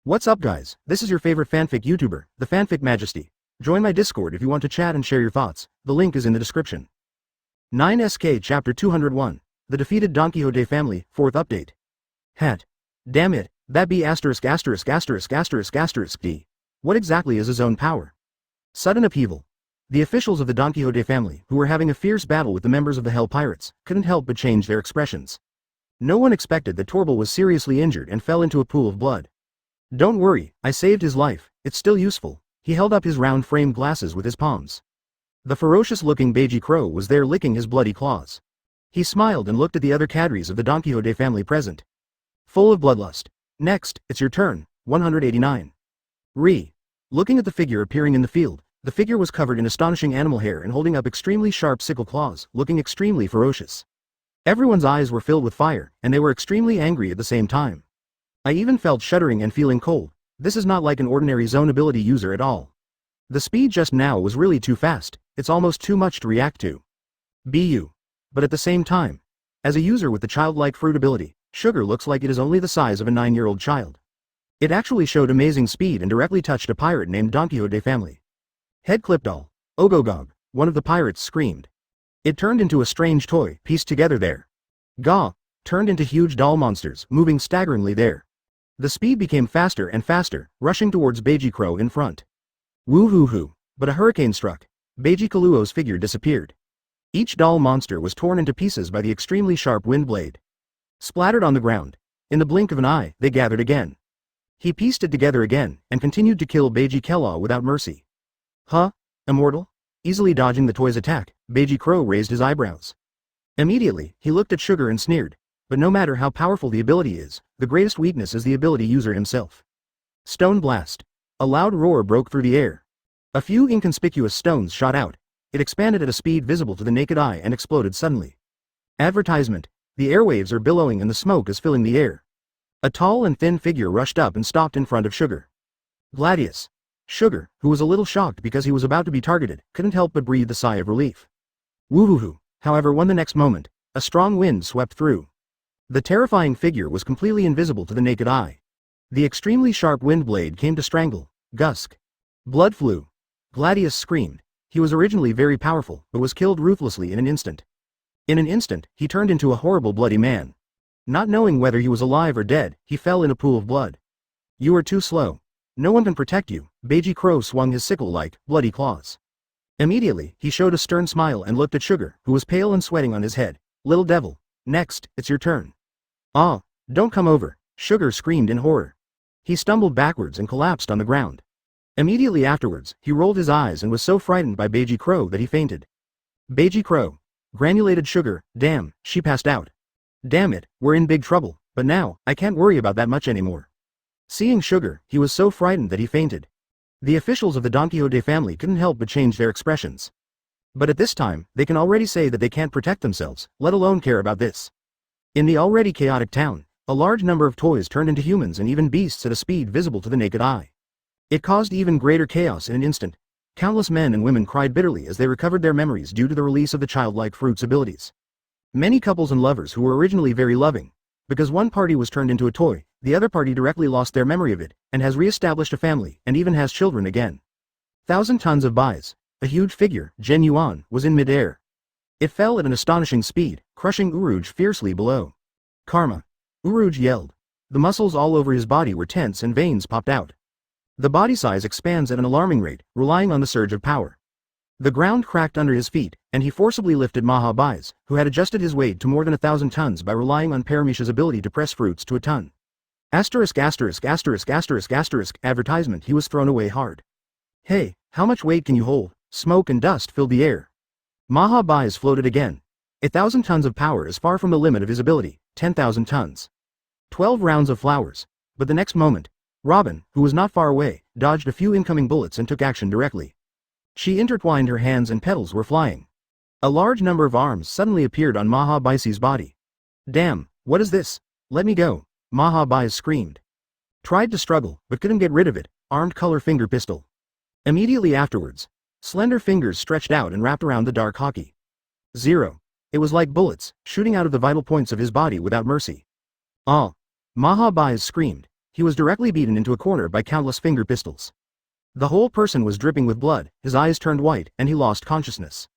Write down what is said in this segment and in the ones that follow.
What's up guys, this is your favorite fanfic YouTuber, the Fanfic Majesty. Join my Discord if you want to chat and share your thoughts, the link is in the description. 9SK Chapter 201, The Defeated Don Quixote Family, 4th Update. Hat. Damn it, that B*****************. D. What exactly is his own power? Sudden upheaval. The officials of the Don Quixote family, who were having a fierce battle with the members of the Hell Pirates, couldn't help but change their expressions. No one expected that Torble was seriously injured and fell into a pool of blood. Don't worry, I saved his life, it's still useful. He held up his round framed glasses with his palms. The ferocious-looking Beiji Crow was there licking his bloody claws. He smiled and looked at the other cadres of the Don Quixote family present. Full of bloodlust. Next, it's your turn, 189. Looking at the figure appearing in the field, the figure was covered in astonishing animal hair and holding up extremely sharp sickle claws, looking extremely ferocious. Everyone's eyes were filled with fire, and they were extremely angry at the same time. I even felt shuddering and feeling cold. This is not like an ordinary zone ability user at all. The speed just now was really too fast, it's almost too much to react to. But at the same time, as a user with the childlike fruit ability, Sugar looks like it is only the size of a 9-year-old child. It actually showed amazing speed and directly touched a pirate named Don Quixote family. Head clipped all. Ogogog, one of the pirates screamed. It turned into a strange toy, pieced together there. Gaw, turned into huge doll monsters, moving staggeringly there. The speed became faster and faster, rushing towards Beiji Crow in front. Woo-hoo-hoo, but a hurricane struck. Beiji Kaluo's figure disappeared. Each doll monster was torn into pieces by the extremely sharp wind blade. Splattered on the ground. In the blink of an eye, they gathered again. He pieced it together again, and continued to kill Beiji Kelaw without mercy. Huh? Immortal? Easily dodging the toy's attack, Beiji Crow raised his eyebrows. Immediately, he looked at Sugar and sneered. But no matter how powerful the ability is, the greatest weakness is the ability user himself. Stone Blast. A loud roar broke through the air. A few inconspicuous stones shot out. It expanded at a speed visible to the naked eye and exploded suddenly. Advertisement. The airwaves are billowing and the smoke is filling the air. A tall and thin figure rushed up and stopped in front of Sugar. Gladius. Sugar, who was a little shocked because he was about to be targeted, couldn't help but breathe a sigh of relief. Woo-hoo-hoo. However, the next moment, a strong wind swept through. The terrifying figure was completely invisible to the naked eye. The extremely sharp wind blade came to strangle. Gusk. Blood flew. Gladius screamed. He was originally very powerful, but was killed ruthlessly in an instant. In an instant, he turned into a horrible bloody man. Not knowing whether he was alive or dead, he fell in a pool of blood. You are too slow. No one can protect you. Beiji Crow swung his sickle-like, bloody claws. Immediately, he showed a stern smile and looked at Sugar, who was pale and sweating on his head. Little devil. Next, it's your turn. Ah, don't come over, Sugar screamed in horror. He stumbled backwards and collapsed on the ground. Immediately afterwards, he rolled his eyes and was so frightened by Beiji Crow that he fainted. Beiji Crow. Granulated Sugar, damn, she passed out. Damn it, we're in big trouble, but now, I can't worry about that much anymore. Seeing Sugar, he was so frightened that he fainted. The officials of the Don Quixote family couldn't help but change their expressions. But at this time, they can already say that they can't protect themselves, let alone care about this. In the already chaotic town, a large number of toys turned into humans and even beasts at a speed visible to the naked eye. It caused even greater chaos in an instant. Countless men and women cried bitterly as they recovered their memories due to the release of the childlike fruit's abilities. Many couples and lovers who were originally very loving. Because one party was turned into a toy, the other party directly lost their memory of it, and has re-established a family, and even has children again. 1,000 tons of Bai's, a huge figure, Gen Yuan, was in mid-air. It fell at an astonishing speed, crushing Uruj fiercely below. Karma. Uruj yelled. The muscles all over his body were tense and veins popped out. The body size expands at an alarming rate, relying on the surge of power. The ground cracked under his feet, and he forcibly lifted Maha Bai's, who had adjusted his weight to more than 1,000 tons by relying on Paramisha's ability to press fruits to a ton. Advertisement. He was thrown away hard. Hey, how much weight can you hold? Smoke and dust filled the air. Maha Bai's floated again. 1,000 tons of power is far from the limit of his ability, 10,000 tons. 12 rounds of flowers. But the next moment, Robin, who was not far away, dodged a few incoming bullets and took action directly. She intertwined her hands and petals were flying. A large number of arms suddenly appeared on Maha Bai's body. Damn, what is this? Let me go, Maha Bai's screamed. Tried to struggle, but couldn't get rid of it, armed color finger pistol. Immediately afterwards, slender fingers stretched out and wrapped around the dark hockey. Zero. It was like bullets, shooting out of the vital points of his body without mercy. Ah! Maha Bai's screamed. he was directly beaten into a corner by countless finger pistols. The whole person was dripping with blood, his eyes turned white, and he lost consciousness.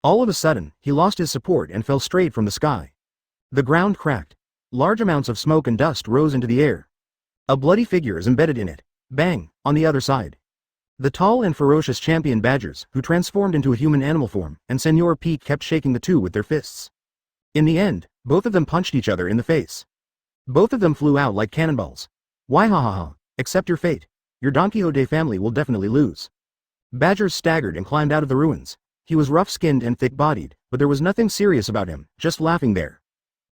All of a sudden, he lost his support and fell straight from the sky. The ground cracked. Large amounts of smoke and dust rose into the air. A bloody figure is embedded in it. Bang, on the other side. The tall and ferocious champion Badgers, who transformed into a human animal form, and Senor Pete kept shaking the two with their fists. In the end, both of them punched each other in the face. Both of them flew out like cannonballs. Why ha ha ha, accept your fate. Your Don Quixote family will definitely lose. Badgers staggered and climbed out of the ruins. He was rough-skinned and thick-bodied, but there was nothing serious about him, just laughing there.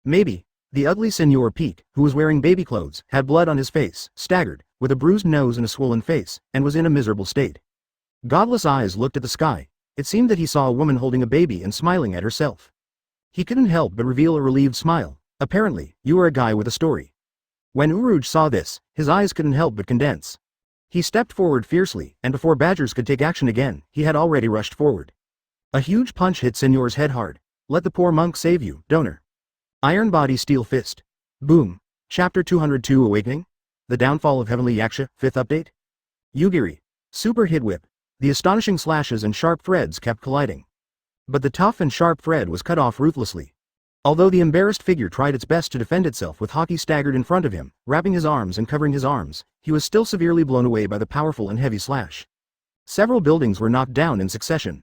Maybe. The ugly Senor Pete, who was wearing baby clothes, had blood on his face, staggered, with a bruised nose and a swollen face, and was in a miserable state. Godless eyes looked at the sky. It seemed that he saw a woman holding a baby and smiling at herself. He couldn't help but reveal a relieved smile. Apparently, you are a guy with a story. When Uruj saw this, his eyes couldn't help but condense. He stepped forward fiercely, and before Badgers could take action again, he had already rushed forward. A huge punch hit Senor's head hard. Let the poor monk save you, donor. Iron Body Steel Fist. Boom. Chapter 202 Awakening? The Downfall of Heavenly Yaksha, 5th update? Yugiri. Super Hit Whip. The astonishing slashes and sharp threads kept colliding. But the tough and sharp thread was cut off ruthlessly. Although the embarrassed figure tried its best to defend itself with Haki staggered in front of him, wrapping his arms and covering his arms, he was still severely blown away by the powerful and heavy slash. Several buildings were knocked down in succession.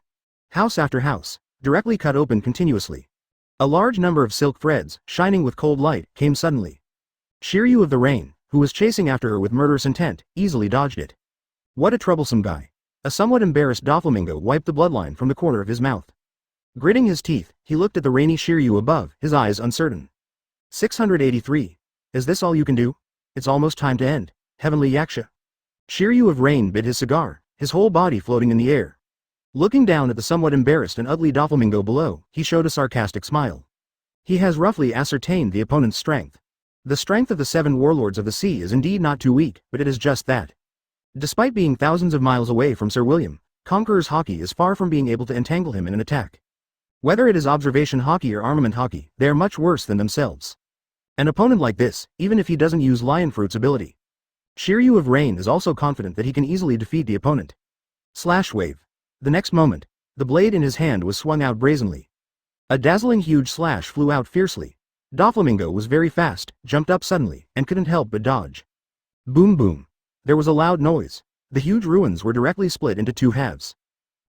House after house, directly cut open continuously. A large number of silk threads, shining with cold light, came suddenly. Shiryu of the Rain, who was chasing after her with murderous intent, easily dodged it. What a troublesome guy. A somewhat embarrassed Doflamingo wiped the bloodline from the corner of his mouth. Gritting his teeth, he looked at the rainy Shiryu above, his eyes uncertain. 683. Is this all you can do? It's almost time to end. Heavenly Yaksha. Shiryu of Rain bit his cigar, his whole body floating in the air. Looking down at the somewhat embarrassed and ugly Doflamingo below, he showed a sarcastic smile. He has roughly ascertained the opponent's strength. The strength of the 7 warlords of the sea is indeed not too weak, but it is just that. Despite being thousands of miles away from Sir William, Conqueror's Haki is far from being able to entangle him in an attack. Whether it is observation Haki or armament Haki, they are much worse than themselves. An opponent like this, even if he doesn't use Lion Fruit's ability. Shiryu of Rain is also confident that he can easily defeat the opponent. Slash wave. The next moment, the blade in his hand was swung out brazenly. A dazzling huge slash flew out fiercely. Doflamingo was very fast, jumped up suddenly, and couldn't help but dodge. Boom boom. There was a loud noise. The huge ruins were directly split into 2 halves.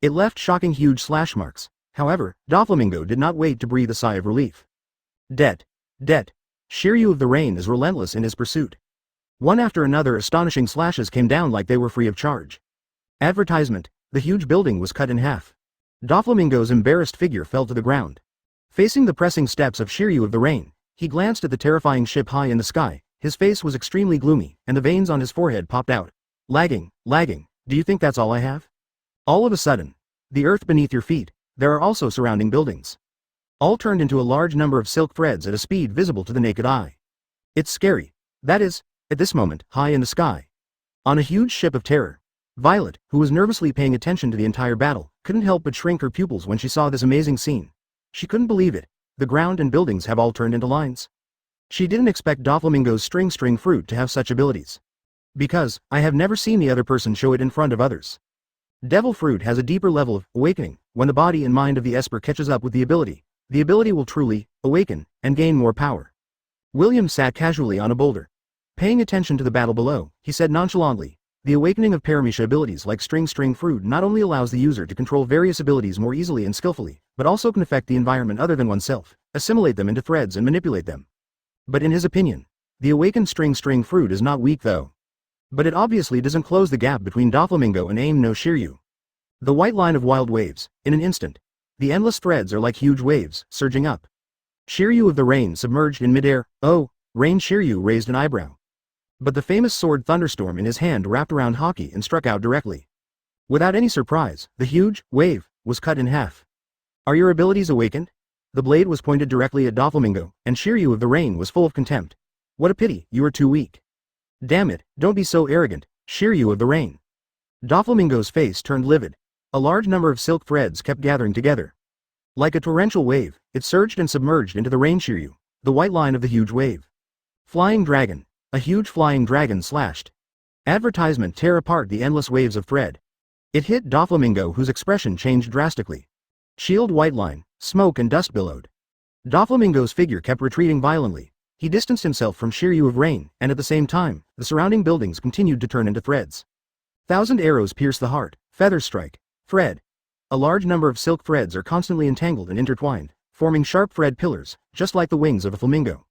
It left shocking huge slash marks. However, Doflamingo did not wait to breathe a sigh of relief. Det. Shiryu of the Rain is relentless in his pursuit. One after another astonishing slashes came down like they were free of charge. Advertisement. The huge building was cut in half. Doflamingo's embarrassed figure fell to the ground. Facing the pressing steps of Shiryu of the Rain, he glanced at the terrifying ship high in the sky. His face was extremely gloomy, and the veins on his forehead popped out. Lagging. Do you think that's all I have? All of a sudden, the earth beneath your feet, there are also surrounding buildings. All turned into a large number of silk threads at a speed visible to the naked eye. It's scary. That is, at this moment, high in the sky. On a huge ship of terror. Violet, who was nervously paying attention to the entire battle, couldn't help but shrink her pupils when she saw this amazing scene. She couldn't believe it. The ground and buildings have all turned into lines. She didn't expect Doflamingo's string fruit to have such abilities. Because, I have never seen the other person show it in front of others. Devil Fruit has a deeper level of awakening. When the body and mind of the Esper catches up with the ability will truly awaken and gain more power. William sat casually on a boulder. Paying attention to the battle below, he said nonchalantly, the awakening of Paramecia abilities like string fruit not only allows the user to control various abilities more easily and skillfully, but also can affect the environment other than oneself, assimilate them into threads and manipulate them. But in his opinion, the awakened string fruit is not weak though. But it obviously doesn't close the gap between Doflamingo and Aim no Shiryu. The white line of wild waves, in an instant. The endless threads are like huge waves, surging up. Shiryu of the Rain submerged in midair. Oh, Rain Shiryu raised an eyebrow. But the famous sword thunderstorm in his hand wrapped around Haki and struck out directly. Without any surprise, the huge wave was cut in half. Are your abilities awakened? The blade was pointed directly at Doflamingo, and Shiryu of the Rain was full of contempt. What a pity, you are too weak. Damn it, don't be so arrogant, Shiryu of the Rain. Doflamingo's face turned livid. A large number of silk threads kept gathering together. Like a torrential wave, it surged and submerged into the Rain Shiryu, the white line of the huge wave. Flying Dragon. A huge flying dragon slashed. Advertisement tear apart the endless waves of thread. It hit Doflamingo, whose expression changed drastically. Shield white line, smoke and dust billowed. Doflamingo's figure kept retreating violently. He distanced himself from Shiryu of Rain, and at the same time, the surrounding buildings continued to turn into threads. 1,000 arrows pierce the heart, feathers strike. Thread. A large number of silk threads are constantly entangled and intertwined, forming sharp thread pillars, just like the wings of a flamingo.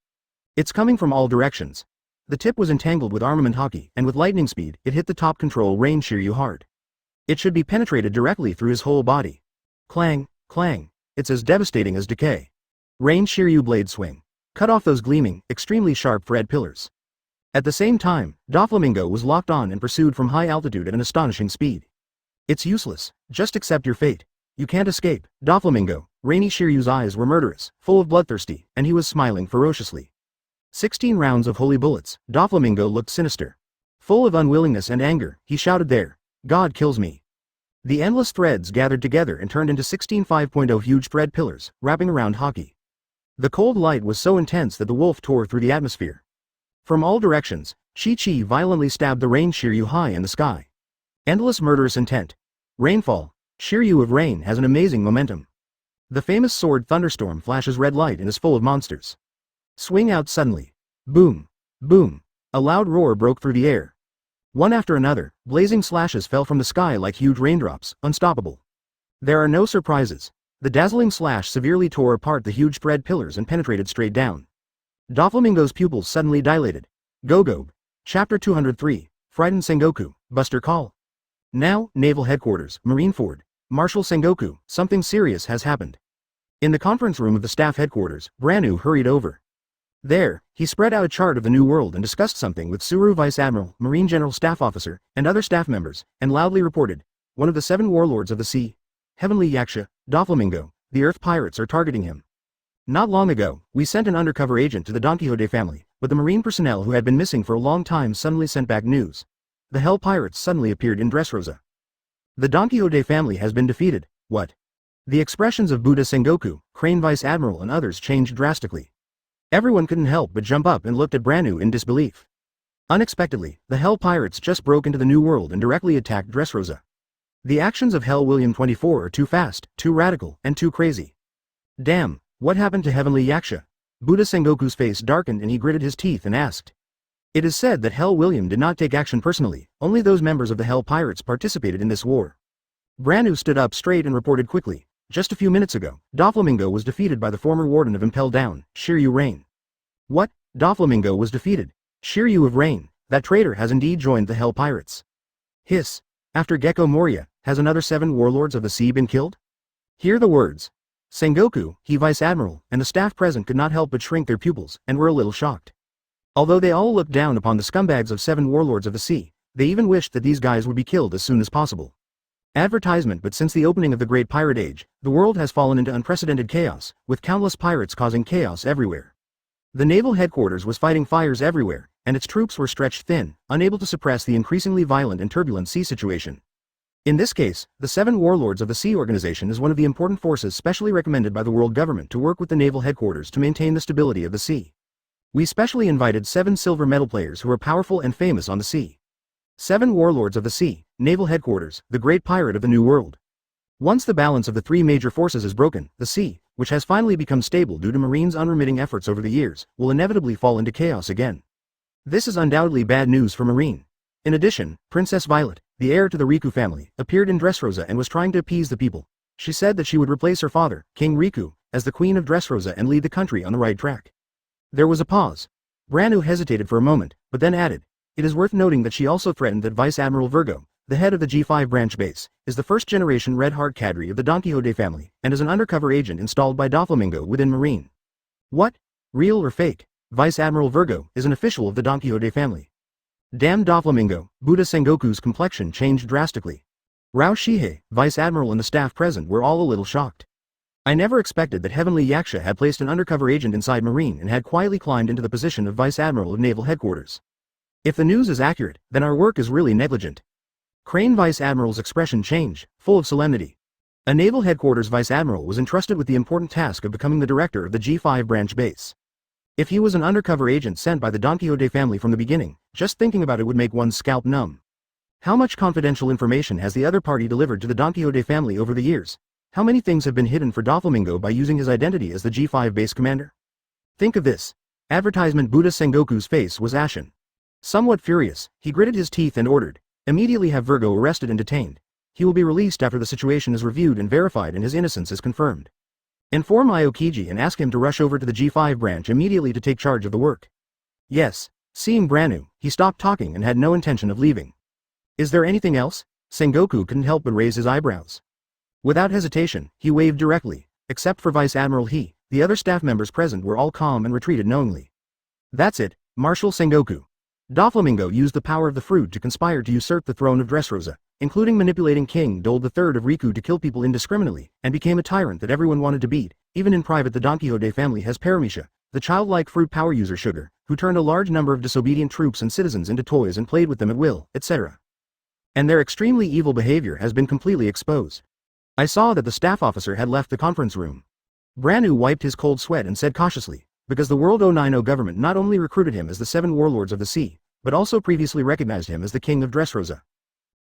It's coming from all directions. The tip was entangled with armament hockey, and with lightning speed, it hit the top control Rain Shiryu hard. It should be penetrated directly through his whole body. Clang, clang. It's as devastating as decay. Rain Shiryu blade swing. Cut off those gleaming, extremely sharp thread pillars. At the same time, Doflamingo was locked on and pursued from high altitude at an astonishing speed. It's useless, just accept your fate. You can't escape. Doflamingo. Rainy Shiryu's eyes were murderous, full of bloodthirsty, and he was smiling ferociously. 16 rounds of holy bullets. Doflamingo looked sinister. Full of unwillingness and anger, he shouted there. God kills me. The endless threads gathered together and turned into 16 5.0 huge thread pillars, wrapping around Haki. The cold light was so intense that the wolf tore through the atmosphere. From all directions, Chi-Chi violently stabbed the Rain Shiryu high in the sky. Endless murderous intent. Rainfall. Shiryu of Rain has an amazing momentum. The famous sword thunderstorm flashes red light and is full of monsters. Swing out suddenly. Boom. Boom. A loud roar broke through the air. One after another, blazing slashes fell from the sky like huge raindrops, unstoppable. There are no surprises. The dazzling slash severely tore apart the huge thread pillars and penetrated straight down. Doflamingo's pupils suddenly dilated. Go-Go. Chapter 203, Frightened Sengoku, Buster Call. Now, Naval Headquarters, Marineford. Marshal Sengoku, something serious has happened. In the conference room of the staff headquarters, Branu hurried over. There, he spread out a chart of the New World and discussed something with Suru Vice Admiral, Marine General Staff Officer, and other staff members, and loudly reported, one of the 7 warlords of the sea, Heavenly Yaksha, Doflamingo, the Earth Pirates are targeting him. Not long ago, we sent an undercover agent to the Don Quixote family, but the marine personnel who had been missing for a long time suddenly sent back news. The Hell Pirates suddenly appeared in Dressrosa. The Don Quixote family has been defeated. What? The expressions of Buddha Sengoku, Crane Vice Admiral and others changed drastically. Everyone couldn't help but jump up and looked at Branu in disbelief. Unexpectedly, the Hell Pirates just broke into the New World and directly attacked Dressrosa. The actions of Hell William 24 are too fast, too radical, and too crazy. Damn, what happened to Heavenly Yaksha? Buddha Sengoku's face darkened and he gritted his teeth and asked. It is said that Hell William did not take action personally, only those members of the Hell Pirates participated in this war. Branu stood up straight and reported quickly. Just a few minutes ago, Doflamingo was defeated by the former warden of Impel Down, Shiryu Rain. What? Doflamingo was defeated? Shiryu of Rain, that traitor has indeed joined the Hell Pirates. Hiss. After Gekko Moria, has another 7 warlords of the sea been killed? Hear the words. Sengoku, he Vice Admiral, and the staff present could not help but shrink their pupils, and were a little shocked. Although they all looked down upon the scumbags of 7 warlords of the sea, they even wished that these guys would be killed as soon as possible. Advertisement. But since the opening of the Great Pirate Age, the world has fallen into unprecedented chaos, with countless pirates causing chaos everywhere. The naval headquarters was fighting fires everywhere, and its troops were stretched thin, unable to suppress the increasingly violent and turbulent sea situation. In this case, the 7 Warlords of the Sea organization is one of the important forces specially recommended by the world government to work with the naval headquarters to maintain the stability of the sea. We specially invited 7 silver medal players who are powerful and famous on the sea. 7 Warlords of the Sea, Naval Headquarters, the Great Pirate of the New World. Once the balance of the 3 major forces is broken, the sea, which has finally become stable due to Marine's unremitting efforts over the years, will inevitably fall into chaos again. This is undoubtedly bad news for Marine. In addition, Princess Violet, the heir to the Riku family, appeared in Dressrosa and was trying to appease the people. She said that she would replace her father, King Riku, as the Queen of Dressrosa and lead the country on the right track. There was a pause. Branu hesitated for a moment, but then added, "It is worth noting that she also threatened that Vice Admiral Virgo, the head of the G5 branch base, is the first-generation Red Heart cadre of the Don Quixote family, and is an undercover agent installed by Doflamingo within Marine." What? Real or fake? Vice Admiral Virgo is an official of the Don Quixote family. Damn Doflamingo, Buddha Sengoku's complexion changed drastically. Rao Shihei, Vice Admiral and the staff present were all a little shocked. I never expected that Heavenly Yaksha had placed an undercover agent inside Marine and had quietly climbed into the position of Vice Admiral of Naval Headquarters. If the news is accurate, then our work is really negligent. Crane Vice Admiral's expression changed, full of solemnity. A Naval Headquarters Vice Admiral was entrusted with the important task of becoming the director of the G5 branch base. If he was an undercover agent sent by the Don Quixote family from the beginning, just thinking about it would make one's scalp numb. How much confidential information has the other party delivered to the Don Quixote family over the years? How many things have been hidden for Doflamingo by using his identity as the G5 base commander? Think of this. Advertisement Buddha Sengoku's face was ashen. Somewhat furious, he gritted his teeth and ordered, immediately have Virgo arrested and detained. He will be released after the situation is reviewed and verified and his innocence is confirmed. Inform Aokiji and ask him to rush over to the G5 branch immediately to take charge of the work. Yes. Seeing Branu, he stopped talking and had no intention of leaving. Is there anything else? Sengoku couldn't help but raise his eyebrows. Without hesitation, he waved directly, except for Vice Admiral He, the other staff members present were all calm and retreated knowingly. That's it, Marshal Sengoku. Doflamingo used the power of the fruit to conspire to usurp the throne of Dressrosa, including manipulating King Dole III of Riku to kill people indiscriminately, and became a tyrant that everyone wanted to beat. Even in private the Don Quixote family has Paramecia, the childlike fruit power user Sugar, who turned a large number of disobedient troops and citizens into toys and played with them at will, etc. And their extremely evil behavior has been completely exposed. I saw that the staff officer had left the conference room. Branu wiped his cold sweat and said cautiously, because the World 090 government not only recruited him as the 7 warlords of the sea, but also previously recognized him as the king of Dressrosa.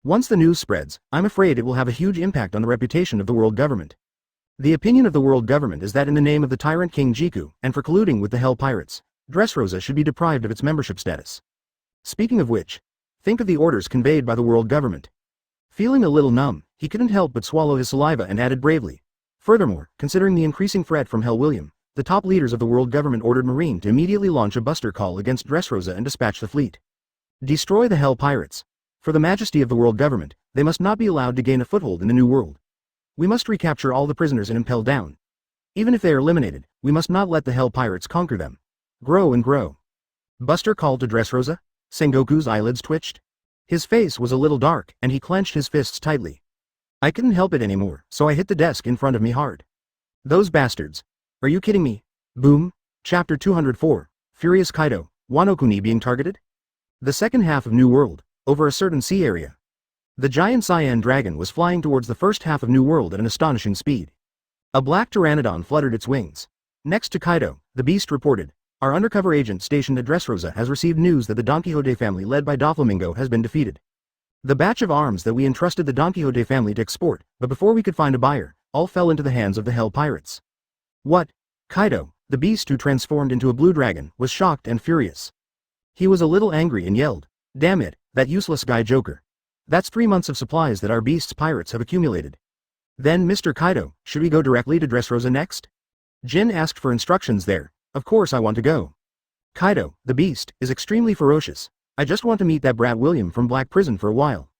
Once the news spreads, I'm afraid it will have a huge impact on the reputation of the world government. The opinion of the world government is that in the name of the tyrant King Gekko, and for colluding with the Hell Pirates, Dressrosa should be deprived of its membership status. Speaking of which, think of the orders conveyed by the world government. Feeling a little numb, he couldn't help but swallow his saliva and added bravely. Furthermore, considering the increasing threat from Hell William, the top leaders of the world government ordered Marine to immediately launch a buster call against Dressrosa and dispatch the fleet. Destroy the Hell Pirates. For the majesty of the world government, they must not be allowed to gain a foothold in the new world. We must recapture all the prisoners and impel down. Even if they are eliminated, we must not let the Hell Pirates conquer them. Grow and grow. Buster called to Dressrosa? Sengoku's eyelids twitched. His face was a little dark, and he clenched his fists tightly. I couldn't help it anymore, so I hit the desk in front of me hard. Those bastards. Are you kidding me? Boom. Chapter 204. Furious Kaido, Wano Kuni being targeted? The second half of New World, over a certain sea area. The giant cyan dragon was flying towards the first half of New World at an astonishing speed. A black pteranodon fluttered its wings. Next to Kaido, the beast reported, our undercover agent stationed at Dressrosa has received news that the Don Quixote family led by Doflamingo has been defeated. The batch of arms that we entrusted the Don Quixote family to export, but before we could find a buyer, all fell into the hands of the Hell Pirates. What? Kaido, the beast who transformed into a blue dragon, was shocked and furious. He was a little angry and yelled, damn it, that useless guy Joker. That's 3 months of supplies that our beast's pirates have accumulated. Then Mr. Kaido, should we go directly to Dressrosa next? Jin asked for instructions there. Of course I want to go. Kaido, the beast, is extremely ferocious. I just want to meet that brat William from Black Prison for a while.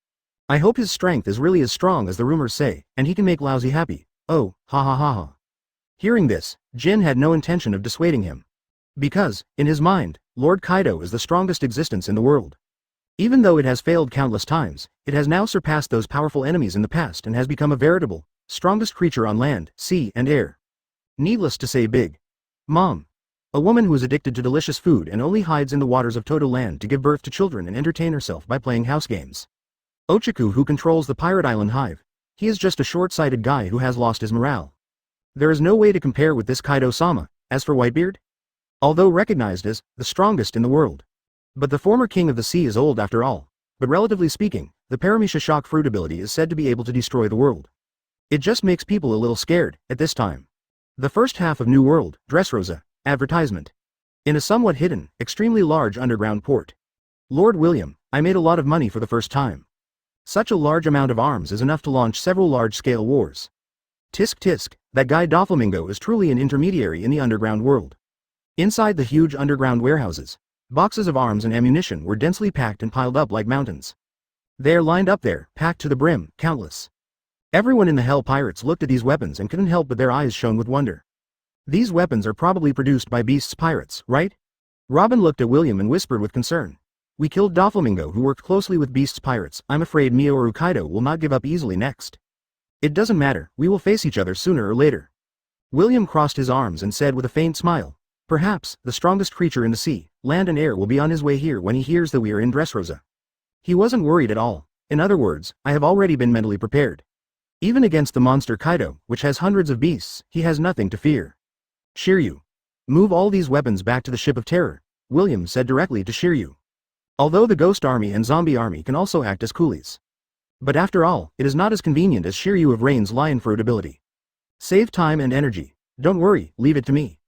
I hope his strength is really as strong as the rumors say, and he can make Lousy happy. Oh, ha ha ha ha. Hearing this, Jin had no intention of dissuading him. Because, in his mind, Lord Kaido is the strongest existence in the world. Even though it has failed countless times, it has now surpassed those powerful enemies in the past and has become a veritable, strongest creature on land, sea, and air. Needless to say big. Mom. A woman who is addicted to delicious food and only hides in the waters of Todo Land to give birth to children and entertain herself by playing house games. Ochaku who controls the Pirate Island Hive. He is just a short-sighted guy who has lost his morale. There is no way to compare with this Kaido-sama. As for Whitebeard, although recognized as the strongest in the world. But the former king of the sea is old after all. But relatively speaking, the Paramecia shock fruit ability is said to be able to destroy the world. It just makes people a little scared, at this time. The first half of New World, Dressrosa, advertisement. In a somewhat hidden, extremely large underground port. Lord William, I made a lot of money for the first time. Such a large amount of arms is enough to launch several large-scale wars. Tisk tisk, that guy Doflamingo is truly an intermediary in the underground world. Inside the huge underground warehouses, boxes of arms and ammunition were densely packed and piled up like mountains. They are lined up there, packed to the brim, countless. Everyone in the Hell Pirates looked at these weapons and couldn't help but their eyes shone with wonder. These weapons are probably produced by Beast's pirates, right? Robin looked at William and whispered with concern. We killed Doflamingo who worked closely with Beast's pirates. I'm afraid Mioru Kaido will not give up easily next. It doesn't matter, we will face each other sooner or later. William crossed his arms and said with a faint smile, perhaps, the strongest creature in the sea, land and air will be on his way here when he hears that we are in Dressrosa. He wasn't worried at all. In other words, I have already been mentally prepared. Even against the monster Kaido, which has hundreds of beasts, he has nothing to fear. Shiryu. Move all these weapons back to the ship of terror, William said directly to Shiryu. Although the Ghost Army and Zombie Army can also act as coolies. But after all, it is not as convenient as Shiryu of Rain's Lion Fruit ability. Save time and energy. Don't worry, leave it to me.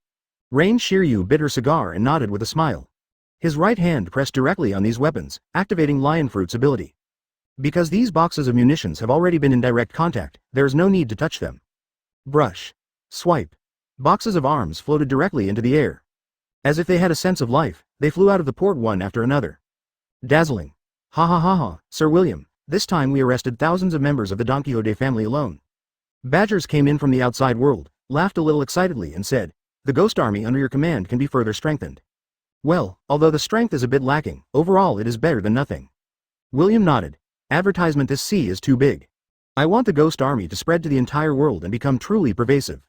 Rain Shiryu bit her cigar and nodded with a smile. His right hand pressed directly on these weapons, activating Lion Fruit's ability. Because these boxes of munitions have already been in direct contact, there is no need to touch them. Brush. Swipe. Boxes of arms floated directly into the air. As if they had a sense of life, they flew out of the port one after another. Dazzling. Ha ha ha ha, Sir William, this time we arrested thousands of members of the Don Quixote family alone. Badgers came in from the outside world, laughed a little excitedly and said, the Ghost Army under your command can be further strengthened. Well, although the strength is a bit lacking, overall it is better than nothing. William nodded. Advertisement, this sea is too big. I want the Ghost Army to spread to the entire world and become truly pervasive.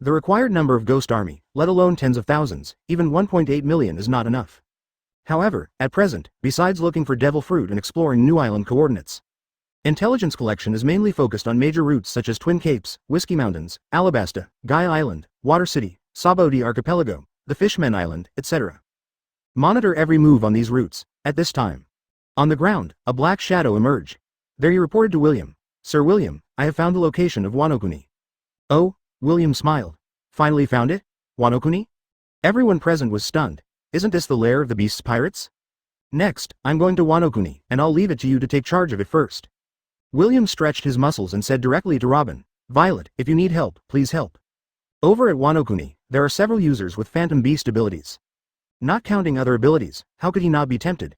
The required number of Ghost Army, let alone tens of thousands, even 1.8 million is not enough. However, at present, besides looking for devil fruit and exploring new island coordinates, intelligence collection is mainly focused on major routes such as Twin Capes, Whiskey Mountains, Alabasta, Gaia Island, Water City, Sabodi Archipelago, the Fishmen Island, etc. Monitor every move on these routes. At this time, on the ground, a black shadow emerged. There he reported to William. Sir William, I have found the location of Wano-kuni. Oh, William smiled. Finally found it? Wano-kuni? Everyone present was stunned. Isn't this the lair of the beast's pirates? Next, I'm going to Wano-kuni, and I'll leave it to you to take charge of it first. William stretched his muscles and said directly to Robin, Violet, if you need help, please help. Over at Wano-kuni, there are several users with Phantom Beast abilities. Not counting other abilities, how could he not be tempted?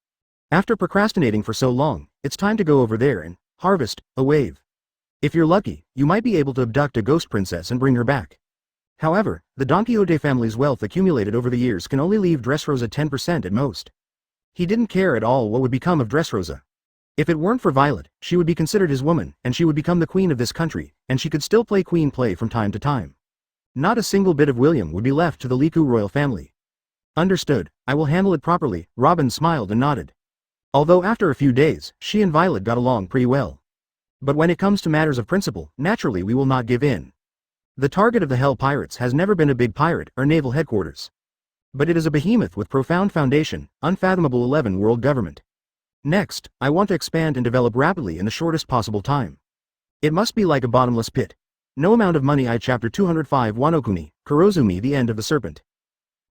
After procrastinating for so long, it's time to go over there and harvest a wave. If you're lucky, you might be able to abduct a ghost princess and bring her back. However, the Don Quixote family's wealth accumulated over the years can only leave Dressrosa 10% at most. He didn't care at all what would become of Dressrosa. If it weren't for Violet, she would be considered his woman, and she would become the queen of this country, and she could still play queen play from time to time. Not a single bit of William would be left to the Liku royal family. Understood, I will handle it properly, Robin smiled and nodded. Although after a few days, she and Violet got along pretty well. But when it comes to matters of principle, naturally we will not give in. The target of the Hell Pirates has never been a big pirate or naval headquarters. But it is a behemoth with profound foundation, unfathomable 11 world government. Next, I want to expand and develop rapidly in the shortest possible time. It must be like a bottomless pit. No amount of money. I Chapter 205 Wano-kuni, Kurozumi, the end of the serpent.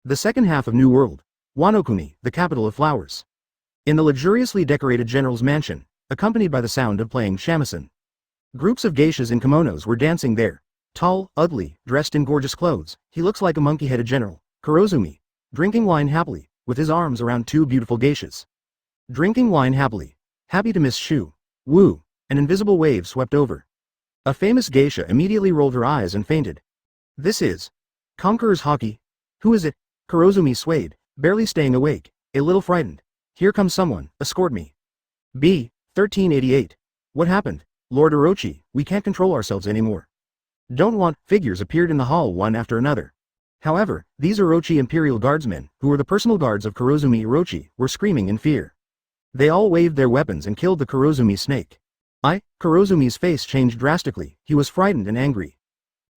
The second half of New World. Wano-kuni, the capital of flowers. In the luxuriously decorated general's mansion, accompanied by the sound of playing shamisen. Groups of geishas in kimonos were dancing there. Tall, ugly, dressed in gorgeous clothes, he looks like a monkey-headed general, Kurozumi, drinking wine happily, with his arms around two beautiful geishas. Drinking wine happily. Happy to miss Shu. Woo. An invisible wave swept over. A famous geisha immediately rolled her eyes and fainted. This is Conqueror's Hockey. Who is it? Kurozumi swayed, barely staying awake, a little frightened. Here comes someone, escort me. B. 1388. What happened? Lord Orochi, we can't control ourselves anymore. Don't want. Figures appeared in the hall one after another. However, these Orochi Imperial Guardsmen, who were the personal guards of Kurozumi Orochi, were screaming in fear. They all waved their weapons and killed the Kurozumi snake. Kurozumi's face changed drastically, he was frightened and angry.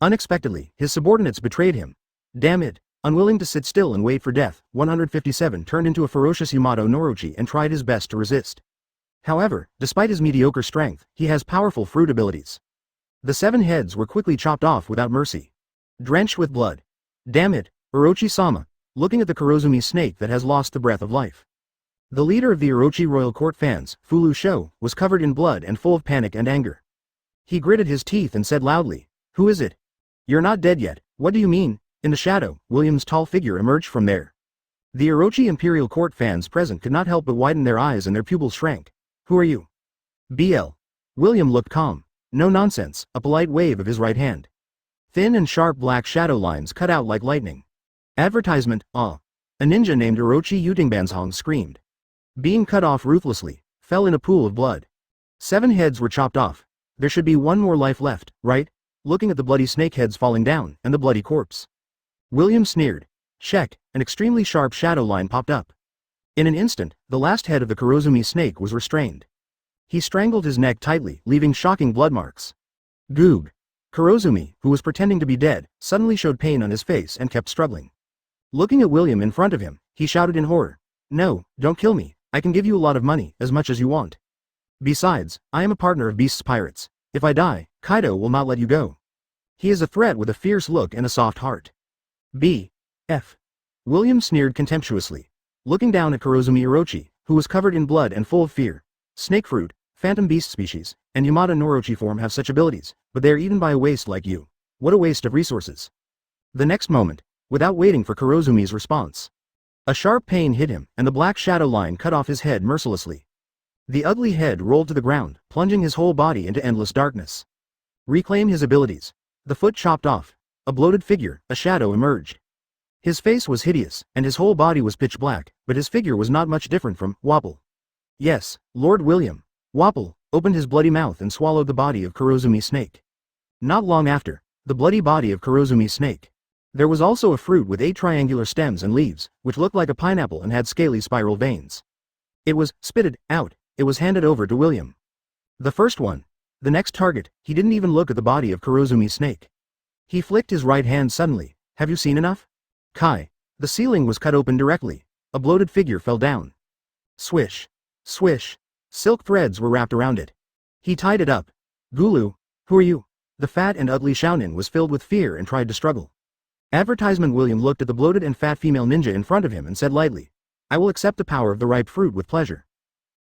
Unexpectedly, his subordinates betrayed him. Damn it. Unwilling to sit still and wait for death, 157 turned into a ferocious Yamato Norochi and tried his best to resist. However, despite his mediocre strength, he has powerful fruit abilities. The 7 heads were quickly chopped off without mercy. Drenched with blood. Damn it, Orochi-sama, looking at the Kurozumi snake that has lost the breath of life. The leader of the Orochi royal court fans, Fulu Sho, was covered in blood and full of panic and anger. He gritted his teeth and said loudly, "Who is it? You're not dead yet, what do you mean?" In the shadow, William's tall figure emerged from there. The Orochi Imperial Court fans present could not help but widen their eyes and their pupils shrank. Who are you? BL. William looked calm. No nonsense, a polite wave of his right hand. Thin and sharp black shadow lines cut out like lightning. Advertisement, ah. A ninja named Orochi Yutingbanzhong screamed. Being cut off ruthlessly, fell in a pool of blood. 7 heads were chopped off. There should be 1 more life left, right? Looking at the bloody snake heads falling down, and the bloody corpse. William sneered. Check, an extremely sharp shadow line popped up. In an instant, the last head of the Kurozumi snake was restrained. He strangled his neck tightly, leaving shocking blood marks. Goog. Kurozumi, who was pretending to be dead, suddenly showed pain on his face and kept struggling. Looking at William in front of him, he shouted in horror. No, don't kill me, I can give you a lot of money, as much as you want. Besides, I am a partner of Beast's pirates. If I die, Kaido will not let you go. He is a threat with a fierce look and a soft heart. B.F. William sneered contemptuously. Looking down at Kurozumi Orochi, who was covered in blood and full of fear. Snake fruit, phantom beast species, and Yamada Norochi form have such abilities, but they are eaten by a waste like you. What a waste of resources. The next moment, without waiting for Kurozumi's response, a sharp pain hit him, and the black shadow line cut off his head mercilessly. The ugly head rolled to the ground, plunging his whole body into endless darkness. Reclaim his abilities. The foot chopped off. A bloated figure, a shadow emerged. His face was hideous, and his whole body was pitch black, but his figure was not much different from Wapple. Yes, Lord William. Wapple opened his bloody mouth and swallowed the body of Kurozumi's snake. Not long after, the bloody body of Kurozumi's snake. There was also a fruit with 8 triangular stems and leaves, which looked like a pineapple and had scaly spiral veins. It was spitted out. It was handed over to William. The first one. The next target, he didn't even look at the body of Kurozumi's snake. He flicked his right hand suddenly. Have you seen enough? Kai. The ceiling was cut open directly. A bloated figure fell down. Swish. Swish. Silk threads were wrapped around it. He tied it up. Gulu, who are you? The fat and ugly Shounen was filled with fear and tried to struggle. Advertisement William looked at the bloated and fat female ninja in front of him and said lightly, I will accept the power of the ripe fruit with pleasure.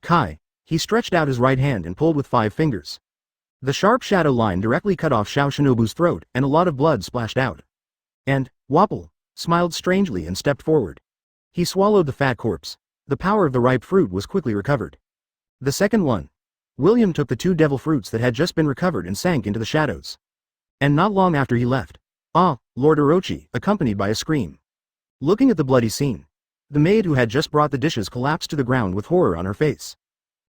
Kai. He stretched out his right hand and pulled with 5 fingers. The sharp shadow line directly cut off Shao Shinobu's throat and a lot of blood splashed out. And, Wapple, smiled strangely and stepped forward. He swallowed the fat corpse. The power of the ripe fruit was quickly recovered. The second one. William took the 2 devil fruits that had just been recovered and sank into the shadows. And not long after he left. Ah, Lord Orochi, accompanied by a scream. Looking at the bloody scene. The maid who had just brought the dishes collapsed to the ground with horror on her face.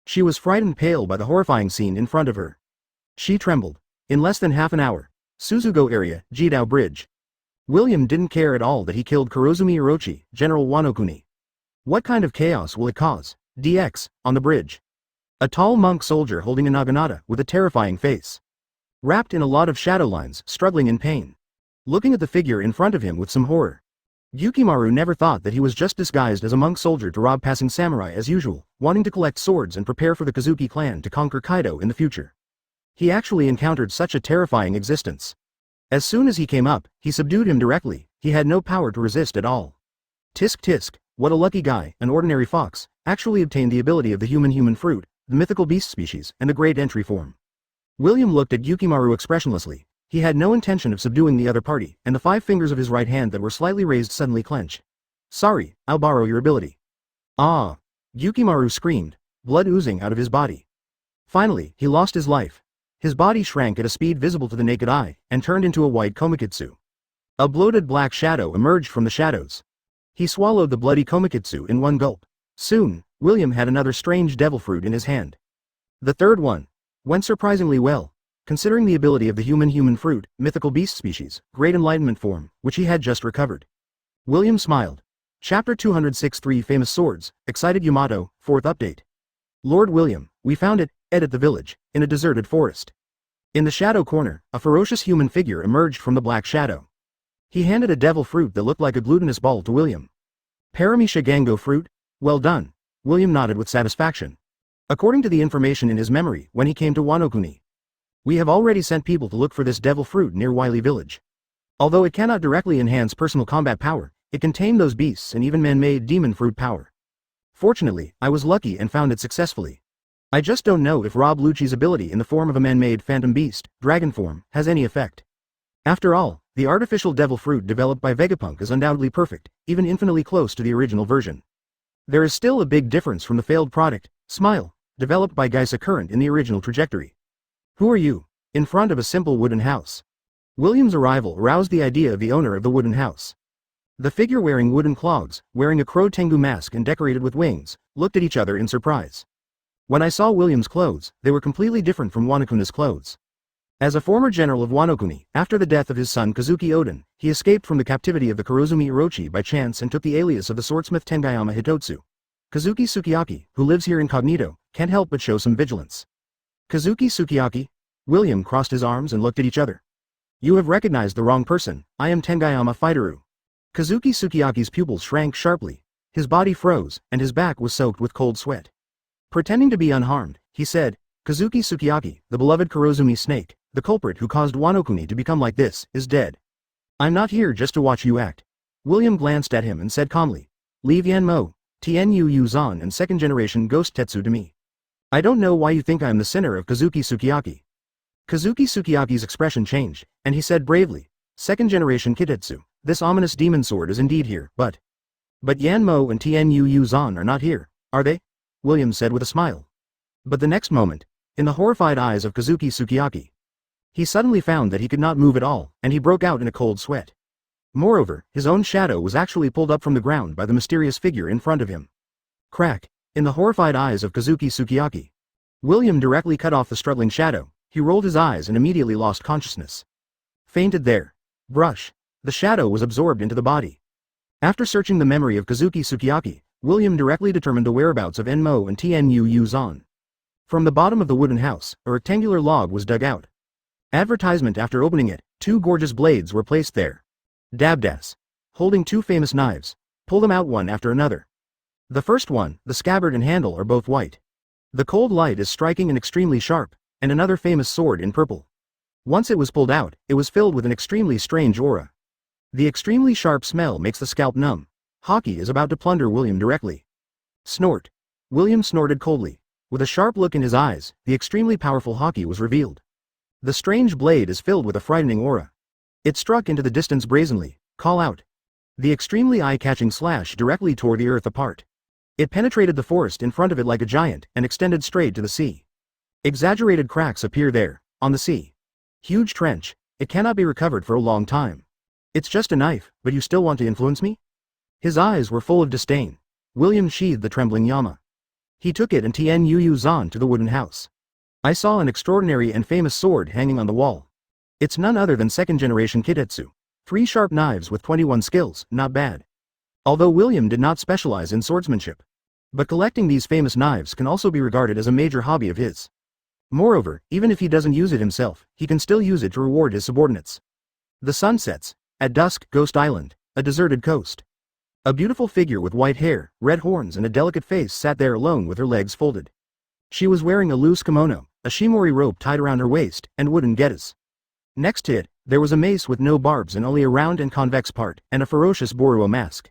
She was frightened pale by the horrifying scene in front of her. She trembled. In less than half an hour. Suzugo area, Jidao Bridge. William didn't care at all that he killed Kurozumi Orochi, General Wano-kuni. What kind of chaos will it cause? DX, on the bridge. A tall monk soldier holding a naginata with a terrifying face. Wrapped in a lot of shadow lines, struggling in pain. Looking at the figure in front of him with some horror. Yukimaru never thought that he was just disguised as a monk soldier to rob passing samurai as usual, wanting to collect swords and prepare for the Kazuki clan to conquer Kaido in the future. He actually encountered such a terrifying existence. As soon as he came up, he subdued him directly. He had no power to resist at all. Tisk tisk, what a lucky guy, an ordinary fox, actually obtained the ability of the human fruit, the mythical beast species, and the great entry form. William looked at Yukimaru expressionlessly. He had no intention of subduing the other party, and the 5 fingers of his right hand that were slightly raised suddenly clenched. Sorry, I'll borrow your ability. Ah! Yukimaru screamed, blood oozing out of his body. Finally, he lost his life. His body shrank at a speed visible to the naked eye, and turned into a white komikitsu. A bloated black shadow emerged from the shadows. He swallowed the bloody komikitsu in one gulp. Soon, William had another strange devil fruit in his hand. The third one went surprisingly well, considering the ability of the human fruit, mythical beast species, great enlightenment form, which he had just recovered. William smiled. Chapter 206 Famous Swords, Excited Yamato, 4th update. Lord William, we found it, at the village, in a deserted forest. In the shadow corner, a ferocious human figure emerged from the black shadow. He handed a devil fruit that looked like a glutinous ball to William. Paramisha Gango fruit? Well done. William nodded with satisfaction. According to the information in his memory when he came to Wano-kuni, we have already sent people to look for this devil fruit near Wily Village. Although it cannot directly enhance personal combat power, it can tame those beasts and even man-made demon fruit power. Fortunately, I was lucky and found it successfully. I just don't know if Rob Lucci's ability in the form of a man-made phantom beast, dragon form, has any effect. After all, the artificial devil fruit developed by Vegapunk is undoubtedly perfect, even infinitely close to the original version. There is still a big difference from the failed product, Smile, developed by Geisa Current in the original trajectory. Who are you? In front of a simple wooden house. William's arrival aroused the idea of the owner of the wooden house. The figure wearing wooden clogs, wearing a Crow Tengu mask and decorated with wings, looked at each other in surprise. When I saw William's clothes, they were completely different from Wano-kuni's clothes. As a former general of Wano-kuni, after the death of his son Kazuki Oden, he escaped from the captivity of the Kurozumi Orochi by chance and took the alias of the swordsmith Tengayama Hitotsu. Kazuki Sukiyaki, who lives here incognito, can't help but show some vigilance. Kazuki Sukiyaki? William crossed his arms and looked at each other. You have recognized the wrong person, I am Tengayama Fighteru. Kazuki Sukiyaki's pupils shrank sharply, his body froze, and his back was soaked with cold sweat. Pretending to be unharmed, he said, Kazuki Sukiyaki, the beloved Kurozumi snake, the culprit who caused Wano-kuni to become like this, is dead. I'm not here just to watch you act. William glanced at him and said calmly, Leave Yanmo, Tianyu Yuzan and second-generation Ghost Tetsu to me. I don't know why you think I'm the sinner of Kazuki Sukiyaki. Kazuki Sukiyaki's expression changed, and he said bravely, Second-generation Kitetsu, this ominous demon sword is indeed here, but Yanmo and Tianyu Yuzan are not here, are they? William said with a smile. But the next moment, in the horrified eyes of Kazuki Sukiyaki, he suddenly found that he could not move at all, and he broke out in a cold sweat. Moreover, his own shadow was actually pulled up from the ground by the mysterious figure in front of him. Crack, in the horrified eyes of Kazuki Sukiyaki. William directly cut off the struggling shadow, he rolled his eyes and immediately lost consciousness. Fainted there. Brush. The shadow was absorbed into the body. After searching the memory of Kazuki Sukiyaki, William directly determined the whereabouts of Enmo and Tianyu Yuzan. From the bottom of the wooden house, a rectangular log was dug out. Advertisement after opening it, 2 gorgeous blades were placed there. Dabdas. Holding 2 famous knives. Pull them out one after another. The first one, the scabbard and handle are both white. The cold light is striking and extremely sharp, and another famous sword in purple. Once it was pulled out, it was filled with an extremely strange aura. The extremely sharp smell makes the scalp numb. Hockey is about to plunder William directly. Snort. William snorted coldly. With a sharp look in his eyes, the extremely powerful Hockey was revealed. The strange blade is filled with a frightening aura. It struck into the distance brazenly, call out. The extremely eye-catching slash directly tore the earth apart. It penetrated the forest in front of it like a giant and extended straight to the sea. Exaggerated cracks appear there, on the sea. Huge trench, it cannot be recovered for a long time. It's just a knife, but you still want to influence me? His eyes were full of disdain. William sheathed the trembling Yama. He took it and Tianyu Yuzan to the wooden house. I saw an extraordinary and famous sword hanging on the wall. It's none other than second-generation Kitetsu. 3 sharp knives with 21 skills, not bad. Although William did not specialize in swordsmanship. But collecting these famous knives can also be regarded as a major hobby of his. Moreover, even if he doesn't use it himself, he can still use it to reward his subordinates. The sun sets. At dusk, Ghost Island, a deserted coast. A beautiful figure with white hair, red horns and a delicate face sat there alone with her legs folded. She was wearing a loose kimono, a shimori rope tied around her waist, and wooden getas. Next to it, there was a mace with no barbs and only a round and convex part, and a ferocious Boruo mask.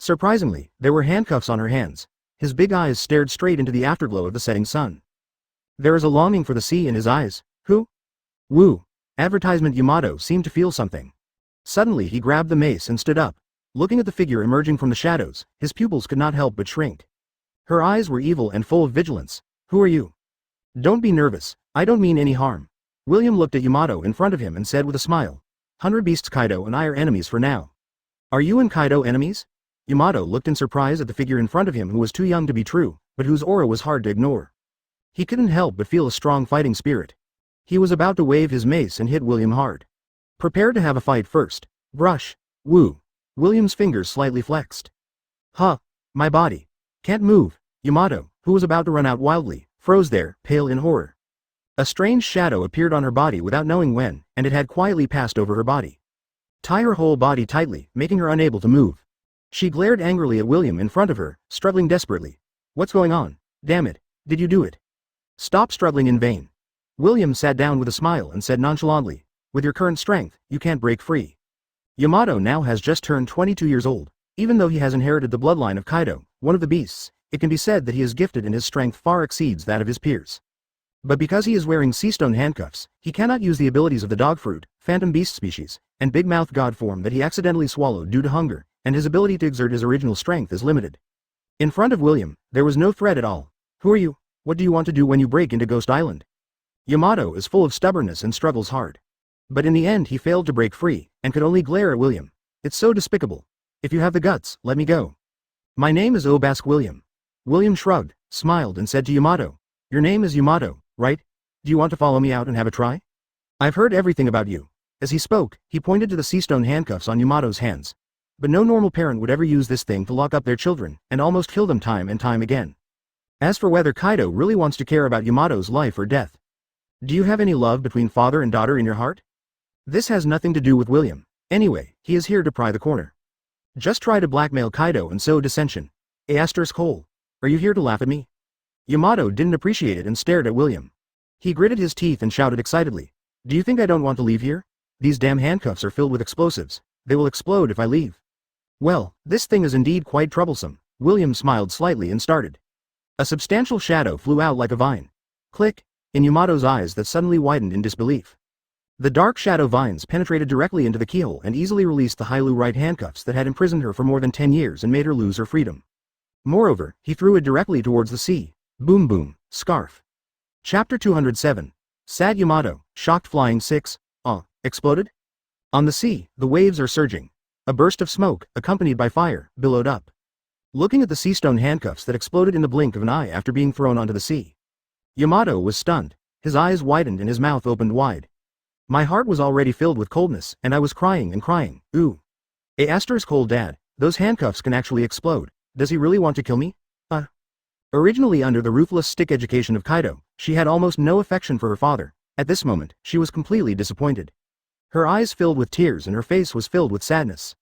Surprisingly, there were handcuffs on her hands. His big eyes stared straight into the afterglow of the setting sun. There is a longing for the sea in his eyes. Who? Woo. Advertisement Yamato seemed to feel something. Suddenly he grabbed the mace and stood up. Looking at the figure emerging from the shadows, his pupils could not help but shrink. Her eyes were evil and full of vigilance. Who are you? Don't be nervous, I don't mean any harm. William looked at Yamato in front of him and said with a smile. 100 Beasts Kaido and I are enemies for now. Are you and Kaido enemies? Yamato looked in surprise at the figure in front of him who was too young to be true, but whose aura was hard to ignore. He couldn't help but feel a strong fighting spirit. He was about to wave his mace and hit William hard. Prepare to have a fight first. Brush. Woo. William's fingers slightly flexed. Huh. My body. Can't move. Yamato, who was about to run out wildly, froze there, pale in horror. A strange shadow appeared on her body without knowing when, and it had quietly passed over her body. Tie her whole body tightly, making her unable to move. She glared angrily at William in front of her, struggling desperately. What's going on? Damn it. Did you do it? Stop struggling in vain. William sat down with a smile and said nonchalantly, with your current strength, you can't break free. Yamato now has just turned 22 years old. Even though he has inherited the bloodline of Kaido, one of the beasts, it can be said that he is gifted and his strength far exceeds that of his peers. But because he is wearing seastone handcuffs, he cannot use the abilities of the dog fruit, phantom beast species, and big mouth god form that he accidentally swallowed due to hunger, and his ability to exert his original strength is limited. In front of William, there was no threat at all. Who are you? What do you want to do when you break into Ghost Island? Yamato is full of stubbornness and struggles hard. But in the end he failed to break free, and could only glare at William. It's so despicable. If you have the guts, let me go. My name is Obask William. William shrugged, smiled and said to Yamato, your name is Yamato, right? Do you want to follow me out and have a try? I've heard everything about you. As he spoke, he pointed to the seastone handcuffs on Yamato's hands. But no normal parent would ever use this thing to lock up their children, and almost kill them time and time again. As for whether Kaido really wants to care about Yamato's life or death. Do you have any love between father and daughter in your heart? This has nothing to do with William. Anyway, he is here to pry the corner. Just try to blackmail Kaido and sow dissension. Hole. Are you here to laugh at me? Yamato didn't appreciate it and stared at William. He gritted his teeth and shouted excitedly. Do you think I don't want to leave here? These damn handcuffs are filled with explosives. They will explode if I leave. Well, this thing is indeed quite troublesome. William smiled slightly and started. A substantial shadow flew out like a vine. Click, in Yamato's eyes that suddenly widened in disbelief. The dark shadow vines penetrated directly into the keyhole and easily released the Hailu right handcuffs that had imprisoned her for more than 10 years and made her lose her freedom. Moreover, he threw it directly towards the sea. Boom boom, scarf. Chapter 207. Sad Yamato, shocked flying 6, exploded? On the sea, the waves are surging. A burst of smoke, accompanied by fire, billowed up. Looking at the sea stone handcuffs that exploded in the blink of an eye after being thrown onto the sea. Yamato was stunned. His eyes widened and his mouth opened wide. My heart was already filled with coldness, and I was crying and crying. Ooh. Cold dad, those handcuffs can actually explode. Does he really want to kill me? Originally under the ruthless stick education of Kaido, she had almost no affection for her father. At this moment, she was completely disappointed. Her eyes filled with tears and her face was filled with sadness.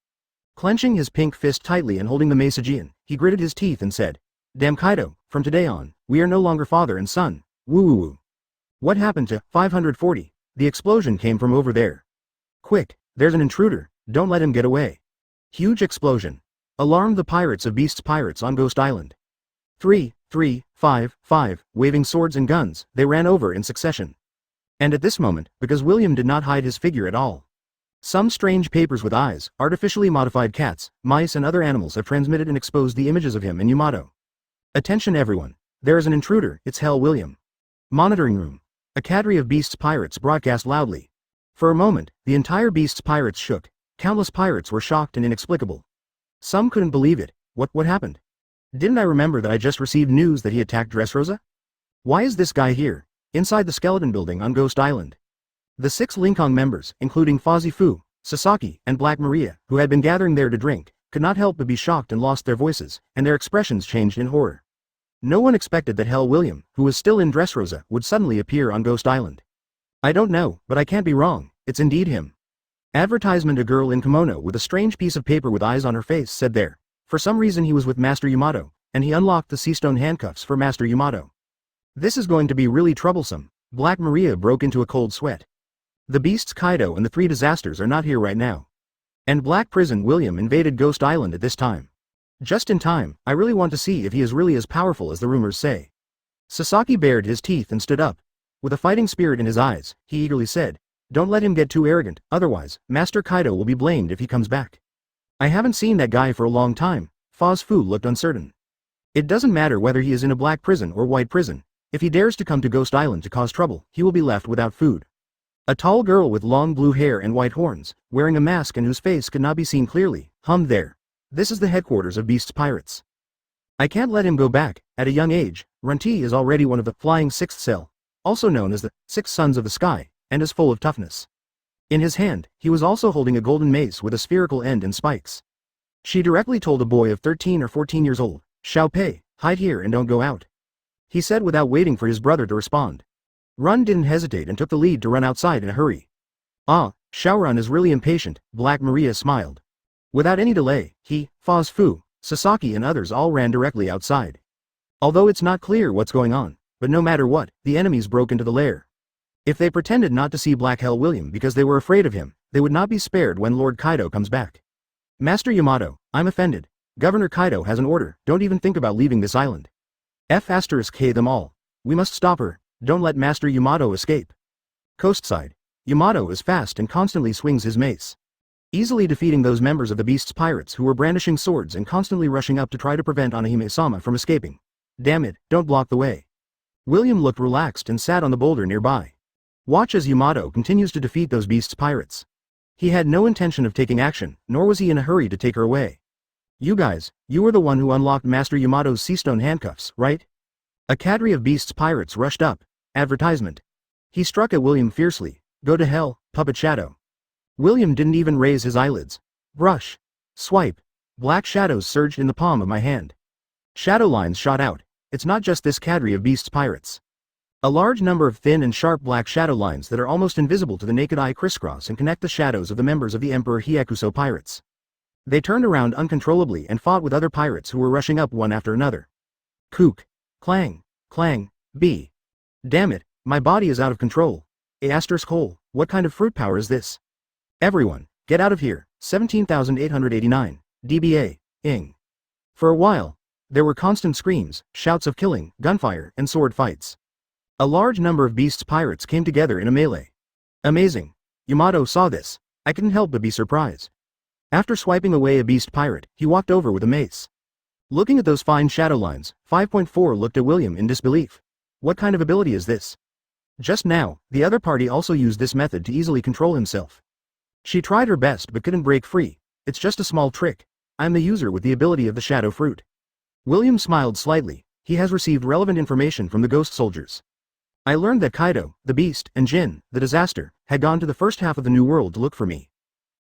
Clenching his pink fist tightly and holding the Masajian, he gritted his teeth and said, Damn Kaido, from today on, we are no longer father and son. Woo woo woo. What happened to 540? The explosion came from over there. Quick, there's an intruder, don't let him get away. Huge explosion. Alarmed the pirates of Beast's pirates on Ghost Island. 3, 3, 5, 5, waving swords and guns, they ran over in succession. And at this moment, because William did not hide his figure at all. Some strange papers with eyes, artificially modified cats, mice and other animals have transmitted and exposed the images of him and Yamato. Attention everyone. There is an intruder, it's Hell William. Monitoring room. A cadre of Beast's pirates broadcast loudly. For a moment, the entire Beast's pirates shook. Countless pirates were shocked and inexplicable. Some couldn't believe it. What happened? Didn't I remember that I just received news that he attacked Dressrosa? Why is this guy here? Inside the skeleton building on Ghost Island. The 6 Lincoln members, including Fozzie Fu, Sasaki, and Black Maria, who had been gathering there to drink, could not help but be shocked and lost their voices, and their expressions changed in horror. No one expected that Hell William, who was still in Dressrosa, would suddenly appear on Ghost Island. I don't know, but I can't be wrong, it's indeed him. Advertisement. A girl in kimono with a strange piece of paper with eyes on her face said there. For some reason he was with Master Yamato, and he unlocked the sea stone handcuffs for Master Yamato. This is going to be really troublesome. Black Maria broke into a cold sweat. The Beasts Kaido and the 3 disasters are not here right now. And Black Prison William invaded Ghost Island at this time. Just in time, I really want to see if he is really as powerful as the rumors say. Sasaki bared his teeth and stood up. With a fighting spirit in his eyes, he eagerly said, Don't let him get too arrogant, otherwise, Master Kaido will be blamed if he comes back. I haven't seen that guy for a long time. Foz Fu looked uncertain. It doesn't matter whether he is in a black prison or white prison. If he dares to come to Ghost Island to cause trouble, he will be left without food. A tall girl with long blue hair and white horns, wearing a mask and whose face could not be seen clearly, hummed there. This is the headquarters of Beast's pirates. I can't let him go back. At a young age, Runti is already one of the Flying Sixth Cell, also known as the 6 Sons of the Sky, and is full of toughness. In his hand, he was also holding a golden mace with a spherical end and spikes. She directly told a boy of 13 or 14 years old, Xiao Pei, hide here and don't go out. He said without waiting for his brother to respond. Run didn't hesitate and took the lead to run outside in a hurry. Xiaorun is really impatient, Black Maria smiled. Without any delay, he, Foz Fu, Sasaki and others all ran directly outside. Although it's not clear what's going on, but no matter what, the enemies broke into the lair. If they pretended not to see Black Hell William because they were afraid of him, they would not be spared when Lord Kaido comes back. Master Yamato, I'm offended. Governor Kaido has an order, don't even think about leaving this island. K them all. We must stop her, don't let Master Yamato escape. Coastside. Yamato is fast and constantly swings his mace. Easily defeating those members of the Beast's pirates who were brandishing swords and constantly rushing up to try to prevent Anahime-sama from escaping. Damn it, don't block the way. William looked relaxed and sat on the boulder nearby. Watch as Yamato continues to defeat those Beast's pirates. He had no intention of taking action, nor was he in a hurry to take her away. You guys, you were the one who unlocked Master Yamato's sea stone handcuffs, right? A cadre of Beast's pirates rushed up. Advertisement. He struck at William fiercely. Go to hell, puppet shadow. William didn't even raise his eyelids. Brush. Swipe. Black shadows surged in the palm of my hand. Shadow lines shot out. It's not just this cadre of Beast's pirates. A large number of thin and sharp black shadow lines that are almost invisible to the naked eye crisscross and connect the shadows of the members of the Emperor Hyakuso pirates. They turned around uncontrollably and fought with other pirates who were rushing up one after another. Kook. Clang. Clang. B. Damn it, my body is out of control. Hole, what kind of fruit power is this? Everyone, get out of here, 17,889, dBA, ing. For a while, there were constant screams, shouts of killing, gunfire, and sword fights. A large number of beasts pirates came together in a melee. Amazing. Yamato saw this. I couldn't help but be surprised. After swiping away a beast pirate, he walked over with a mace. Looking at those fine shadow lines, 5.4 looked at William in disbelief. What kind of ability is this? Just now, the other party also used this method to easily control himself. She tried her best but couldn't break free. It's just a small trick. I'm the user with the ability of the shadow fruit. William smiled slightly. He has received relevant information from the ghost soldiers. I learned that Kaido, the beast, and Jin, the disaster, had gone to the first half of the New World to look for me.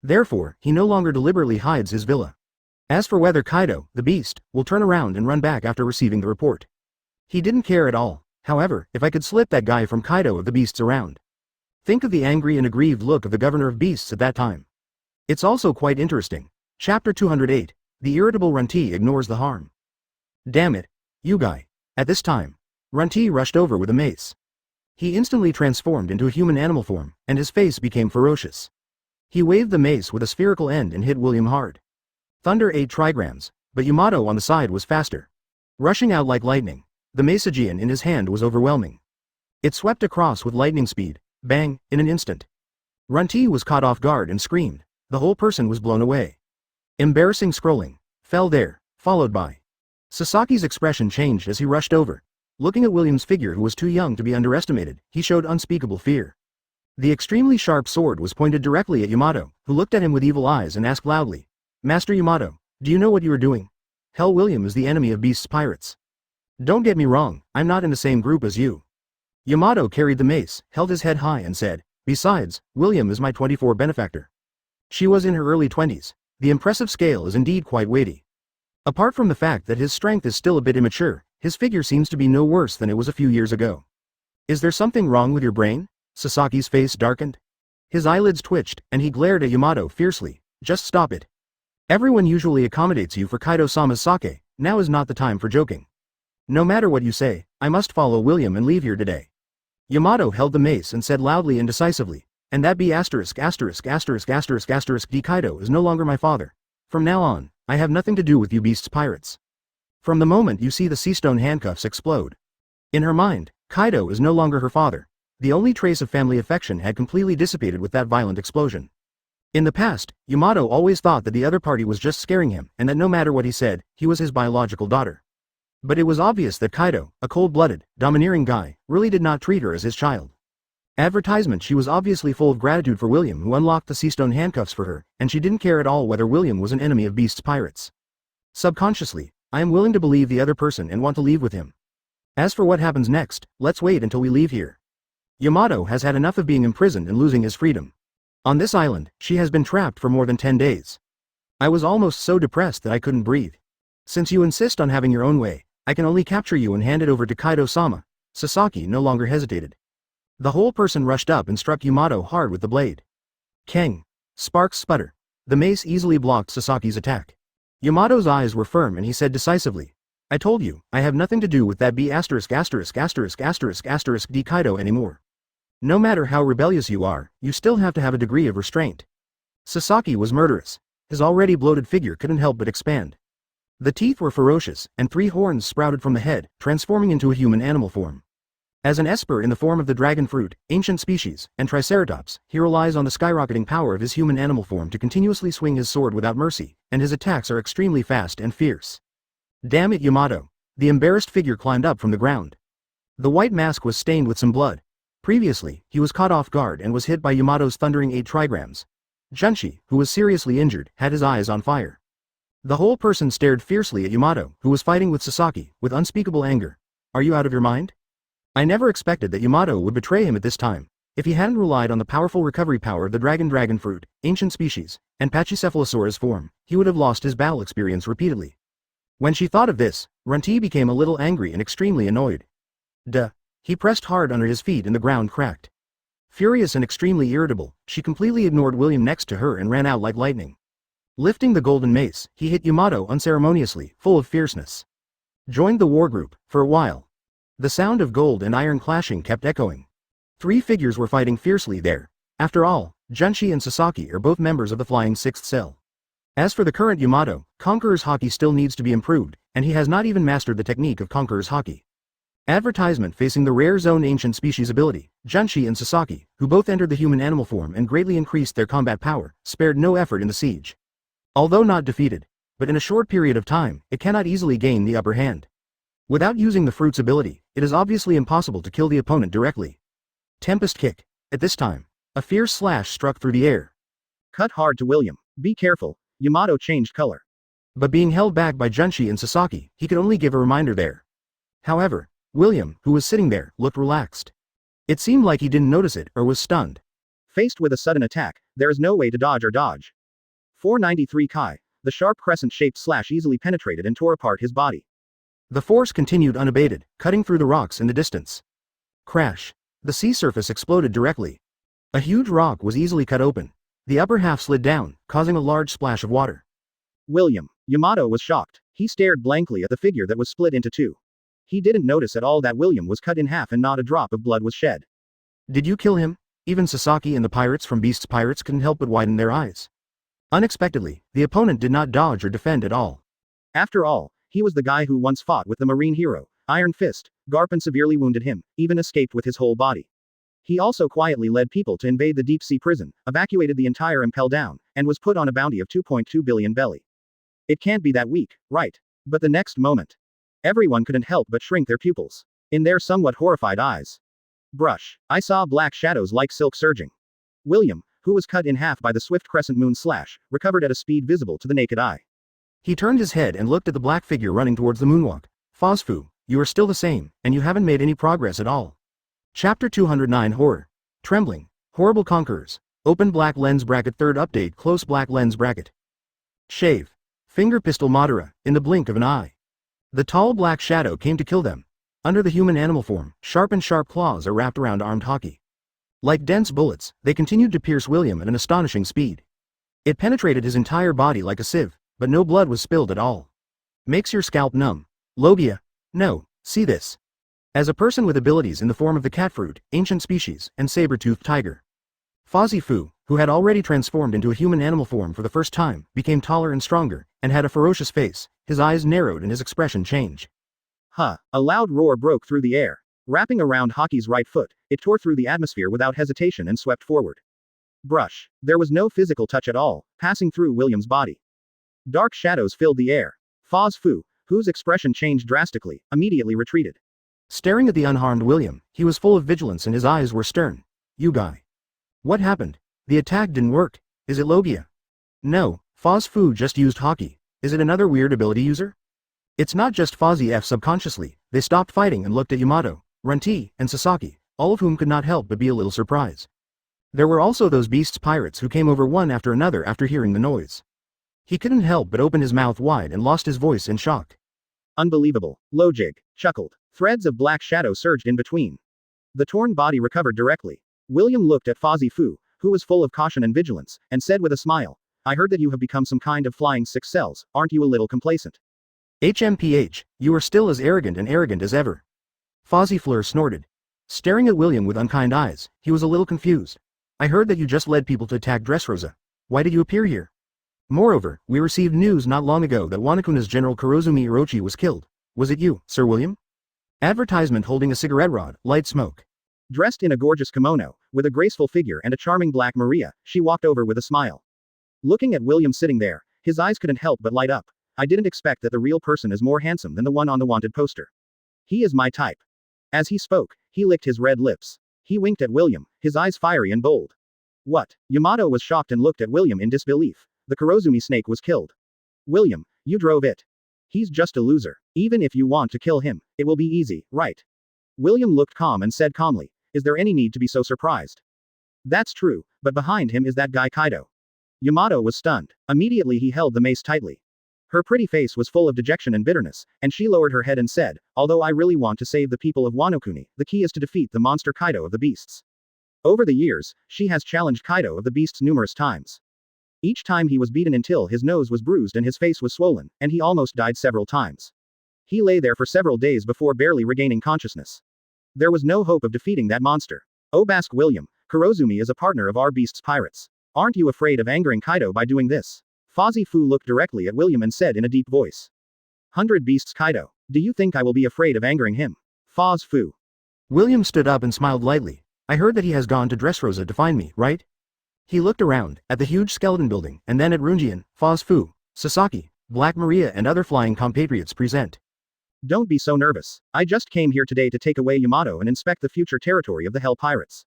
Therefore, he no longer deliberately hides his villa. As for whether Kaido, the beast, will turn around and run back after receiving the report. He didn't care at all. However, if I could slip that guy from Kaido of the beasts around. Think of the angry and aggrieved look of the governor of beasts at that time. It's also quite interesting. Chapter 208, the irritable Runti ignores the harm. Damn it, you guy. At this time, Runti rushed over with a mace. He instantly transformed into a human animal form, and his face became ferocious. He waved the mace with a spherical end and hit William hard. Thunder 8 trigrams, but Yamato on the side was faster. Rushing out like lightning, the Macegian in his hand was overwhelming. It swept across with lightning speed, bang, in an instant. Runti was caught off guard and screamed. The whole person was blown away. Embarrassing scrolling, fell there, followed by. Sasaki's expression changed as he rushed over. Looking at William's figure who was too young to be underestimated, he showed unspeakable fear. The extremely sharp sword was pointed directly at Yamato, who looked at him with evil eyes and asked loudly, Master Yamato, do you know what you are doing? Hell, William is the enemy of beasts pirates. Don't get me wrong, I'm not in the same group as you. Yamato carried the mace, held his head high and said, besides, William is my 24 benefactor. She was in her early 20s. The impressive scale is indeed quite weighty. Apart from the fact that his strength is still a bit immature, his figure seems to be no worse than it was a few years ago. Is there something wrong with your brain? Sasaki's face darkened. His eyelids twitched, and he glared at Yamato fiercely. Just stop it. Everyone usually accommodates you for Kaido-sama's sake, now is not the time for joking. No matter what you say, I must follow William and leave here today. Yamato held the mace and said loudly and decisively, and that be ********** D Kaido is no longer my father. From now on, I have nothing to do with you beasts pirates. From the moment you see the sea stone handcuffs explode. In her mind, Kaido is no longer her father. The only trace of family affection had completely dissipated with that violent explosion. In the past, Yamato always thought that the other party was just scaring him and that no matter what he said, he was his biological daughter. But it was obvious that Kaido, a cold-blooded, domineering guy, really did not treat her as his child. Advertisement She was obviously full of gratitude for William who unlocked the sea stone handcuffs for her, and she didn't care at all whether William was an enemy of beasts pirates. Subconsciously, I am willing to believe the other person and want to leave with him. As for what happens next, let's wait until we leave here. Yamato has had enough of being imprisoned and losing his freedom. On this island, she has been trapped for more than 10 days. I was almost so depressed that I couldn't breathe. Since you insist on having your own way, I can only capture you and hand it over to Kaido-sama. Sasaki no longer hesitated. The whole person rushed up and struck Yamato hard with the blade. Keng. Sparks sputter. The mace easily blocked Sasaki's attack. Yamato's eyes were firm and he said decisively, I told you, I have nothing to do with that B********** D Kaido anymore. No matter how rebellious you are, you still have to have a degree of restraint. Sasaki was murderous. His already bloated figure couldn't help but expand. The teeth were ferocious, and 3 horns sprouted from the head, transforming into a human animal form. As an esper in the form of the dragon fruit, ancient species, and triceratops, he relies on the skyrocketing power of his human animal form to continuously swing his sword without mercy, and his attacks are extremely fast and fierce. Damn it, Yamato. The embarrassed figure climbed up from the ground. The white mask was stained with some blood. Previously, he was caught off guard and was hit by Yamato's thundering 8 trigrams. Junshi, who was seriously injured, had his eyes on fire. The whole person stared fiercely at Yamato, who was fighting with Sasaki, with unspeakable anger. Are you out of your mind? I never expected that Yamato would betray him at this time. If he hadn't relied on the powerful recovery power of the dragon fruit, ancient species, and Pachycephalosaurus form, he would have lost his battle experience repeatedly. When she thought of this, Runti became a little angry and extremely annoyed. Duh. He pressed hard under his feet and the ground cracked. Furious and extremely irritable, she completely ignored William next to her and ran out like lightning. Lifting the golden mace, he hit Yamato unceremoniously, full of fierceness. Joined the war group, for a while. The sound of gold and iron clashing kept echoing. 3 figures were fighting fiercely there. After all, Junshi and Sasaki are both members of the Flying Sixth Cell. As for the current Yamato, Conqueror's Haki still needs to be improved, and he has not even mastered the technique of Conqueror's Haki. Advertisement facing the rare zone ancient species ability, Junshi and Sasaki, who both entered the human-animal form and greatly increased their combat power, spared no effort in the siege. Although not defeated, but in a short period of time, it cannot easily gain the upper hand. Without using the fruit's ability, it is obviously impossible to kill the opponent directly. Tempest Kick. At this time, a fierce slash struck through the air. Cut hard to William. Be careful. Yamato changed color. But being held back by Junshi and Sasaki, he could only give a reminder there. However, William, who was sitting there, looked relaxed. It seemed like he didn't notice it or was stunned. Faced with a sudden attack, there is no way to dodge or dodge. 493 Kai. The sharp crescent-shaped slash easily penetrated and tore apart his body. The force continued unabated, cutting through the rocks in the distance. Crash. The sea surface exploded directly. A huge rock was easily cut open. The upper half slid down, causing a large splash of water. William. Yamato was shocked. He stared blankly at the figure that was split into 2. He didn't notice at all that William was cut in half and not a drop of blood was shed. Did you kill him? Even Sasaki and the pirates from Beast's Pirates couldn't help but widen their eyes. Unexpectedly, the opponent did not dodge or defend at all. After all, he was the guy who once fought with the marine hero, Iron Fist. Garpin severely wounded him, even escaped with his whole body. He also quietly led people to invade the deep-sea prison, evacuated the entire Impel Down, and was put on a bounty of 2.2 billion belly. It can't be that weak, right? But the next moment, everyone couldn't help but shrink their pupils. In their somewhat horrified eyes. Brush. I saw black shadows like silk surging. William, who was cut in half by the swift crescent moon slash, recovered at a speed visible to the naked eye. He turned his head and looked at the black figure running towards the moonwalk. Fosfu, you are still the same, and you haven't made any progress at all. Chapter 209 Horror. Trembling. Horrible Conquerors. Open black lens bracket. Third update. Close black lens bracket. Shave. Finger pistol Madara, in the blink of an eye. The tall black shadow came to kill them. Under the human animal form, sharp claws are wrapped around armed Haki. Like dense bullets, they continued to pierce William at an astonishing speed. It penetrated his entire body like a sieve, but no blood was spilled at all. Makes your scalp numb. Logia. No, see this. As a person with abilities in the form of the cat fruit, ancient species, and saber-toothed tiger. Fozzie Fu, who had already transformed into a human animal form for the first time, became taller and stronger, and had a ferocious face. His eyes narrowed and his expression changed. Huh. A loud roar broke through the air. Wrapping around Haki's right foot, it tore through the atmosphere without hesitation and swept forward. Brush. There was no physical touch at all, passing through William's body. Dark shadows filled the air. Foz Fu, whose expression changed drastically, immediately retreated. Staring at the unharmed William, he was full of vigilance and his eyes were stern. You guy. What happened? The attack didn't work. Is it Logia? No, Foz Fu just used Haki. Is it another weird ability user? It's not just Fozzie F. Subconsciously, they stopped fighting and looked at Yamato, Runti, and Sasaki, all of whom could not help but be a little surprised. There were also those Beast's Pirates who came over one after another after hearing the noise. He couldn't help but open his mouth wide and lost his voice in shock. Unbelievable, Lojig chuckled. Threads of black shadow surged in between. The torn body recovered directly. William looked at Fozzie Fu, who was full of caution and vigilance, and said with a smile, I heard that you have become some kind of flying six cells, aren't you a little complacent? HMPH, you are still as arrogant as ever. Fozzie Fleur snorted. Staring at William with unkind eyes, he was a little confused. I heard that you just led people to attack Dressrosa. Why did you appear here? Moreover, we received news not long ago that Wanakuna's General Kurozumi Orochi was killed. Was it you, Sir William? Advertisement holding a cigarette rod, light smoke. Dressed in a gorgeous kimono, with a graceful figure and a charming black Maria, she walked over with a smile. Looking at William sitting there, his eyes couldn't help but light up. I didn't expect that the real person is more handsome than the one on the wanted poster. He is my type. As he spoke, he licked his red lips. He winked at William, his eyes fiery and bold. What? Yamato was shocked and looked at William in disbelief. The Kurozumi snake was killed. William, you drove it. He's just a loser. Even if you want to kill him, it will be easy, right? William looked calm and said calmly, is there any need to be so surprised? That's true, but behind him is that guy Kaido. Yamato was stunned. Immediately he held the mace tightly. Her pretty face was full of dejection and bitterness, and she lowered her head and said, although I really want to save the people of Wano Kuni, the key is to defeat the monster Kaido of the Beasts. Over the years, she has challenged Kaido of the Beasts numerous times. Each time he was beaten until his nose was bruised and his face was swollen, and he almost died several times. He lay there for several days before barely regaining consciousness. There was no hope of defeating that monster. Obask William, Kurozumi is a partner of our beast's pirates. Aren't you afraid of angering Kaido by doing this? Fozzie Fu looked directly at William and said in a deep voice. 100 beasts Kaido. Do you think I will be afraid of angering him? Foz Fu. William stood up and smiled lightly. I heard that he has gone to Dressrosa to find me, right? He looked around, at the huge skeleton building, and then at Runjian, Foz Fu, Sasaki, Black Maria and other flying compatriots present. Don't be so nervous. I just came here today to take away Yamato and inspect the future territory of the Hell Pirates.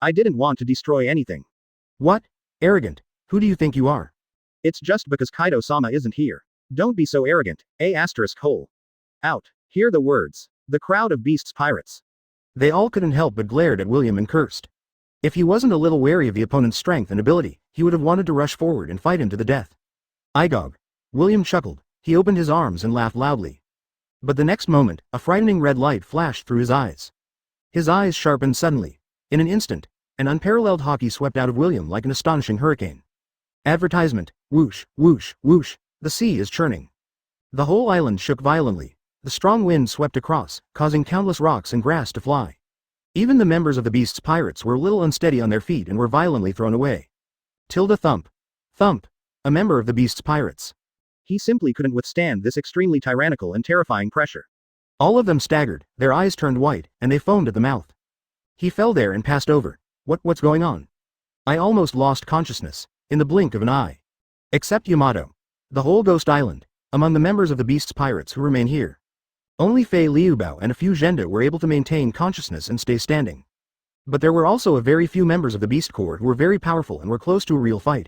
I didn't want to destroy anything. What? Arrogant. Who do you think you are? It's just because Kaido-sama isn't here. Don't be so arrogant. Hole. Out. Hear the words. The crowd of beasts pirates. They all couldn't help but glared at William and cursed. If he wasn't a little wary of the opponent's strength and ability, he would have wanted to rush forward and fight him to the death. Igog. William chuckled. He opened his arms and laughed loudly. But the next moment, a frightening red light flashed through his eyes. His eyes sharpened suddenly. In an instant, an unparalleled haki swept out of William like an astonishing hurricane. Advertisement. Whoosh, whoosh, whoosh. The sea is churning. The whole island shook violently. The strong wind swept across, causing countless rocks and grass to fly. Even the members of the beast's pirates were a little unsteady on their feet and were violently thrown away. Tilda Thump. Thump. A member of the beast's pirates. He simply couldn't withstand this extremely tyrannical and terrifying pressure. All of them staggered, their eyes turned white, and they foamed at the mouth. He fell there and passed over. What's going on? I almost lost consciousness, in the blink of an eye. Except Yamato. The whole Ghost Island, among the members of the beast's pirates who remain here. Only Fei Liubao and a few Zhenda were able to maintain consciousness and stay standing. But there were also a very few members of the Beast Corps who were very powerful and were close to a real fight.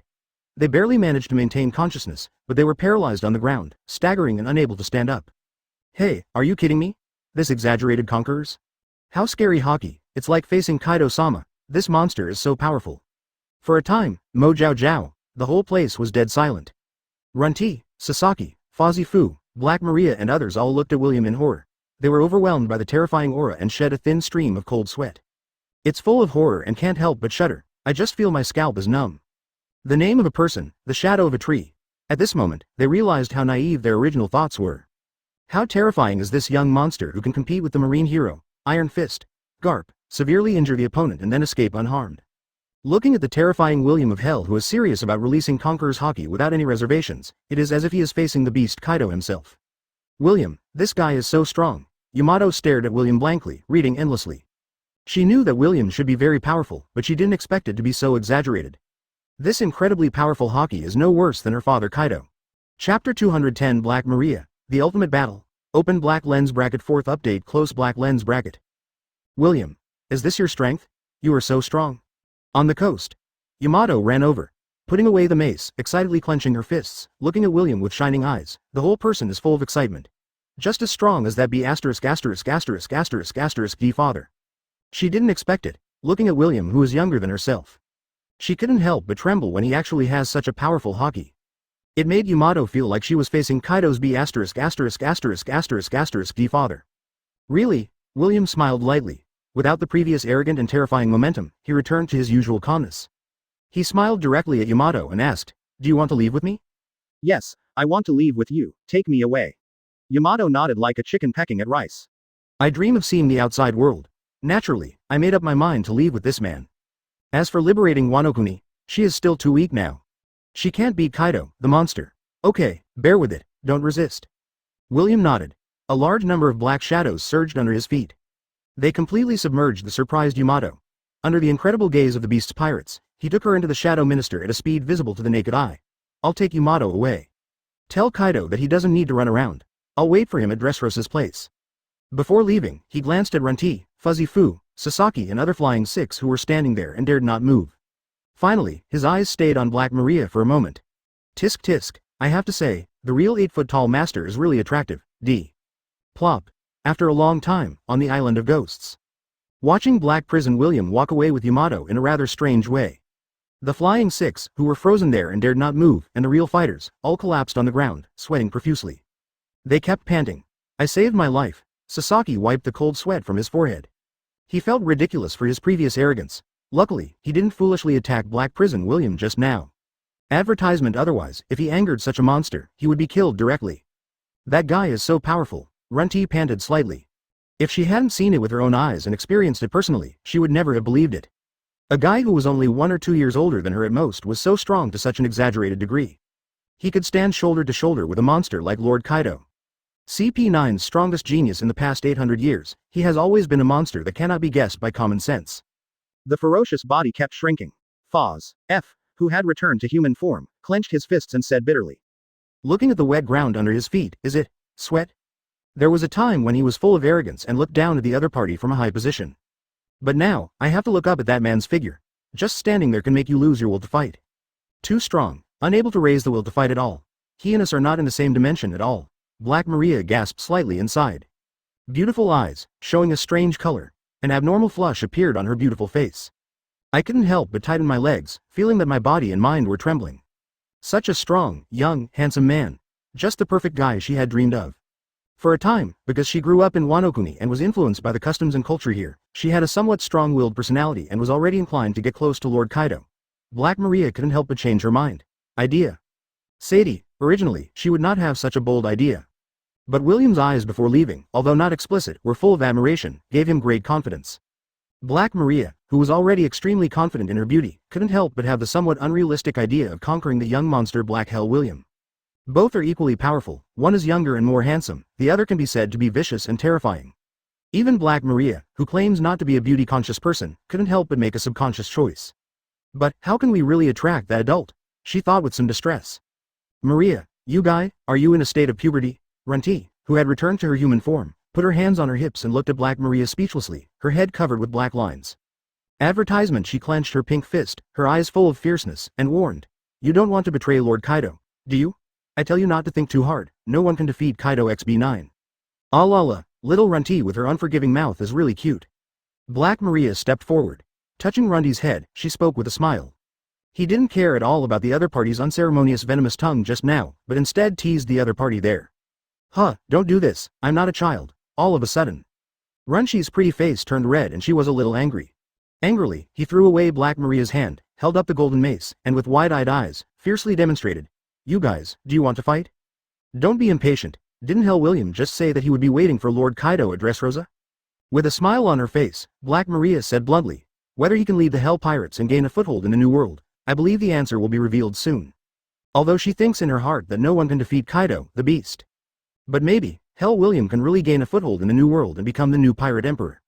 They barely managed to maintain consciousness, but they were paralyzed on the ground, staggering and unable to stand up. Hey, are you kidding me? This exaggerated conquerors? How scary haki, it's like facing Kaido-sama, this monster is so powerful. For a time, Mo Jiao Jiao, the whole place was dead silent. Runti, Sasaki, Fozzie Fu, Black Maria and others all looked at William in horror. They were overwhelmed by the terrifying aura and shed a thin stream of cold sweat. It's full of horror and can't help but shudder. I just feel my scalp is numb. The name of a person, the shadow of a tree. At this moment, they realized how naive their original thoughts were. How terrifying is this young monster who can compete with the marine hero, Iron Fist, Garp, severely injure the opponent and then escape unharmed. Looking at the terrifying William of Hell who is serious about releasing Conqueror's haki without any reservations, it is as if he is facing the beast Kaido himself. William, this guy is so strong. Yamato stared at William blankly, reading endlessly. She knew that William should be very powerful, but she didn't expect it to be so exaggerated. This incredibly powerful haki is no worse than her father Kaido. Chapter 210 Black Maria, The Ultimate Battle. Open black lens bracket 4th update close black lens bracket. William, is this your strength? You are so strong. On the coast. Yamato ran over. Putting away the mace, excitedly clenching her fists, looking at William with shining eyes, the whole person is full of excitement. Just as strong as that B************* D father. She didn't expect it, looking at William who is younger than herself. She couldn't help but tremble when he actually has such a powerful haki. It made Yamato feel like she was facing Kaido's B********** D father. Really? William smiled lightly. Without the previous arrogant and terrifying momentum, he returned to his usual calmness. He smiled directly at Yamato and asked, "Do you want to leave with me?" "Yes, I want to leave with you, take me away." Yamato nodded like a chicken pecking at rice. "I dream of seeing the outside world. Naturally, I made up my mind to leave with this man. As for liberating Wano-kuni, she is still too weak now. She can't beat Kaido, the monster. Okay, bear with it, don't resist." William nodded. A large number of black shadows surged under his feet. They completely submerged the surprised Yamato. Under the incredible gaze of the beast's pirates, he took her into the Shadow Minister at a speed visible to the naked eye. "I'll take Yamato away. Tell Kaido that he doesn't need to run around. I'll wait for him at Dressrosa's place." Before leaving, he glanced at Runti, Fuzzy Fu, Sasaki and other Flying Six who were standing there and dared not move. Finally, his eyes stayed on Black Maria for a moment. Tisk tisk, I have to say, the real 8-foot-tall master is really attractive, D. Plop. After a long time, on the Island of Ghosts. Watching Black Prison William walk away with Yamato in a rather strange way. The Flying Six, who were frozen there and dared not move, and the real fighters, all collapsed on the ground, sweating profusely. They kept panting. "I saved my life." Sasaki wiped the cold sweat from his forehead. He felt ridiculous for his previous arrogance. Luckily, he didn't foolishly attack Black Prison William just now. Advertisement otherwise, if he angered such a monster, he would be killed directly. That guy is so powerful, Runty panted slightly. If she hadn't seen it with her own eyes and experienced it personally, she would never have believed it. A guy who was only 1 or 2 years older than her at most was so strong to such an exaggerated degree. He could stand shoulder to shoulder with a monster like Lord Kaido. CP9's strongest genius in the past 800 years, he has always been a monster that cannot be guessed by common sense. The ferocious body kept shrinking. Foz, F, who had returned to human form, clenched his fists and said bitterly. Looking at the wet ground under his feet, is it sweat? There was a time when he was full of arrogance and looked down at the other party from a high position. But now, I have to look up at that man's figure. Just standing there can make you lose your will to fight. Too strong, unable to raise the will to fight at all. He and us are not in the same dimension at all. Black Maria gasped slightly inside. Beautiful eyes, showing a strange color. An abnormal flush appeared on her beautiful face. I couldn't help but tighten my legs, feeling that my body and mind were trembling. Such a strong, young, handsome man. Just the perfect guy she had dreamed of. For a time, because she grew up in Wano-kuni and was influenced by the customs and culture here, she had a somewhat strong-willed personality and was already inclined to get close to Lord Kaido. Black Maria couldn't help but change her mind. Idea. Sadie, originally, she would not have such a bold idea. But William's eyes before leaving, although not explicit, were full of admiration, gave him great confidence. Black Maria, who was already extremely confident in her beauty, couldn't help but have the somewhat unrealistic idea of conquering the young monster Black Hell William. Both are equally powerful, one is younger and more handsome, the other can be said to be vicious and terrifying. Even Black Maria, who claims not to be a beauty-conscious person, couldn't help but make a subconscious choice. But, how can we really attract that adult? She thought with some distress. Maria, you guy, are you in a state of puberty? Runty, who had returned to her human form, put her hands on her hips and looked at Black Maria speechlessly, her head covered with black lines. Advertisement. She clenched her pink fist, her eyes full of fierceness, and warned. You don't want to betray Lord Kaido, do you? I tell you not to think too hard, no one can defeat Kaido XB9. Ah la la, little Runty with her unforgiving mouth is really cute. Black Maria stepped forward. Touching Runty's head, she spoke with a smile. He didn't care at all about the other party's unceremonious venomous tongue just now, but instead teased the other party there. Huh, don't do this, I'm not a child. All of a sudden. Runty's pretty face turned red and she was a little angry. Angrily, he threw away Black Maria's hand, held up the golden mace, and with wide-eyed eyes, fiercely demonstrated. You guys, do you want to fight? Don't be impatient, didn't Hell William just say that he would be waiting for Lord Kaido at Dressrosa? With a smile on her face, Black Maria said bluntly, whether he can lead the Hell Pirates and gain a foothold in the New World, I believe the answer will be revealed soon. Although she thinks in her heart that no one can defeat Kaido, the beast. But maybe, Hell William can really gain a foothold in the New World and become the new Pirate Emperor.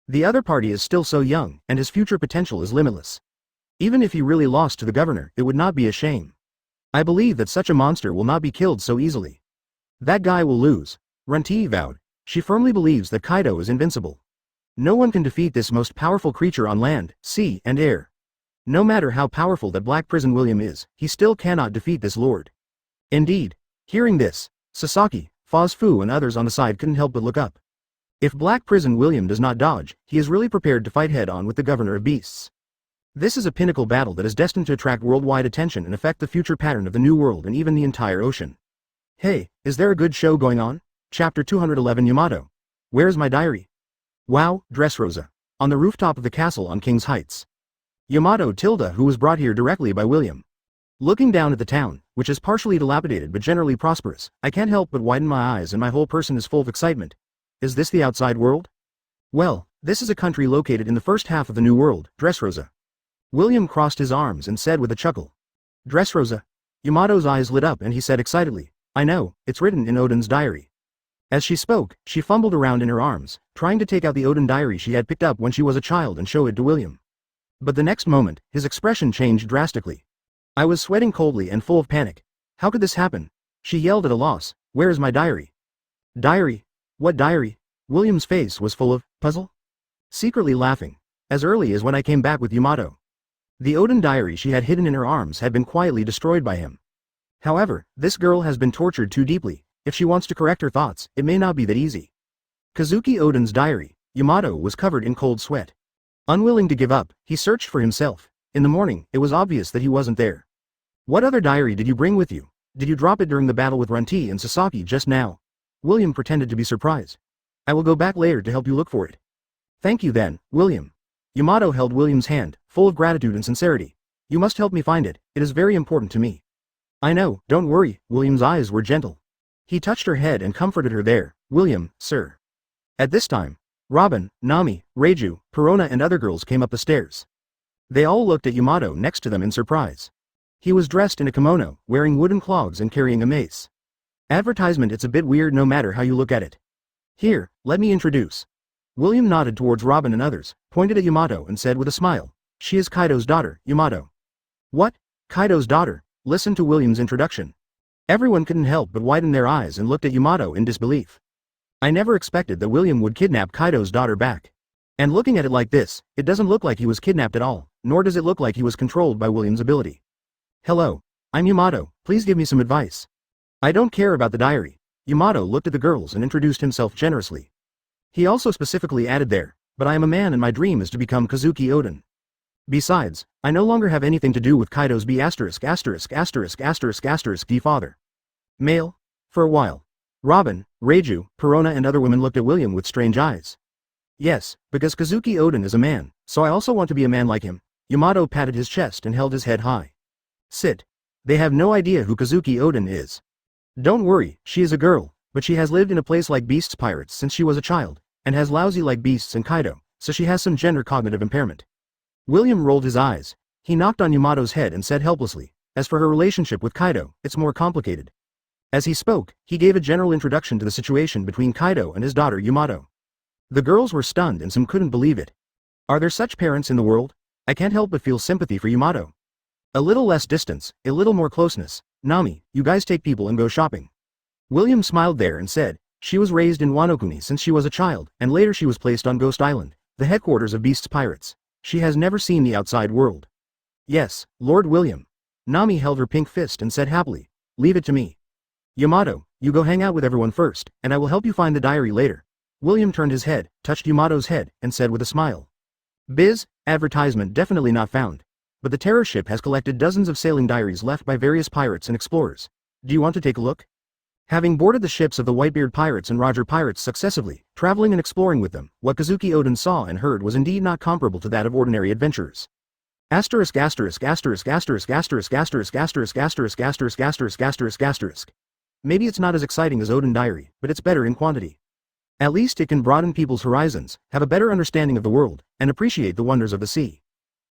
The other party is still so young, and his future potential is limitless. Even if he really lost to the governor, it would not be a shame. I believe that such a monster will not be killed so easily. That guy will lose, Runty vowed. She firmly believes that Kaido is invincible. No one can defeat this most powerful creature on land, sea, and air. No matter how powerful that Black Prison William is, he still cannot defeat this lord. Indeed. Hearing this, Sasaki, Foz Fu and others on the side couldn't help but look up. If Black Prison William does not dodge, he is really prepared to fight head-on with the Governor of Beasts. This is a pinnacle battle that is destined to attract worldwide attention and affect the future pattern of the New World and even the entire ocean. Hey, is there a good show going on? Chapter 211 Yamato. Where's my diary? Wow, Dressrosa. On the rooftop of the castle on King's Heights. Yamato Tilda, who was brought here directly by William. Looking down at the town, which is partially dilapidated but generally prosperous, I can't help but widen my eyes and my whole person is full of excitement. Is this the outside world? Well, this is a country located in the first half of the New World, Dressrosa. William crossed his arms and said with a chuckle. Dressrosa. Yamato's eyes lit up and he said excitedly, I know, it's written in Odin's diary. As she spoke, she fumbled around in her arms, trying to take out the Odin diary she had picked up when she was a child and show it to William. But the next moment, his expression changed drastically. I was sweating coldly and full of panic. How could this happen? She yelled at a loss. Where is my diary? Diary? What diary? William's face was full of puzzle. Secretly laughing. As early as when I came back with Yamato. The Odin diary she had hidden in her arms had been quietly destroyed by him. However, this girl has been tortured too deeply. If she wants to correct her thoughts, it may not be that easy. Kazuki Odin's diary. Yamato was covered in cold sweat. Unwilling to give up, he searched for himself. In the morning, it was obvious that he wasn't there. What other diary did you bring with you? Did you drop it during the battle with Runty and Sasaki just now? William pretended to be surprised. I will go back later to help you look for it. Thank you then, William. Yamato held William's hand, full of gratitude and sincerity. You must help me find it, it is very important to me. I know, don't worry, William's eyes were gentle. He touched her head and comforted her there. William, sir. At this time, Robin, Nami, Reiju, Perona and other girls came up the stairs. They all looked at Yamato next to them in surprise. He was dressed in a kimono, wearing wooden clogs and carrying a mace. Advertisement. It's a bit weird no matter how you look at it. Here, let me introduce. William nodded towards Robin and others, pointed at Yamato and said with a smile, she is Kaido's daughter, Yamato. What? Kaido's daughter? Listen to William's introduction. Everyone couldn't help but widen their eyes and looked at Yamato in disbelief. I never expected that William would kidnap Kaido's daughter back. And looking at it like this, it doesn't look like he was kidnapped at all, nor does it look like he was controlled by William's ability. Hello. I'm Yamato, please give me some advice. I don't care about the diary. Yamato looked at the girls and introduced himself generously. He also specifically added there, but I am a man and my dream is to become Kazuki Oden. Besides, I no longer have anything to do with Kaido's D father. Male? For a while. Robin, Reiju, Perona and other women looked at William with strange eyes. Yes, because Kazuki Oden is a man, so I also want to be a man like him. Yamato patted his chest and held his head high. Sit. They have no idea who Kazuki Oden is. Don't worry, she is a girl, but she has lived in a place like beasts pirates since she was a child, and has lousy like beasts and Kaido, so she has some gender cognitive impairment. William rolled his eyes. He knocked on Yamato's head and said helplessly, as for her relationship with Kaido, it's more complicated. As he spoke, he gave a general introduction to the situation between Kaido and his daughter Yamato. The girls were stunned and some couldn't believe it. Are there such parents in the world? I can't help but feel sympathy for Yamato. A little less distance, a little more closeness. Nami, you guys take people and go shopping. William smiled there and said, she was raised in Wanokuni since she was a child, and later she was placed on Ghost Island, the headquarters of Beasts Pirates. She has never seen the outside world. Yes, Lord William. Nami held her pink fist and said happily, leave it to me. Yamato, you go hang out with everyone first, and I will help you find the diary later. William turned his head, touched Yamato's head, and said with a smile. Biz, advertisement definitely not found. But the terror ship has collected dozens of sailing diaries left by various pirates and explorers. Do you want to take a look? Having boarded the ships of the Whitebeard pirates and Roger pirates successively, traveling and exploring with them, what Kazuki Oden saw and heard was indeed not comparable to that of ordinary adventurers. Maybe it's not as exciting as Oden Diary, but it's better in quantity. At least it can broaden people's horizons, have a better understanding of the world, and appreciate the wonders of the sea.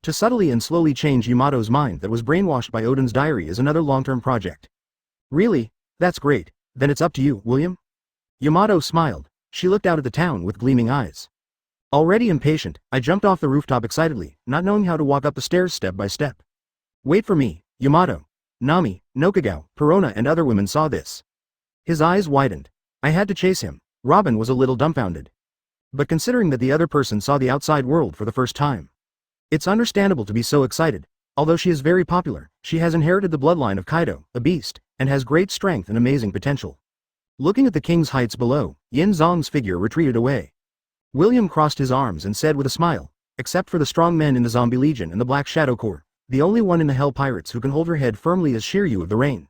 To subtly and slowly change Yamato's mind that was brainwashed by Oden's diary is another long-term project. Really? That's great. Then it's up to you, William? Yamato smiled. She looked out at the town with gleaming eyes. Already impatient, I jumped off the rooftop excitedly, not knowing how to walk up the stairs step by step. Wait for me, Yamato. Nami, Nokagawa, Perona and other women saw this. His eyes widened. I had to chase him. Robin was a little dumbfounded. But considering that the other person saw the outside world for the first time, it's understandable to be so excited. Although she is very popular, she has inherited the bloodline of Kaido, a beast, and has great strength and amazing potential. Looking at the king's heights below, Yin Zong's figure retreated away. William crossed his arms and said with a smile, except for the strong men in the Zombie Legion and the Black Shadow Corps, the only one in the Hell Pirates who can hold her head firmly is Shiryu of the Rain.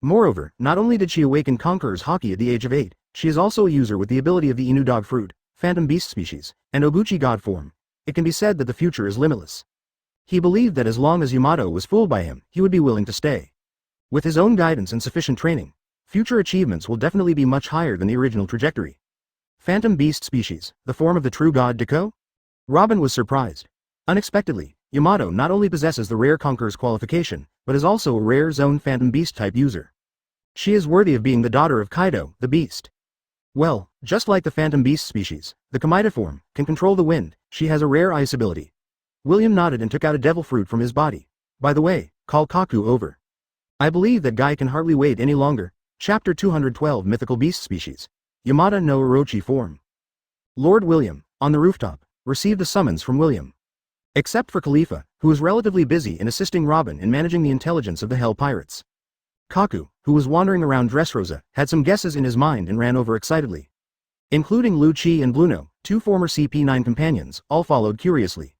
Moreover, not only did she awaken Conqueror's Haki at the age of 8, she is also a user with the ability of the Inu Dog Fruit, Phantom Beast species, and Obuchi God form. It can be said that the future is limitless. He believed that as long as Yamato was fooled by him, he would be willing to stay. With his own guidance and sufficient training, future achievements will definitely be much higher than the original trajectory. Phantom Beast species, the form of the true god Gekko? Robin was surprised. Unexpectedly, Yamato not only possesses the rare Conqueror's qualification, but is also a rare zone Phantom Beast type user. She is worthy of being the daughter of Kaido, the Beast. Well, just like the Phantom Beast species, the Kamita form can control the wind. She has a rare ice ability. William nodded and took out a devil fruit from his body. By the way, call Kaku over. I believe that guy can hardly wait any longer. Chapter 212 Mythical Beast Species. Yamata no Orochi form. Lord William, on the rooftop, received a summons from William. Except for Khalifa, who was relatively busy in assisting Robin in managing the intelligence of the Hell Pirates. Kaku, who was wandering around Dressrosa, had some guesses in his mind and ran over excitedly. Including Lu Chi and Bluno, two former CP9 companions, all followed curiously.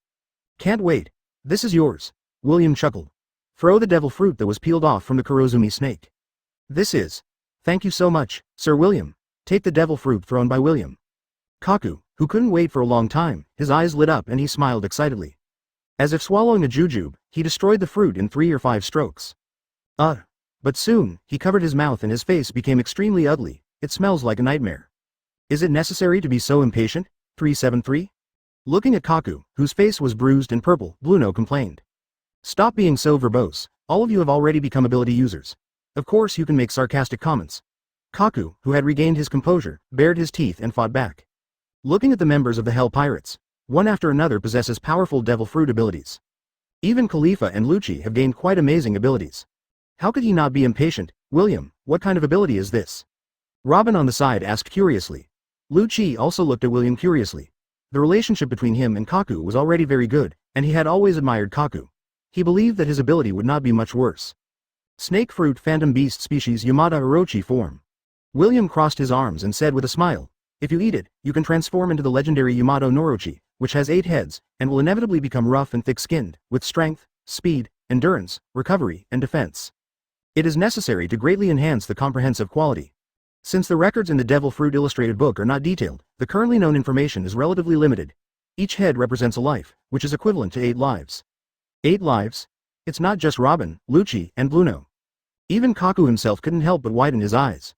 Can't wait. This is yours. William chuckled. Throw the devil fruit that was peeled off from the Kurozumi snake. This is. Thank you so much, Sir William. Take the devil fruit thrown by William. Kaku, who couldn't wait for a long time, his eyes lit up and he smiled excitedly. As if swallowing a jujube, He destroyed the fruit in 3 or 5 strokes. But soon, he covered his mouth and his face became extremely ugly. It smells like a nightmare. Is it necessary to be so impatient? 373? Looking at Kaku, whose face was bruised and purple, Bluno complained. Stop being so verbose, all of you have already become ability users. Of course you can make sarcastic comments. Kaku, who had regained his composure, bared his teeth and fought back. Looking at the members of the Hell Pirates, one after another possesses powerful devil fruit abilities. Even Khalifa and Lucci have gained quite amazing abilities. How could he not be impatient? William, what kind of ability is this? Robin on the side asked curiously. Lucci also looked at William curiously. The relationship between him and Kaku was already very good, and he had always admired Kaku. He believed that his ability would not be much worse. Snake fruit phantom beast species Yamada Orochi form. William crossed his arms and said with a smile, if you eat it, you can transform into the legendary Yamato Norochi, which has 8 heads, and will inevitably become rough and thick-skinned, with strength, speed, endurance, recovery, and defense. It is necessary to greatly enhance the comprehensive quality. Since the records in the Devil Fruit illustrated book are not detailed, the currently known information is relatively limited. Each head represents a life, which is equivalent to 8 lives. 8 lives? It's not just Robin, Lucci, and Bluno. Even Kaku himself couldn't help but widen his eyes.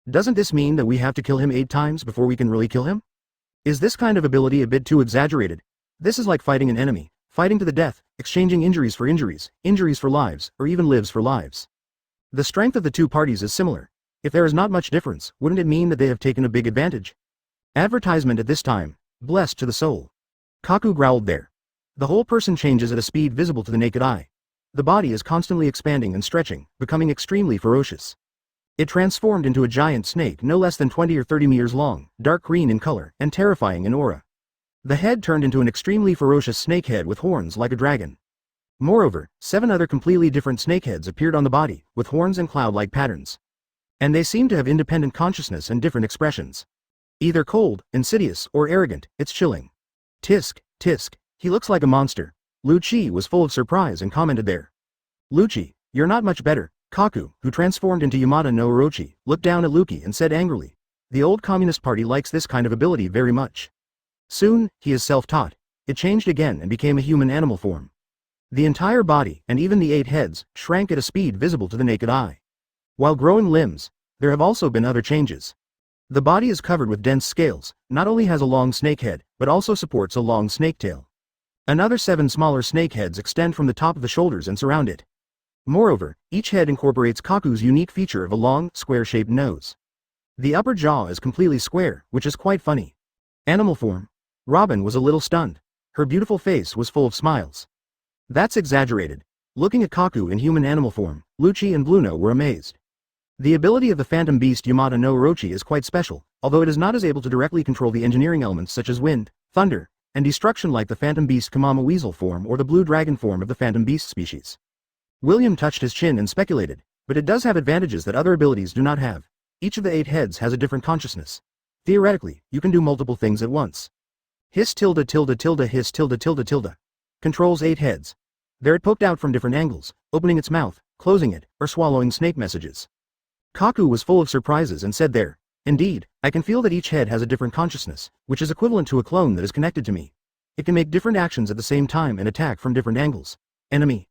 Doesn't this mean that we have to kill him 8 times before we can really kill him? Is this kind of ability a bit too exaggerated? This is like fighting an enemy, fighting to the death, exchanging injuries for injuries, injuries for lives, or even lives for lives. The strength of the two parties is similar. If there is not much difference, wouldn't it mean that they have taken a big advantage? Advertisement at this time, blessed to the soul. Kaku growled there. The whole person changes at a speed visible to the naked eye. The body is constantly expanding and stretching, becoming extremely ferocious. It transformed into a giant snake no less than 20 or 30 meters long, dark green in color, and terrifying in aura. The head turned into an extremely ferocious snake head with horns like a dragon. Moreover, 7 other completely different snakeheads appeared on the body, with horns and cloud-like patterns. And they seem to have independent consciousness and different expressions. Either cold, insidious, or arrogant. It's chilling. Tisk, tisk, he looks like a monster. Lucci was full of surprise and commented there. Lucci, you're not much better. Kaku, who transformed into Yamada no Orochi, looked down at Luffy and said angrily, the old Communist Party likes this kind of ability very much. Soon, he is self-taught. It changed again and became a human animal form. The entire body, and even the 8 heads, shrank at a speed visible to the naked eye. While growing limbs, there have also been other changes. The body is covered with dense scales, not only has a long snake head, but also supports a long snake tail. Another 7 smaller snake heads extend from the top of the shoulders and surround it. Moreover, each head incorporates Kaku's unique feature of a long, square-shaped nose. The upper jaw is completely square, which is quite funny. Animal form. Robin was a little stunned. Her beautiful face was full of smiles. That's exaggerated. Looking at Kaku in human animal form, Lucci and Bluno were amazed. The ability of the phantom beast Yamada no Orochi is quite special, although it is not as able to directly control the engineering elements such as wind, thunder, and destruction like the phantom beast Kamama Weasel form or the blue dragon form of the phantom beast species. William touched his chin and speculated, but it does have advantages that other abilities do not have. Each of the 8 heads has a different consciousness. Theoretically, you can do multiple things at once. Hiss tilde tilde tilde hiss tilde tilde tilde. Controls 8 heads. There it poked out from different angles, opening its mouth, closing it, or swallowing snake messages. Kaku was full of surprises and said there, indeed, I can feel that each head has a different consciousness, which is equivalent to a clone that is connected to me. It can make different actions at the same time and attack from different angles. Enemy.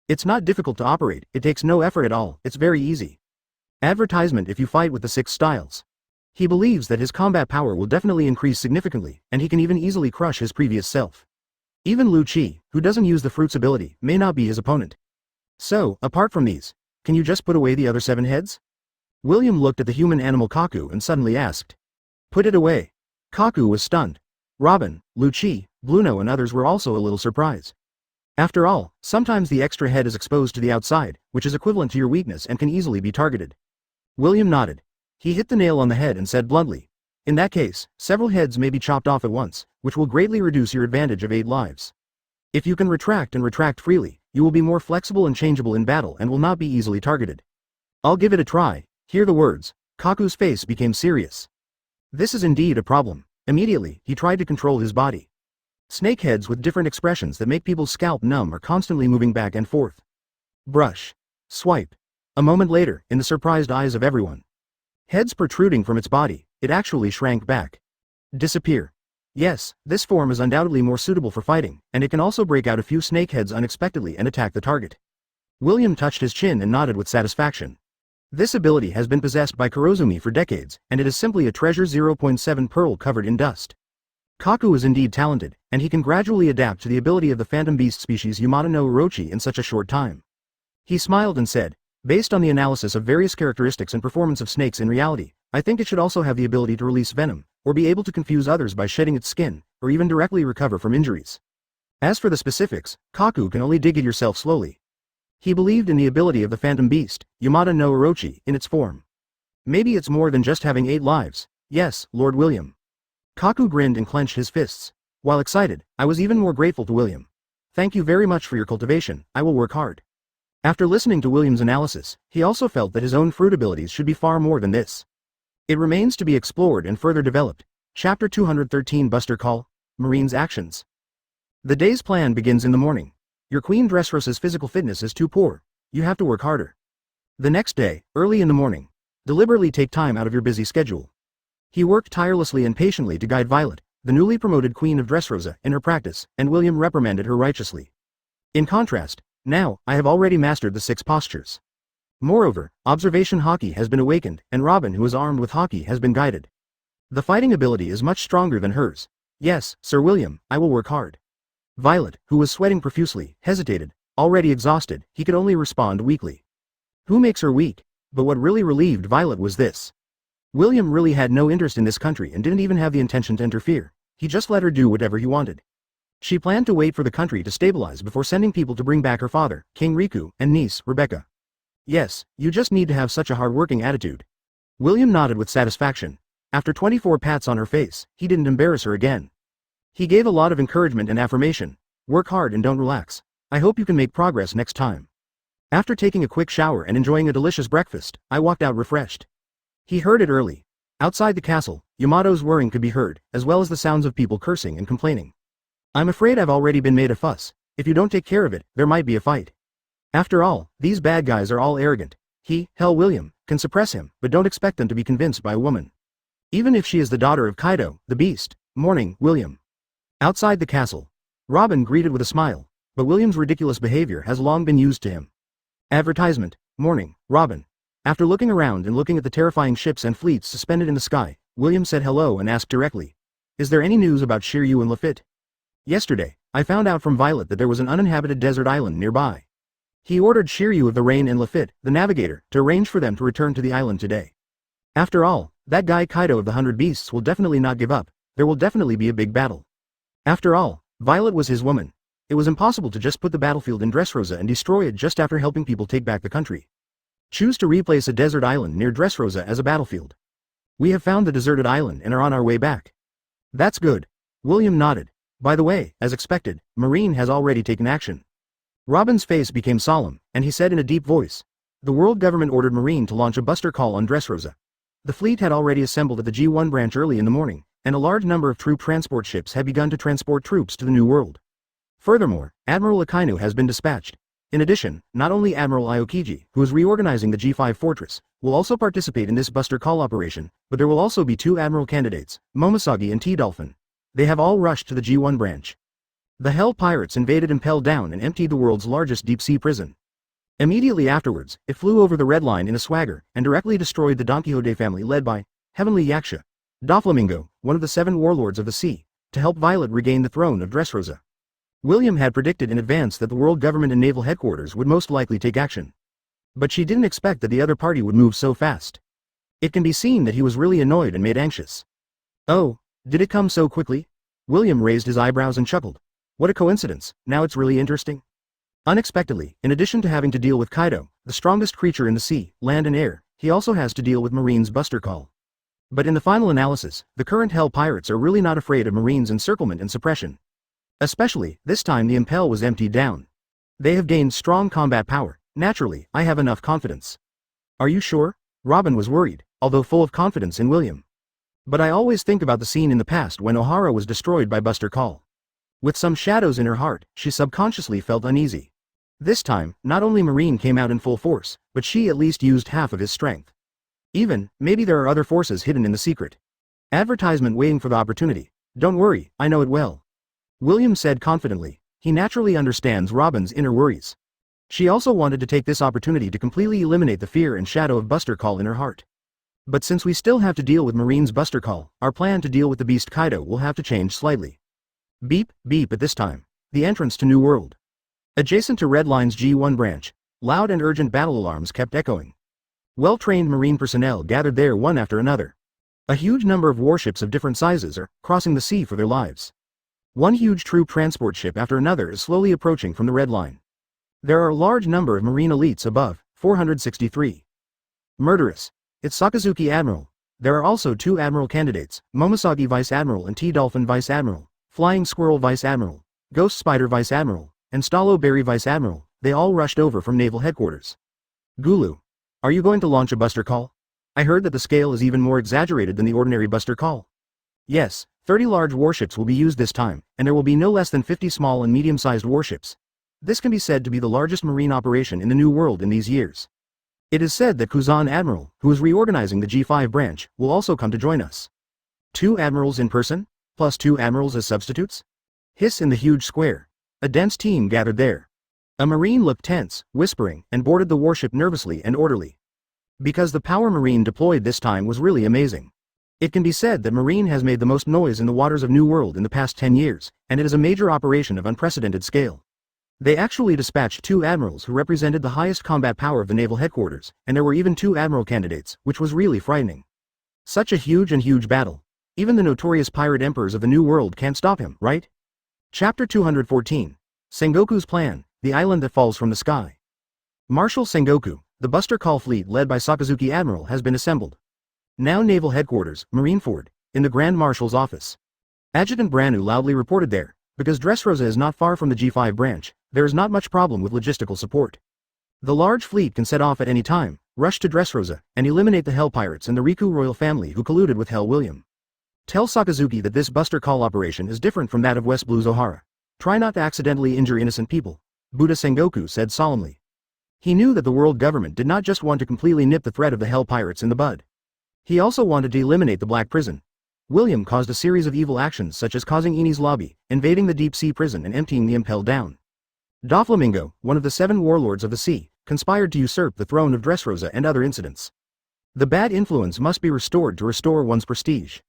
It's not difficult to operate, it takes no effort at all, it's very easy. Advertisement if you fight with the 6 styles. He believes that his combat power will definitely increase significantly, and he can even easily crush his previous self. Even Lucci, who doesn't use the fruit's ability, may not be his opponent. So, apart from these, can you just put away the other 7 heads? William looked at the human animal Kaku and suddenly asked. Put it away. Kaku was stunned. Robin, Lucci, Bluno and others were also a little surprised. After all, sometimes the extra head is exposed to the outside, which is equivalent to your weakness and can easily be targeted. William nodded. He hit the nail on the head and said bluntly, in that case, several heads may be chopped off at once, which will greatly reduce your advantage of 8 lives. If you can retract and retract freely, you will be more flexible and changeable in battle and will not be easily targeted. I'll give it a try. Hear the words. Kaku's face became serious. This is indeed a problem. Immediately, he tried to control his body. Snakeheads with different expressions that make people's scalp numb are constantly moving back and forth. Brush. Swipe. A moment later, in the surprised eyes of everyone. Heads protruding from its body, it actually shrank back. Disappear. Yes, this form is undoubtedly more suitable for fighting, and it can also break out a few snakeheads unexpectedly and attack the target. William touched his chin and nodded with satisfaction. This ability has been possessed by Kurozumi for decades, and it is simply a treasure 0.7 pearl covered in dust. Kaku is indeed talented, and he can gradually adapt to the ability of the phantom beast species Yamada no Orochi in such a short time. He smiled and said, based on the analysis of various characteristics and performance of snakes in reality, I think it should also have the ability to release venom, or be able to confuse others by shedding its skin, or even directly recover from injuries. As for the specifics, Kaku can only dig it yourself slowly. He believed in the ability of the phantom beast, Yamada no Orochi, in its form. Maybe it's more than just having 8 lives. Yes, Lord William. Kaku grinned and clenched his fists. While excited, I was even more grateful to William. Thank you very much for your cultivation, I will work hard. After listening to William's analysis, he also felt that his own fruit abilities should be far more than this. It remains to be explored and further developed. Chapter 213 Buster Call, Marine's Actions. The day's plan begins in the morning. Your Queen Dressrosa's physical fitness is too poor. You have to work harder. The next day, early in the morning, deliberately take time out of your busy schedule. He worked tirelessly and patiently to guide Violet, the newly promoted Queen of Dressrosa, in her practice, and William reprimanded her righteously. In contrast, now, I have already mastered the 6 postures. Moreover, observation Haki has been awakened, and Robin, who is armed with Haki, has been guided. The fighting ability is much stronger than hers. Yes, Sir William, I will work hard. Violet, who was sweating profusely, hesitated. Already exhausted, he could only respond weakly. Who makes her weak? But what really relieved Violet was this. William really had no interest in this country and didn't even have the intention to interfere. He just let her do whatever he wanted. She planned to wait for the country to stabilize before sending people to bring back her father, King Riku, and niece, Rebecca. Yes, you just need to have such a hard-working attitude. William nodded with satisfaction. After 24 pats on her face, he didn't embarrass her again. He gave a lot of encouragement and affirmation. Work hard and don't relax. I hope you can make progress next time. After taking a quick shower and enjoying a delicious breakfast, I walked out refreshed. He heard it early. Outside the castle, Yamato's whirring could be heard, as well as the sounds of people cursing and complaining. I'm afraid I've already been made a fuss. If you don't take care of it, there might be a fight. After all, these bad guys are all arrogant. William, can suppress him, but don't expect them to be convinced by a woman. Even if she is the daughter of Kaido, the beast. Morning, William. Outside the castle, Robin greeted with a smile, but William's ridiculous behavior has long been used to him. Advertisement. Morning, Robin. After looking around and looking at the terrifying ships and fleets suspended in the sky, William said hello and asked directly. Is there any news about Shiryu and Lafitte? Yesterday, I found out from Violet that there was an uninhabited desert island nearby. He ordered Shiryu of the Rain and Lafitte, the navigator, to arrange for them to return to the island today. After all, that guy Kaido of the 100 Beasts will definitely not give up. There will definitely be a big battle. After all, Violet was his woman. It was impossible to just put the battlefield in Dressrosa and destroy it just after helping people take back the country. Choose to replace a desert island near Dressrosa as a battlefield. We have found the deserted island and are on our way back. That's good. William nodded. By the way, as expected, Marine has already taken action. Robin's face became solemn, and he said in a deep voice. The world government ordered Marine to launch a buster call on Dressrosa. The fleet had already assembled at the G1 branch early in the morning, and a large number of troop transport ships had begun to transport troops to the New World. Furthermore, Admiral Akainu has been dispatched. In addition, not only Admiral Aokiji, who is reorganizing the G5 fortress, will also participate in this buster call operation, but there will also be 2 Admiral candidates, Momosagi and T-Dolphin. They have all rushed to the G1 branch. The Hell Pirates invaded Impel Down and emptied the world's largest deep-sea prison. Immediately afterwards, it flew over the Red Line in a swagger, and directly destroyed the Don Quixote family led by Heavenly Yaksha, Doflamingo, one of the 7 warlords of the sea, to help Violet regain the throne of Dressrosa. William had predicted in advance that the world government and naval headquarters would most likely take action. But she didn't expect that the other party would move so fast. It can be seen that he was really annoyed and made anxious. Oh, did it come so quickly? William raised his eyebrows and chuckled. What a coincidence, now it's really interesting. Unexpectedly, in addition to having to deal with Kaido, the strongest creature in the sea, land and air, he also has to deal with Marine's buster call. But in the final analysis, the current Hell Pirates are really not afraid of Marine's encirclement and suppression. Especially, this time the Impel was emptied down. They have gained strong combat power. Naturally, I have enough confidence. Are you sure? Robin was worried, although full of confidence in William. But I always think about the scene in the past when Ohara was destroyed by Buster Call. With some shadows in her heart, she subconsciously felt uneasy. This time, not only Marine came out in full force, but she at least used half of his strength. Maybe there are other forces hidden in the secret. Advertisement waiting for the opportunity. Don't worry, I know it well. William said confidently. He naturally understands Robin's inner worries. She also wanted to take this opportunity to completely eliminate the fear and shadow of Buster Call in her heart. But since we still have to deal with Marine's Buster Call, our plan to deal with the Beast Kaido will have to change slightly. Beep, beep at this time. The entrance to New World. Adjacent to Red Line's G1 branch, loud and urgent battle alarms kept echoing. Well-trained Marine personnel gathered there one after another. A huge number of warships of different sizes are crossing the sea for their lives. One huge troop transport ship after another is slowly approaching from the Red Line. There are a large number of Marine elites above, 463. Murderous. It's Sakazuki Admiral. There are also 2 Admiral candidates, Momosagi Vice Admiral and T-Dolphin Vice Admiral, Flying Squirrel Vice Admiral, Ghost Spider Vice Admiral, and Stallo Berry Vice Admiral. They all rushed over from Naval Headquarters. Gulu. Are you going to launch a Buster Call? I heard that the scale is even more exaggerated than the ordinary Buster Call. Yes, 30 large warships will be used this time, and there will be no less than 50 small and medium-sized warships. This can be said to be the largest marine operation in the New World in these years. It is said that Kuzan Admiral, who is reorganizing the G5 branch, will also come to join us. 2 admirals in person? Plus 2 admirals as substitutes? Hiss in the huge square. A dense team gathered there. A Marine looked tense, whispering, and boarded the warship nervously and orderly. Because the power Marine deployed this time was really amazing. It can be said that Marine has made the most noise in the waters of New World in the past 10 years, and it is a major operation of unprecedented scale. They actually dispatched 2 admirals who represented the highest combat power of the naval headquarters, and there were even 2 admiral candidates, which was really frightening. Such a huge battle. Even the notorious pirate emperors of the New World can't stop him, right? Chapter 214. Sengoku's Plan, the Island That Falls from the Sky. Marshal Sengoku, the Buster Call fleet led by Sakazuki Admiral, has been assembled. Now Naval Headquarters, Marineford, in the Grand Marshal's office. Adjutant Branu loudly reported there. Because Dressrosa is not far from the G5 branch, there is not much problem with logistical support. The large fleet can set off at any time, rush to Dressrosa, and eliminate the Hell Pirates and the Riku royal family who colluded with Hell William. Tell Sakazuki that this Buster Call operation is different from that of West Blue Zohara. Try not to accidentally injure innocent people, Buddha Sengoku said solemnly. He knew that the world government did not just want to completely nip the threat of the Hell Pirates in the bud. He also wanted to eliminate the Black Prison. William caused a series of evil actions such as causing Eni's lobby, invading the deep sea prison and emptying the Impel down. Doflamingo, one of the 7 warlords of the sea, conspired to usurp the throne of Dressrosa and other incidents. The bad influence must be restored to restore one's prestige.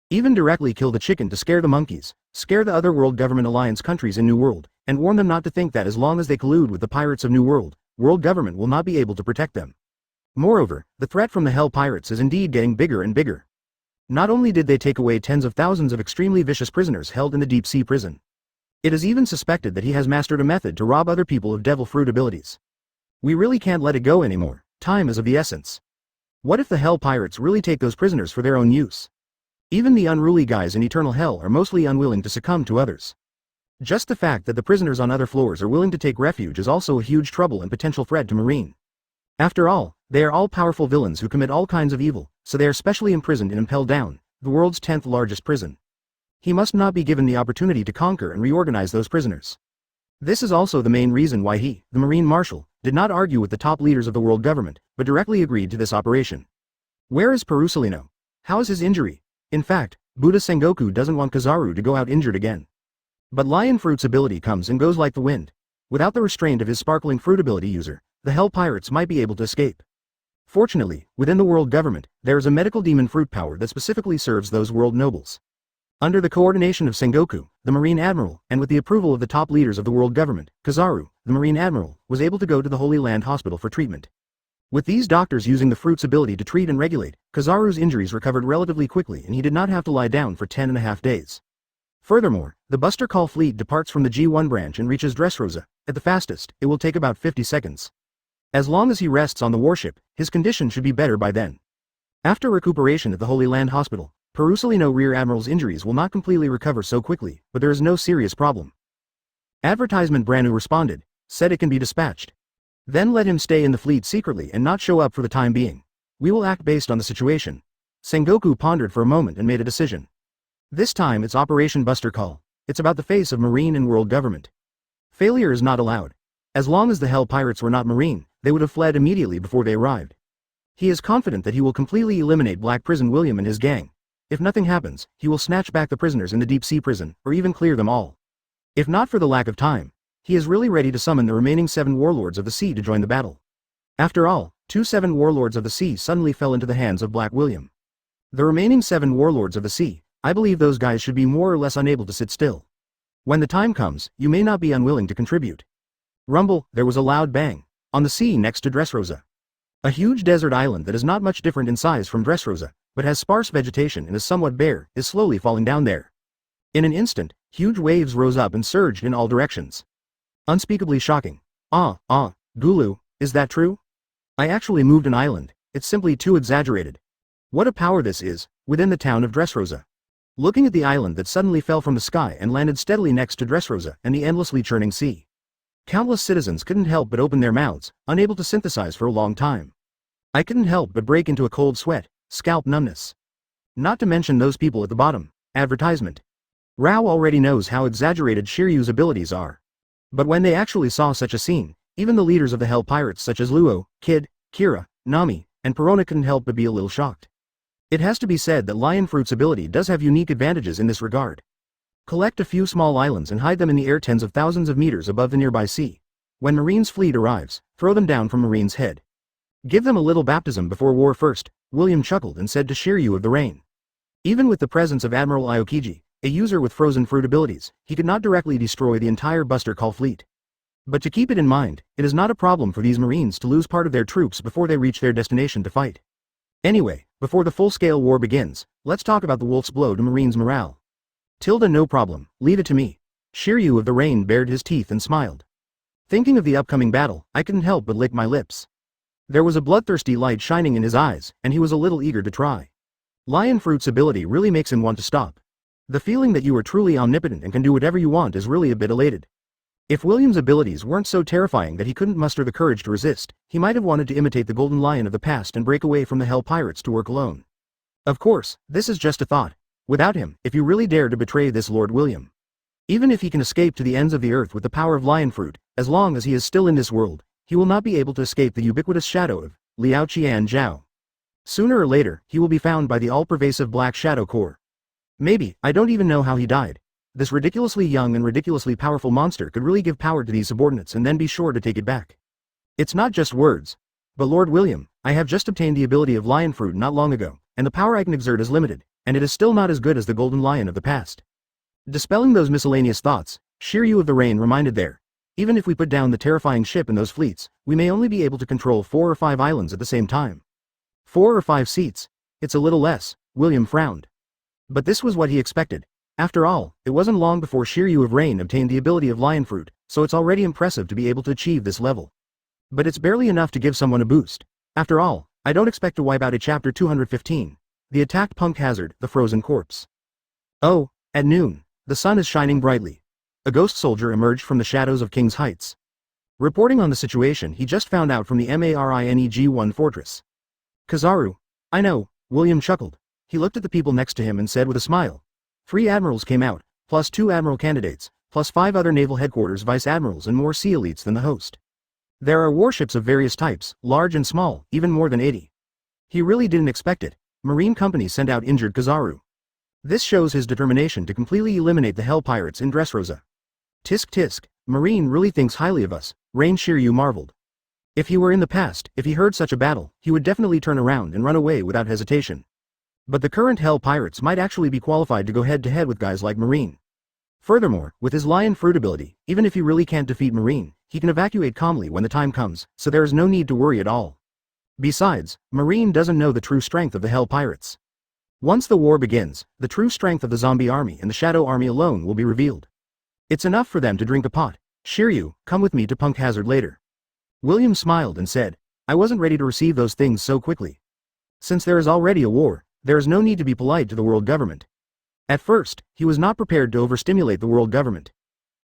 Even directly kill the chicken to scare the monkeys, scare the other World Government Alliance countries in New World, and warn them not to think that as long as they collude with the pirates of New World, World Government will not be able to protect them. Moreover, the threat from the Hell Pirates is indeed getting bigger and bigger. Not only did they take away tens of thousands of extremely vicious prisoners held in the deep sea prison. It is even suspected that he has mastered a method to rob other people of devil fruit abilities. We really can't let it go anymore, time is of the essence. What if the Hell Pirates really take those prisoners for their own use? Even the unruly guys in Eternal Hell are mostly unwilling to succumb to others. Just the fact that the prisoners on other floors are willing to take refuge is also a huge trouble and potential threat to Marine. After all, they are all powerful villains who commit all kinds of evil, so they are specially imprisoned in Impel Down, the world's 10th largest prison. He must not be given the opportunity to conquer and reorganize those prisoners. This is also the main reason why he, the Marine Marshal, did not argue with the top leaders of the world government, but directly agreed to this operation. Where is Perusalino? How is his injury? In fact, Buddha Sengoku doesn't want Kizaru to go out injured again. But Lion Fruit's ability comes and goes like the wind. Without the restraint of his sparkling fruit ability user, the Hell Pirates might be able to escape. Fortunately, within the world government, there is a medical demon fruit power that specifically serves those world nobles. Under the coordination of Sengoku, the Marine Admiral, and with the approval of the top leaders of the world government, Kizaru, the Marine Admiral, was able to go to the Holy Land Hospital for treatment. With these doctors using the fruit's ability to treat and regulate, Kizaru's injuries recovered relatively quickly and he did not have to lie down for 10.5 days. Furthermore, the Buster Call fleet departs from the G1 branch and reaches Dressrosa. At the fastest, it will take about 50 seconds. As long as he rests on the warship, his condition should be better by then. After recuperation at the Holy Land Hospital, Perusalino Rear Admiral's injuries will not completely recover so quickly, but there is no serious problem. Advertisement Branu responded, said it can be dispatched. Then let him stay in the fleet secretly and not show up for the time being. We will act based on the situation. Sengoku pondered for a moment and made a decision. This time it's Operation Buster Call. It's about the face of Marine and world government. Failure is not allowed. As long as the Hell Pirates were not Marine, they would have fled immediately before they arrived. He is confident that he will completely eliminate Black Prison William and his gang. If nothing happens, he will snatch back the prisoners in the deep sea prison, or even clear them all. If not for the lack of time, he is really ready to summon the remaining 7 warlords of the sea to join the battle. After all, 7 warlords of the sea suddenly fell into the hands of Black William. The remaining 7 warlords of the sea, I believe those guys should be more or less unable to sit still. When the time comes, you may not be unwilling to contribute. Rumble, there was a loud bang. On the sea next to Dressrosa. A huge desert island that is not much different in size from Dressrosa, but has sparse vegetation and is somewhat bare, is slowly falling down there. In an instant, huge waves rose up and surged in all directions. Unspeakably shocking. Gulu, is that true? I actually moved an island, it's simply too exaggerated. What a power this is, within the town of Dressrosa. Looking at the island that suddenly fell from the sky and landed steadily next to Dressrosa and the endlessly churning sea. Countless citizens couldn't help but open their mouths, unable to synthesize for a long time. I couldn't help but break into a cold sweat, scalp numbness. Not to mention those people at the bottom. Advertisement. Rao already knows how exaggerated Shiryu's abilities are. But when they actually saw such a scene, even the leaders of the Hell Pirates such as Luo, Kid, Kira, Nami, and Perona couldn't help but be a little shocked. It has to be said that Lion Fruit's ability does have unique advantages in this regard. Collect a few small islands and hide them in the air tens of thousands of meters above the nearby sea. When Marine's fleet arrives, throw them down from Marine's head. Give them a little baptism before war first, William chuckled and said to Shiryu of the Rain. Even with the presence of Admiral Aokiji, a user with frozen fruit abilities, he could not directly destroy the entire Buster Call fleet. But to keep it in mind, it is not a problem for these Marines to lose part of their troops before they reach their destination to fight. Anyway, before the full-scale war begins, let's talk about the wolf's blow to Marine's morale. Tilda, no problem, leave it to me. Shiryu of the Rain bared his teeth and smiled. Thinking of the upcoming battle, I couldn't help but lick my lips. There was a bloodthirsty light shining in his eyes, and he was a little eager to try. Lion Fruit's ability really makes him want to stop. The feeling that you are truly omnipotent and can do whatever you want is really a bit elated. If William's abilities weren't so terrifying that he couldn't muster the courage to resist, he might have wanted to imitate the Golden Lion of the past and break away from the Hell Pirates to work alone. Of course, this is just a thought. Without him, if you really dare to betray this Lord William. Even if he can escape to the ends of the earth with the power of Lion Fruit, as long as he is still in this world, he will not be able to escape the ubiquitous shadow of Liao Qian Zhao. Sooner or later, he will be found by the all-pervasive Black Shadow Corps. Maybe, I don't even know how he died. This ridiculously young and ridiculously powerful monster could really give power to these subordinates and then be sure to take it back. It's not just words. But Lord William, I have just obtained the ability of Lion Fruit not long ago, and the power I can exert is limited, and it is still not as good as the Golden Lion of the past. Dispelling those miscellaneous thoughts, Shiryu of the Rain reminded there. Even if we put down the terrifying ship and those fleets, we may only be able to control 4 or 5 islands at the same time. 4 or 5 seats. It's a little less, William frowned. But this was what he expected. After all, it wasn't long before Shiryu of Rain obtained the ability of Lion Fruit, so it's already impressive to be able to achieve this level. But it's barely enough to give someone a boost. After all, I don't expect to wipe out a chapter 215. The attacked punk hazard, the frozen corpse. Oh, at noon, the sun is shining brightly. A ghost soldier emerged from the shadows of King's Heights. Reporting on the situation he just found out from the Marineg-1 fortress. Kizaru. I know, William chuckled. He looked at the people next to him and said with a smile. 3 admirals came out, plus 2 admiral candidates, plus 5 other naval headquarters vice admirals and more sea elites than the host. There are warships of various types, large and small, even more than 80. He really didn't expect it. Marine companies sent out injured Kizaru. This shows his determination to completely eliminate the Hell Pirates in Dressrosa. Tisk tisk, Marine really thinks highly of us, Rain Shiryu marveled. If he were in the past, if he heard such a battle, he would definitely turn around and run away without hesitation. But the current Hell Pirates might actually be qualified to go head-to-head with guys like Marine. Furthermore, with his Lion Fruit ability, even if he really can't defeat Marine, he can evacuate calmly when the time comes, so there is no need to worry at all. Besides, Marine doesn't know the true strength of the Hell Pirates. Once the war begins, the true strength of the Zombie Army and the Shadow Army alone will be revealed. It's enough for them to drink a pot. Shiryu, come with me to Punk Hazard later. William smiled and said, I wasn't ready to receive those things so quickly. Since there is already a war, there is no need to be polite to the world government. At first, he was not prepared to overstimulate the world government.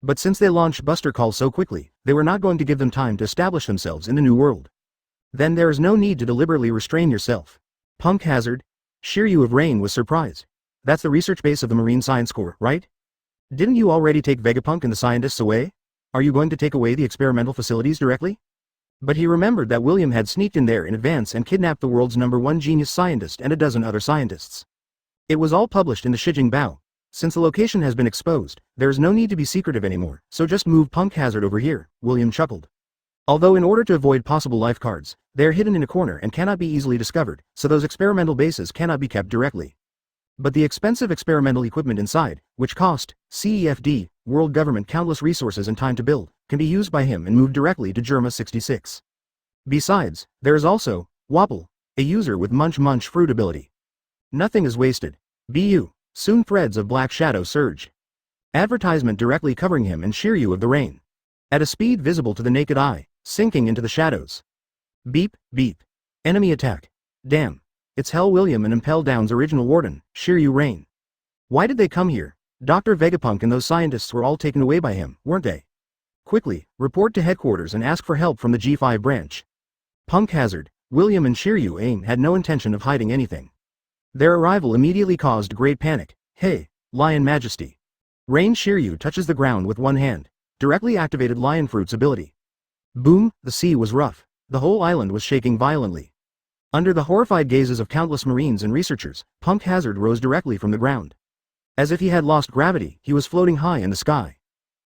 But since they launched Buster Call so quickly, they were not going to give them time to establish themselves in the new world. Then there is no need to deliberately restrain yourself. Punk Hazard? Shiryu of Rain was surprised. That's the research base of the Marine Science Corps, right? Didn't you already take Vegapunk and the scientists away? Are you going to take away the experimental facilities directly? But he remembered that William had sneaked in there in advance and kidnapped the world's #1 genius scientist and a dozen other scientists. It was all published in the Shijing Bao. Since the location has been exposed, there is no need to be secretive anymore, so just move Punk Hazard over here, William chuckled. Although in order to avoid possible life cards, they are hidden in a corner and cannot be easily discovered, so those experimental bases cannot be kept directly. But the expensive experimental equipment inside, which cost CEFD, world government countless resources and time to build, can be used by him and moved directly to Germa 66. Besides, there is also Wapple, a user with Munch fruit ability. Nothing is wasted. BU, soon threads of black shadow surge. Advertisement directly covering him and Shiryu of the rain. At a speed visible to the naked eye, sinking into the shadows. Beep, beep. Enemy attack. Damn. It's Hell William and Impel Down's original warden, Shiryu Rain. Why did they come here? Dr. Vegapunk and those scientists were all taken away by him, weren't they? Quickly, report to headquarters and ask for help from the G5 branch. Punk Hazard, William and Shiryu Aim had no intention of hiding anything. Their arrival immediately caused great panic. Hey, Lion Majesty. Rain Shiryu touches the ground with one hand, directly activated Lion Fruit's ability. Boom, the sea was rough. The whole island was shaking violently. Under the horrified gazes of countless marines and researchers, Punk Hazard rose directly from the ground. As if he had lost gravity, he was floating high in the sky.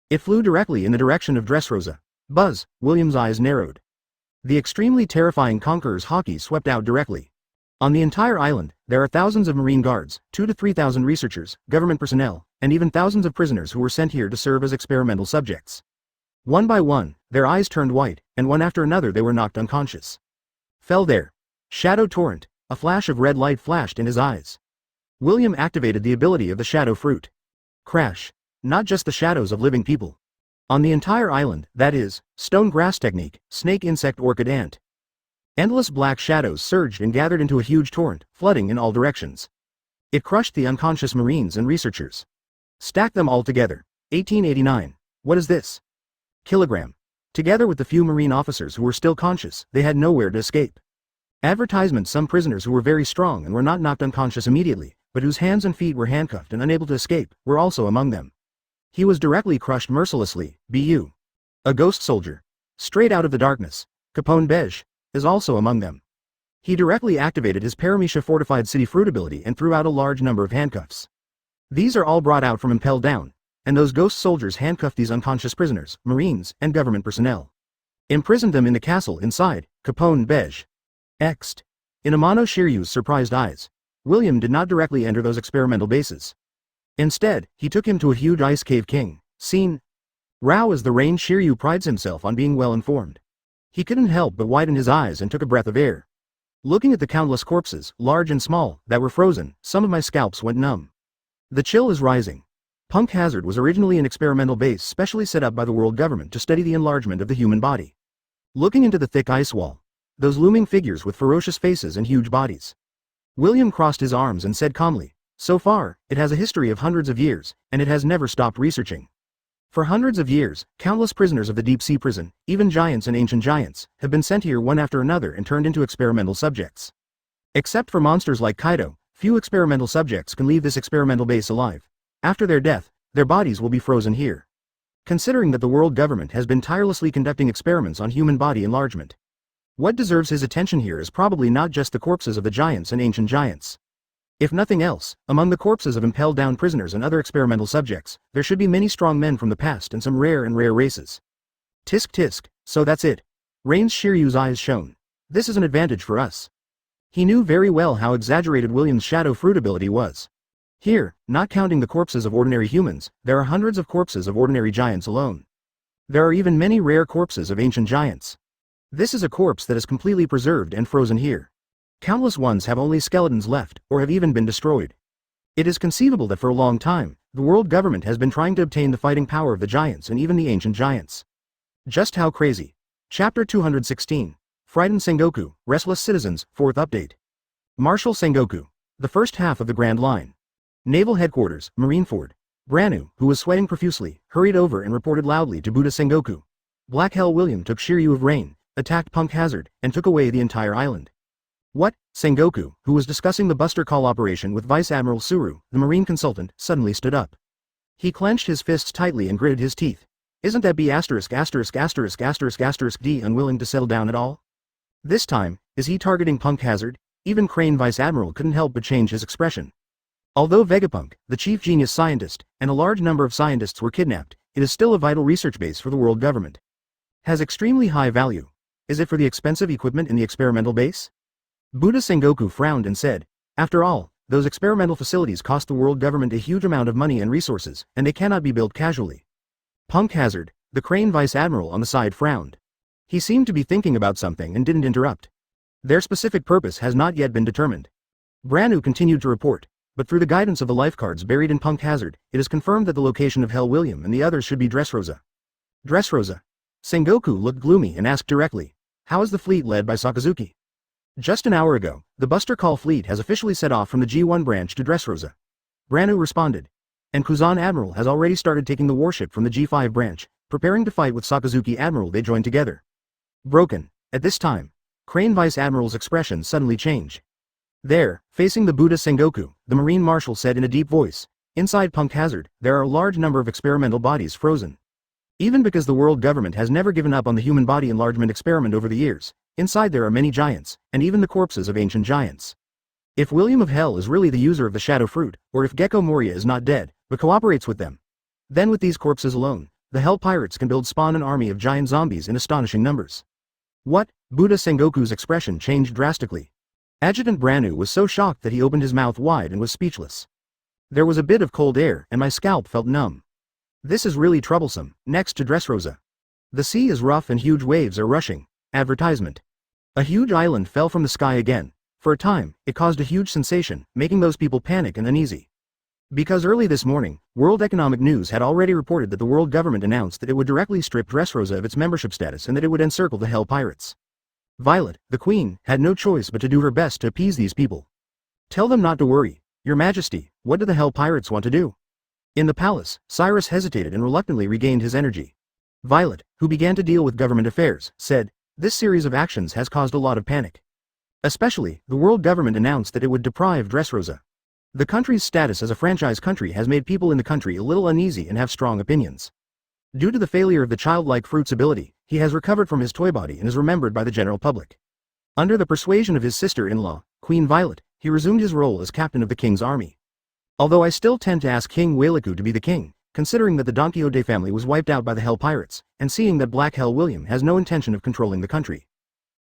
It flew directly in the direction of Dressrosa. Buzz, William's eyes narrowed. The extremely terrifying Conqueror's Haki swept out directly. On the entire island, there are thousands of marine guards, 2,000 to 3,000 researchers, government personnel, and even thousands of prisoners who were sent here to serve as experimental subjects. One by one, their eyes turned white, and one after another they were knocked unconscious. Fell there. Shadow Torrent, a flash of red light flashed in his eyes. William activated the ability of the Shadow Fruit. Crash. Not just the shadows of living people. On the entire island, that is, stone grass technique, snake insect orchid ant. Endless black shadows surged and gathered into a huge torrent, flooding in all directions. It crushed the unconscious marines and researchers. Stack them all together. 1889. What is this? Kilogram. Together with the few marine officers who were still conscious, they had nowhere to escape. Advertisement: some prisoners who were very strong and were not knocked unconscious immediately, but whose hands and feet were handcuffed and unable to escape, were also among them. He was directly crushed mercilessly. BU. A ghost soldier. Straight out of the darkness. Capone Beige is also among them. He directly activated his Paramecia fortified city fruit ability and threw out a large number of handcuffs. These are all brought out from Impel Down, and those ghost soldiers handcuffed these unconscious prisoners, marines, and government personnel. Imprisoned them in the castle inside. Capone Beige. Exed. In Amano Shiryu's surprised eyes, William did not directly enter those experimental bases. Instead, he took him to a huge ice cave king, seen. Rao as the Rain Shiryu prides himself on being well informed. He couldn't help but widen his eyes and took a breath of air. Looking at the countless corpses, large and small, that were frozen, some of my scalps went numb. The chill is rising. Punk Hazard was originally an experimental base specially set up by the world government to study the enlargement of the human body. Looking into the thick ice wall, those looming figures with ferocious faces and huge bodies. William crossed his arms and said calmly, so far, it has a history of hundreds of years, and it has never stopped researching. For hundreds of years, countless prisoners of the deep sea prison, even giants and ancient giants, have been sent here one after another and turned into experimental subjects. Except for monsters like Kaido, few experimental subjects can leave this experimental base alive. After their death, their bodies will be frozen here. Considering that the world government has been tirelessly conducting experiments on human body enlargement, what deserves his attention here is probably not just the corpses of the giants and ancient giants. If nothing else, among the corpses of impelled down prisoners and other experimental subjects, there should be many strong men from the past and some rare races. Tisk tisk, so that's it. Rain Shiryu's eyes shone. This is an advantage for us. He knew very well how exaggerated William's shadow fruit ability was. Here, not counting the corpses of ordinary humans, there are hundreds of corpses of ordinary giants alone. There are even many rare corpses of ancient giants. This is a corpse that is completely preserved and frozen here. Countless ones have only skeletons left, or have even been destroyed. It is conceivable that for a long time, the world government has been trying to obtain the fighting power of the giants and even the ancient giants. Just how crazy. Chapter 216. Frightened Sengoku, Restless Citizens, 4th Update. Marshal Sengoku. The first half of the Grand Line. Naval Headquarters, Marineford. Branu, who was sweating profusely, hurried over and reported loudly to Buddha Sengoku. Black Hell William took Shiryu of Rain, attacked Punk Hazard, and took away the entire island. What? Sengoku, who was discussing the Buster Call operation with Vice Admiral Suru, the marine consultant, suddenly stood up. He clenched his fists tightly and gritted his teeth. Isn't that B************** D unwilling to settle down at all? This time, is he targeting Punk Hazard? Even Crane Vice Admiral couldn't help but change his expression. Although Vegapunk, the chief genius scientist, and a large number of scientists were kidnapped, it is still a vital research base for the world government. Has extremely high value. Is it for the expensive equipment in the experimental base? Buddha Sengoku frowned and said, after all, those experimental facilities cost the world government a huge amount of money and resources, and they cannot be built casually. Punk Hazard, the Crane Vice Admiral on the side frowned. He seemed to be thinking about something and didn't interrupt. Their specific purpose has not yet been determined. Branu continued to report, but through the guidance of the lifecards buried in Punk Hazard, it is confirmed that the location of Hell William and the others should be Dressrosa. Dressrosa. Sengoku looked gloomy and asked directly, how is the fleet led by Sakazuki? Just an hour ago, the Buster Call fleet has officially set off from the G1 branch to Dressrosa. Branu responded. And Kuzan Admiral has already started taking the warship from the G5 branch, preparing to fight with Sakazuki Admiral. They joined together. Broken. At this time, Crane Vice Admiral's expression suddenly changed. There, facing the Buddha Sengoku, the Marine Marshal said in a deep voice, inside Punk Hazard, there are a large number of experimental bodies frozen. Even because the world government has never given up on the human body enlargement experiment over the years, inside there are many giants, and even the corpses of ancient giants. If William of Hell is really the user of the Shadow Fruit, or if Gekko Moria is not dead, but cooperates with them, then with these corpses alone, the Hell Pirates can spawn an army of giant zombies in astonishing numbers. What? Buddha Sengoku's expression changed drastically. Adjutant Branu was so shocked that he opened his mouth wide and was speechless. There was a bit of cold air and my scalp felt numb. This is really troublesome. Next to Dressrosa. The sea is rough and huge waves are rushing. Advertisement. A huge island fell from the sky again. For a time, it caused a huge sensation, making those people panic and uneasy. Because early this morning, World Economic News had already reported that the world government announced that it would directly strip Dressrosa of its membership status and that it would encircle the Hell Pirates. Violet, the Queen, had no choice but to do her best to appease these people. Tell them not to worry, Your Majesty, what do the Hell Pirates want to do? In the palace, Cyrus hesitated and reluctantly regained his energy. Violet, who began to deal with government affairs, said, this series of actions has caused a lot of panic. Especially, the world government announced that it would deprive Dressrosa. The country's status as a franchise country has made people in the country a little uneasy and have strong opinions. Due to the failure of the childlike Fruit's ability, he has recovered from his toy body and is remembered by the general public. Under the persuasion of his sister-in-law, Queen Violet, he resumed his role as captain of the king's army. Although I still tend to ask King Wailaku to be the king, considering that the Don Quixote family was wiped out by the Hell Pirates, and seeing that Black Hell William has no intention of controlling the country.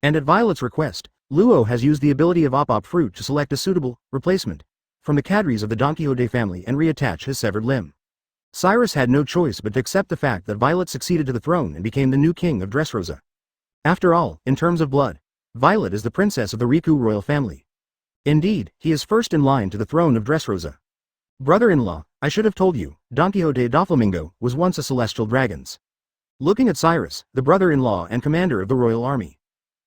And at Violet's request, Luo has used the ability of Op Fruit to select a suitable replacement from the cadres of the Don Quixote family and reattach his severed limb. Cyrus had no choice but to accept the fact that Violet succeeded to the throne and became the new king of Dressrosa. After all, in terms of blood, Violet is the princess of the Riku royal family. Indeed, he is first in line to the throne of Dressrosa. Brother-in-law, I should have told you, Don Quixote Doflamingo was once a celestial dragon's. Looking at Cyrus, the brother-in-law and commander of the royal army.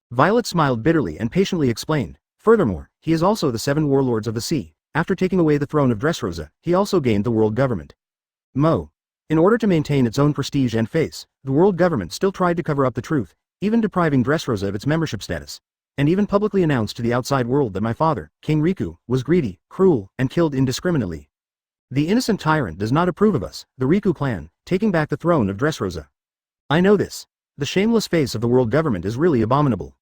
Violet smiled bitterly and patiently explained, furthermore, he is also the 7 warlords of the sea. After taking away the throne of Dressrosa, he also gained the world government. In order to maintain its own prestige and face, the world government still tried to cover up the truth, even depriving Dressrosa of its membership status, and even publicly announced to the outside world that my father, King Riku, was greedy, cruel, and killed indiscriminately. The innocent tyrant does not approve of us, the Riku clan, taking back the throne of Dressrosa. I know this. The shameless face of the world government is really abominable.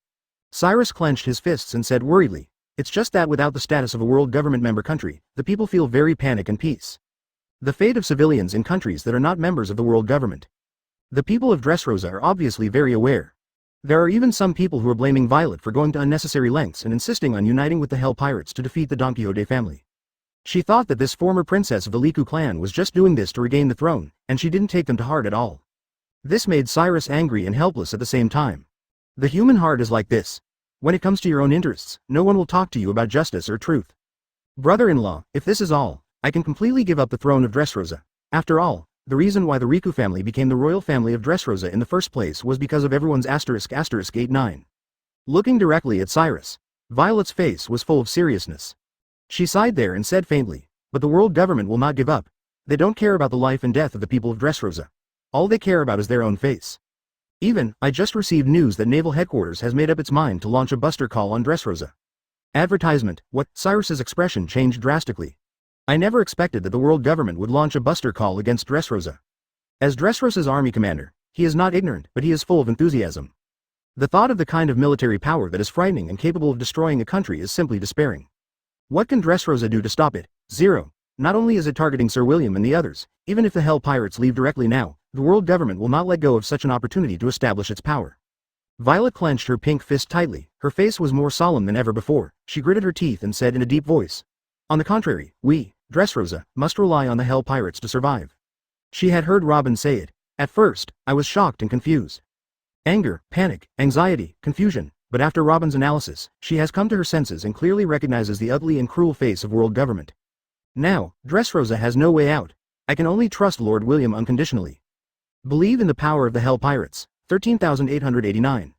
Cyrus clenched his fists and said worriedly, it's just that without the status of a world government member country, the people feel very panic and peace. The fate of civilians in countries that are not members of the world government. The people of Dressrosa are obviously very aware. There are even some people who are blaming Violet for going to unnecessary lengths and insisting on uniting with the Hell Pirates to defeat the Don Quixote family. She thought that this former princess of the Riku clan was just doing this to regain the throne, and she didn't take them to heart at all. This made Cyrus angry and helpless at the same time. The human heart is like this. When it comes to your own interests, no one will talk to you about justice or truth. Brother-in-law, if this is all, I can completely give up the throne of Dressrosa. After all, the reason why the Riku family became the royal family of Dressrosa in the first place was because of everyone's ***89. Looking directly at Cyrus, Violet's face was full of seriousness. She sighed there and said faintly, but the world government will not give up. They don't care about the life and death of the people of Dressrosa. All they care about is their own face. I just received news that Naval Headquarters has made up its mind to launch a buster call on Dressrosa. Advertisement, what? Cyrus's expression changed drastically. I never expected that the world government would launch a buster call against Dressrosa. As Dressrosa's army commander, he is not ignorant, but he is full of enthusiasm. The thought of the kind of military power that is frightening and capable of destroying a country is simply despairing. What can Dressrosa do to stop it? Zero. Not only is it targeting Sir William and the others, even if the Hell Pirates leave directly now, the world government will not let go of such an opportunity to establish its power. Violet clenched her pink fist tightly, her face was more solemn than ever before, she gritted her teeth and said in a deep voice. On the contrary, we, Dressrosa, must rely on the Hell Pirates to survive. She had heard Robin say it. At first, I was shocked and confused. Anger, panic, anxiety, confusion, but after Robin's analysis, she has come to her senses and clearly recognizes the ugly and cruel face of world government. Now, Dressrosa has no way out. I can only trust Lord William unconditionally. Believe in the power of the Hell Pirates. 13,889.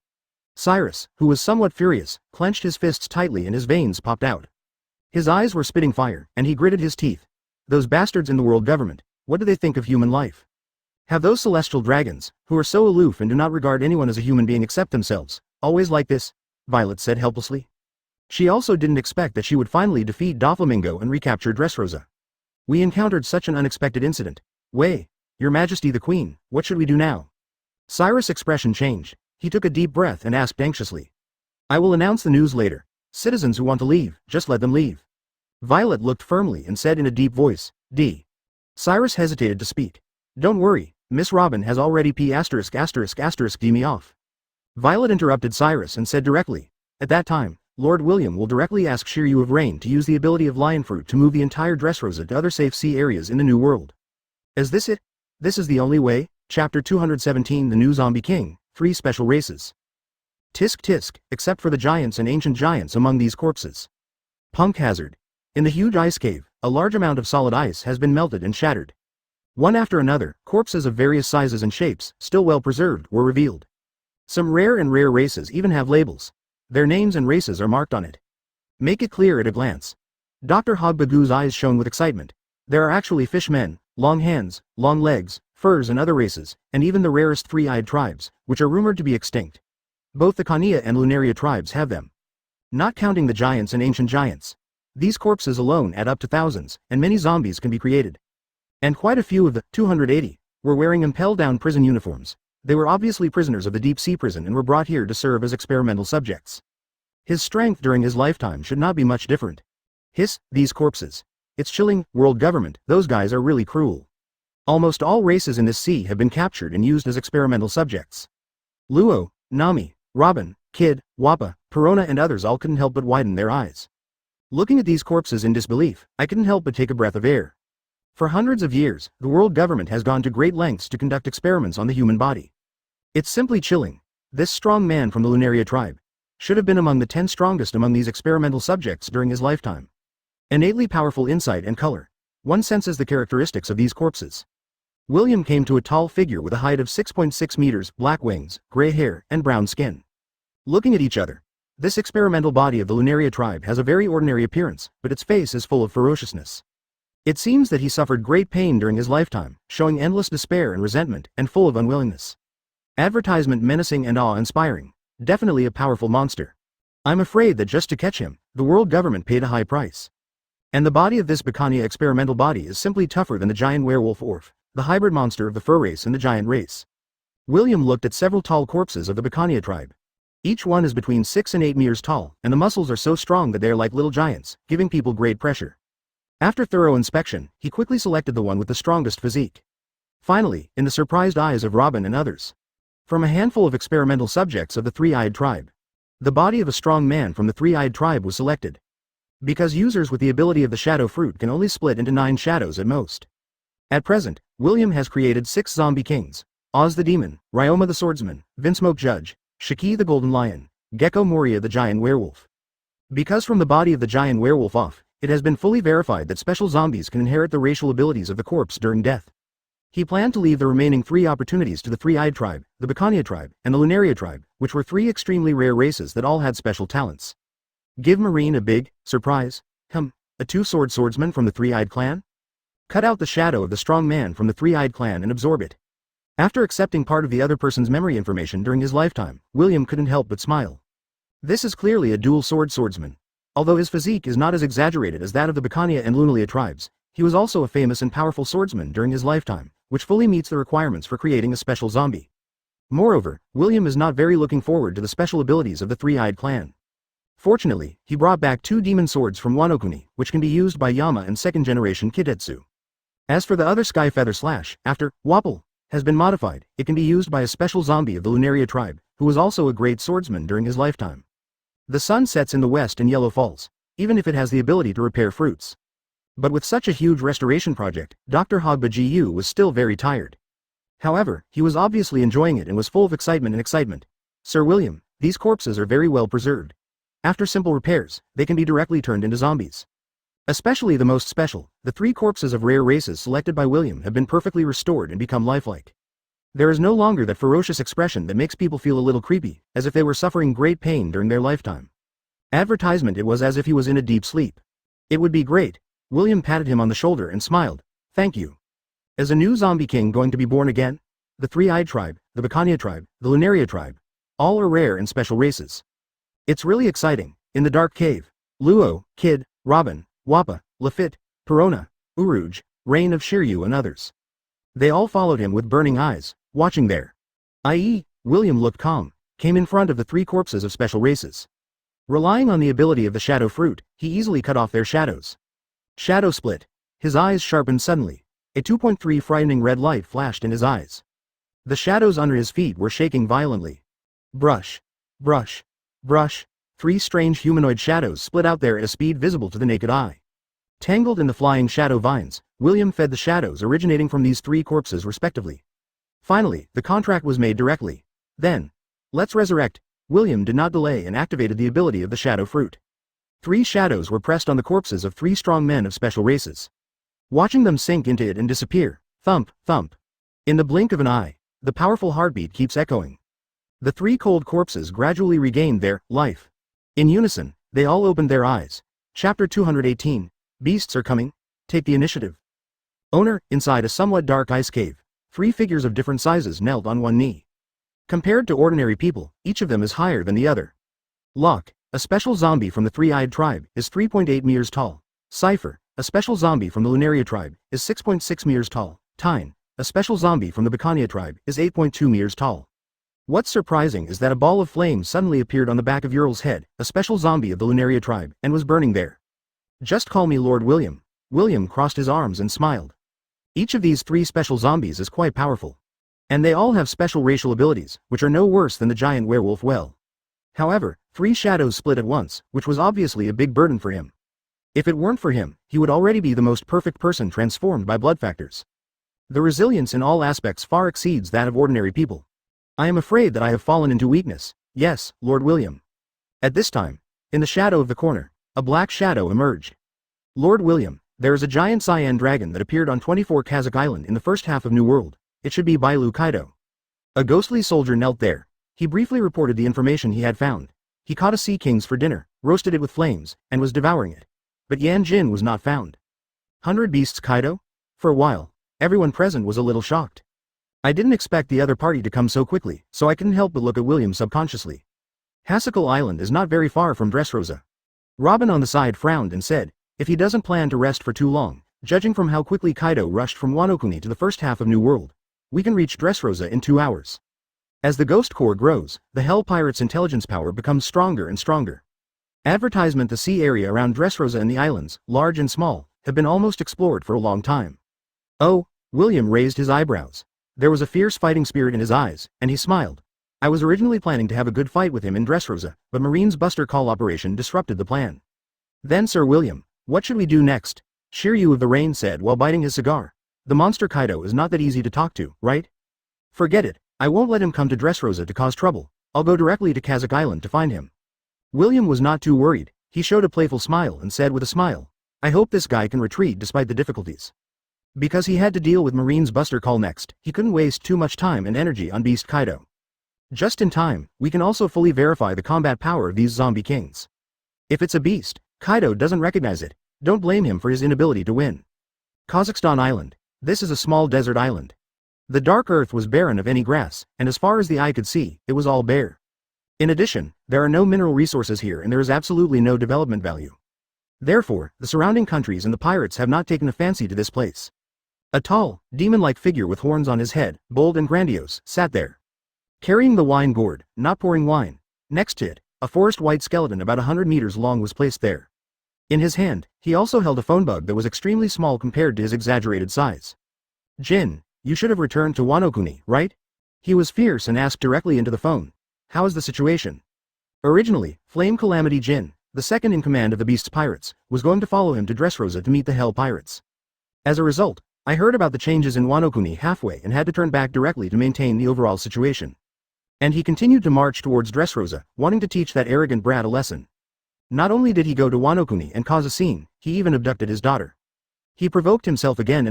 Cyrus, who was somewhat furious, clenched his fists tightly and his veins popped out. His eyes were spitting fire, and he gritted his teeth. Those bastards in the world government, what do they think of human life? Have those celestial dragons, who are so aloof and do not regard anyone as a human being except themselves, always like this? Violet said helplessly. She also didn't expect that she would finally defeat Doflamingo and recapture Dressrosa. We encountered such an unexpected incident. Way, Your Majesty the Queen, what should we do now? Cyrus' expression changed. He took a deep breath and asked anxiously. I will announce the news later. Citizens who want to leave, just let them leave. Violet looked firmly and said in a deep voice, D. Cyrus hesitated to speak. Don't worry, Miss Robin has already d me off. Violet interrupted Cyrus and said directly. At that time, Lord William will directly ask Shiryu of Rain to use the ability of Lion Fruit to move the entire Dressrosa to other safe sea areas in the New World. Is this it? This is the only way? Chapter 217 The New Zombie King, 3 Special Races. Tisk tisk, except for the giants and ancient giants among these corpses. Punk hazard. In the huge ice cave, a large amount of solid ice has been melted and shattered. One after another, corpses of various sizes and shapes, still well preserved, were revealed. Some rare races even have labels. Their names and races are marked on it. Make it clear at a glance. Dr. Hogbagoo's eyes shone with excitement. There are actually fishmen, long hands, long legs, furs and other races, and even the rarest three-eyed tribes, which are rumored to be extinct. Both the Khania and Lunaria tribes have them. Not counting the giants and ancient giants. These corpses alone add up to thousands, and many zombies can be created. And quite a few of the 280 were wearing impel-down prison uniforms. They were obviously prisoners of the deep-sea prison and were brought here to serve as experimental subjects. His strength during his lifetime should not be much different. Hiss, these corpses. It's chilling, world government, those guys are really cruel. Almost all races in this sea have been captured and used as experimental subjects. Luo, Nami, Robin, Kid, Wappa, Perona and others all couldn't help but widen their eyes. Looking at these corpses in disbelief, I couldn't help but take a breath of air. For hundreds of years, the world government has gone to great lengths to conduct experiments on the human body. It's simply chilling. This strong man from the Lunaria tribe should have been among the 10 strongest among these experimental subjects during his lifetime. Innately powerful insight and color. One senses the characteristics of these corpses. William came to a tall figure with a height of 6.6 meters, black wings, gray hair, and brown skin. Looking at each other, this experimental body of the Lunaria tribe has a very ordinary appearance, but its face is full of ferociousness. It seems that he suffered great pain during his lifetime, showing endless despair and resentment, and full of unwillingness. Advertisement menacing and awe-inspiring. Definitely a powerful monster. I'm afraid that just to catch him, the world government paid a high price. And the body of this Bacania experimental body is simply tougher than the giant werewolf Orf, the hybrid monster of the fur race and the giant race. William looked at several tall corpses of the Bacania tribe. Each one is between 6 and 8 meters tall, and the muscles are so strong that they are like little giants, giving people great pressure. After thorough inspection, he quickly selected the one with the strongest physique. Finally, in the surprised eyes of Robin and others, from a handful of experimental subjects of the three-eyed tribe, the body of a strong man from the three-eyed tribe was selected. Because users with the ability of the shadow fruit can only split into 9 shadows at most. At present, William has created 6 zombie kings: Oz the demon, Ryoma the swordsman, Vinsmoke judge, Shiki the golden lion, Gekko Moria the giant werewolf. Because from the body of the giant werewolf off, it has been fully verified that special zombies can inherit the racial abilities of the corpse during death. He planned to leave the remaining 3 opportunities to the three-eyed tribe, the Bacania tribe, and the Lunaria tribe, which were 3 extremely rare races that all had special talents. Give Marine a big surprise? A 2-sword swordsman from the three-eyed clan? Cut out the shadow of the strong man from the three-eyed clan and absorb it. After accepting part of the other person's memory information during his lifetime, William couldn't help but smile. This is clearly a dual-sword swordsman. Although his physique is not as exaggerated as that of the Bacania and Lunalia tribes, he was also a famous and powerful swordsman during his lifetime, which fully meets the requirements for creating a special zombie. Moreover, William is not very looking forward to the special abilities of the three-eyed clan. Fortunately, he brought back 2 demon swords from Wano Kuni, which can be used by Yama and second-generation Kitetsu. As for the other Sky Feather Slash, after Wapple has been modified, it can be used by a special zombie of the Lunaria tribe, who was also a great swordsman during his lifetime. The sun sets in the west and yellow falls, even if it has the ability to repair fruits. But with such a huge restoration project, Dr. Hogba Gu was still very tired. However, he was obviously enjoying it and was full of excitement. Sir William, these corpses are very well preserved. After simple repairs, they can be directly turned into zombies. Especially the most special, the 3 corpses of rare races selected by William have been perfectly restored and become lifelike. There is no longer that ferocious expression that makes people feel a little creepy, as if they were suffering great pain during their lifetime. Advertisement, it was as if he was in a deep sleep. It would be great. William patted him on the shoulder and smiled. Thank you. Is a new zombie king going to be born again? The 3-eyed tribe, the Bacania tribe, the Lunaria tribe. All are rare and special races. It's really exciting. In the dark cave, Luo, Kid, Robin, Wappa, Lafitte, Perona, Uruj, Reign of Shiryu and others. They all followed him with burning eyes, watching there. I.e., William looked calm, came in front of the 3 corpses of special races. Relying on the ability of the shadow fruit, he easily cut off their shadows. Shadow split. His eyes sharpened suddenly. A 2.3 frightening red light flashed in his eyes. The shadows under his feet were shaking violently. Brush. Brush. Brush. 3 strange humanoid shadows split out there at a speed visible to the naked eye. Tangled in the flying shadow vines, William fed the shadows originating from these 3 corpses respectively. Finally, the contract was made directly. Then, let's resurrect. William did not delay and activated the ability of the shadow fruit. 3 shadows were pressed on the corpses of 3 strong men of special races. Watching them sink into it and disappear, thump, thump. In the blink of an eye, the powerful heartbeat keeps echoing. The 3 cold corpses gradually regained their life. In unison, they all opened their eyes. Chapter 218, Beasts are coming. Take the initiative. Owner, inside a somewhat dark ice cave, 3 figures of different sizes knelt on one knee. Compared to ordinary people, each of them is higher than the other. Locke, a special zombie from the 3-eyed tribe, is 3.8 meters tall. Cypher, a special zombie from the Lunaria tribe, is 6.6 meters tall. Tyne, a special zombie from the Bacania tribe, is 8.2 meters tall. What's surprising is that a ball of flame suddenly appeared on the back of Ural's head, a special zombie of the Lunaria tribe, and was burning there. Just call me Lord William. William crossed his arms and smiled. Each of these 3 special zombies is quite powerful. And they all have special racial abilities, which are no worse than the giant werewolf well. However, 3 shadows split at once, which was obviously a big burden for him. If it weren't for him, he would already be the most perfect person transformed by blood factors. The resilience in all aspects far exceeds that of ordinary people. I am afraid that I have fallen into weakness. Yes, Lord William. At this time, in the shadow of the corner, a black shadow emerged. Lord William, there is a giant cyan dragon that appeared on 24 Kazakh Island in the first half of New World. It should be Bailu Kaido. A ghostly soldier knelt there. He briefly reported the information he had found. He caught a sea king's for dinner, roasted it with flames, and was devouring it. But Yan Jin was not found. 100 beasts Kaido? For a while, everyone present was a little shocked. I didn't expect the other party to come so quickly, so I couldn't help but look at William subconsciously. Hasekal Island is not very far from Dressrosa. Robin on the side frowned and said, if he doesn't plan to rest for too long, judging from how quickly Kaido rushed from Wano Kuni to the first half of New World, we can reach Dressrosa in 2 hours. As the Ghost Corps grows, the Hell Pirates' intelligence power becomes stronger and stronger. Advertisement: the sea area around Dressrosa and the islands, large and small, have been almost explored for a long time. Oh, William raised his eyebrows. There was a fierce fighting spirit in his eyes, and he smiled. I was originally planning to have a good fight with him in Dressrosa, but Marine's Buster Call operation disrupted the plan. Then Sir William, what should we do next? Shiryu of the Rain said while biting his cigar. The monster Kaido is not that easy to talk to, right? Forget it, I won't let him come to Dressrosa to cause trouble. I'll go directly to Kazakh Island to find him. William was not too worried. He showed a playful smile and said with a smile, I hope this guy can retreat despite the difficulties. Because he had to deal with Marine's Buster Call next, he couldn't waste too much time and energy on Beast Kaido. Just in time, we can also fully verify the combat power of these zombie kings. If it's a beast, Kaido doesn't recognize it. Don't blame him for his inability to win. Kazakhstan Island. This is a small desert island. The dark earth was barren of any grass, and as far as the eye could see, it was all bare. In addition, there are no mineral resources here and there is absolutely no development value. Therefore, the surrounding countries and the pirates have not taken a fancy to this place. A tall, demon-like figure with horns on his head, bold and grandiose, sat there. Carrying the wine gourd, not pouring wine. Next to it, A forest white skeleton about 100 meters long was placed there. In his hand, he also held a phone bug that was extremely small compared to his exaggerated size. Jin, you should have returned to Wano Kuni, right? He was fierce and asked directly into the phone. How is the situation? Originally, Flame Calamity Jin, the second in command of the Beast's pirates, was going to follow him to Dressrosa to meet the Hell Pirates. As a result, I heard about the changes in Wano Kuni halfway and had to turn back directly to maintain the overall situation. And he continued to march towards Dressrosa, wanting to teach that arrogant brat a lesson. Not only did he go to Wano Kuni and cause a scene, he even abducted his daughter. He provoked himself again,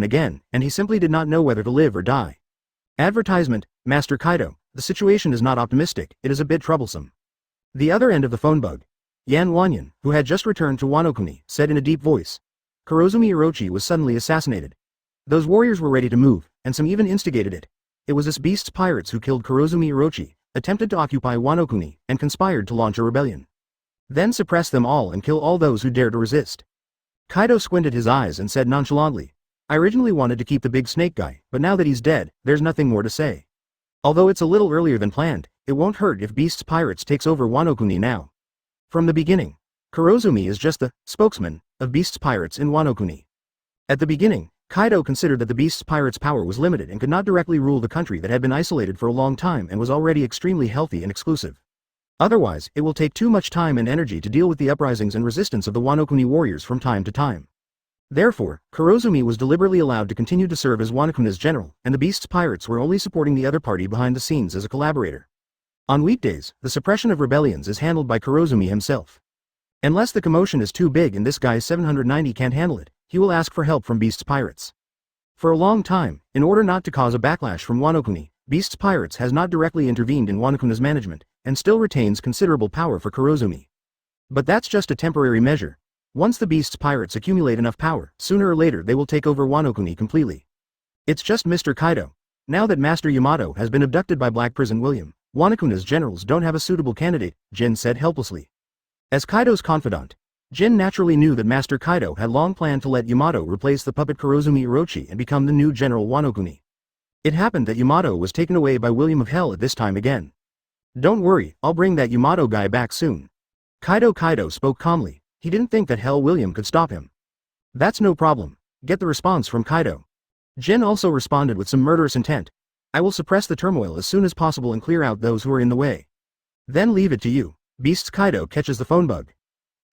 and he simply did not know whether to live or die. Advertisement, Master Kaido, the situation is not optimistic, it is a bit troublesome. The other end of the phone bug. Yan Wanyan, who had just returned to Wano Kuni, said in a deep voice. Kurozumi Orochi was suddenly assassinated. Those warriors were ready to move, and some even instigated it. It was this beast's pirates who killed Kurozumi Orochi, attempted to occupy Wano Kuni, and conspired to launch a rebellion. Then suppress them all and kill all those who dare to resist. Kaido squinted his eyes and said nonchalantly, I originally wanted to keep the big snake guy, but now that he's dead, there's nothing more to say. Although it's a little earlier than planned, it won't hurt if Beast's Pirates takes over Wano Kuni now. From the beginning, Kurozumi is just the spokesman of Beast's Pirates in Wano Kuni. At the beginning, Kaido considered that the Beast's Pirates' power was limited and could not directly rule the country that had been isolated for a long time and was already extremely healthy and exclusive. Otherwise, it will take too much time and energy to deal with the uprisings and resistance of the Wano Kuni warriors from time to time. Therefore, Kurozumi was deliberately allowed to continue to serve as Wano Kuni's general, and the Beast's Pirates were only supporting the other party behind the scenes as a collaborator. On weekdays, the suppression of rebellions is handled by Kurozumi himself. Unless the commotion is too big and this guy 790 can't handle it, he will ask for help from Beast's Pirates. For a long time, in order not to cause a backlash from Wano Kuni, Beast's Pirates has not directly intervened in Wano Kuni's management, and still retains considerable power for Kurozumi. But that's just a temporary measure. Once the Beast's Pirates accumulate enough power, sooner or later they will take over Wano Kuni completely. It's just Mr. Kaido. Now that Master Yamato has been abducted by Black Prison William, Wano Kuni's generals don't have a suitable candidate, Jin said helplessly. As Kaido's confidant, Jin naturally knew that Master Kaido had long planned to let Yamato replace the puppet Kurozumi Orochi and become the new general Wano Kuni. It happened that Yamato was taken away by William of Hell at this time again. Don't worry, I'll bring that Yamato guy back soon. Kaido spoke calmly. He didn't think that Hell William could stop him. That's no problem. Get the response from Kaido. Jin also responded with some murderous intent. I will suppress the turmoil as soon as possible and clear out those who are in the way. Then leave it to you. Beast's Kaido catches the phone bug.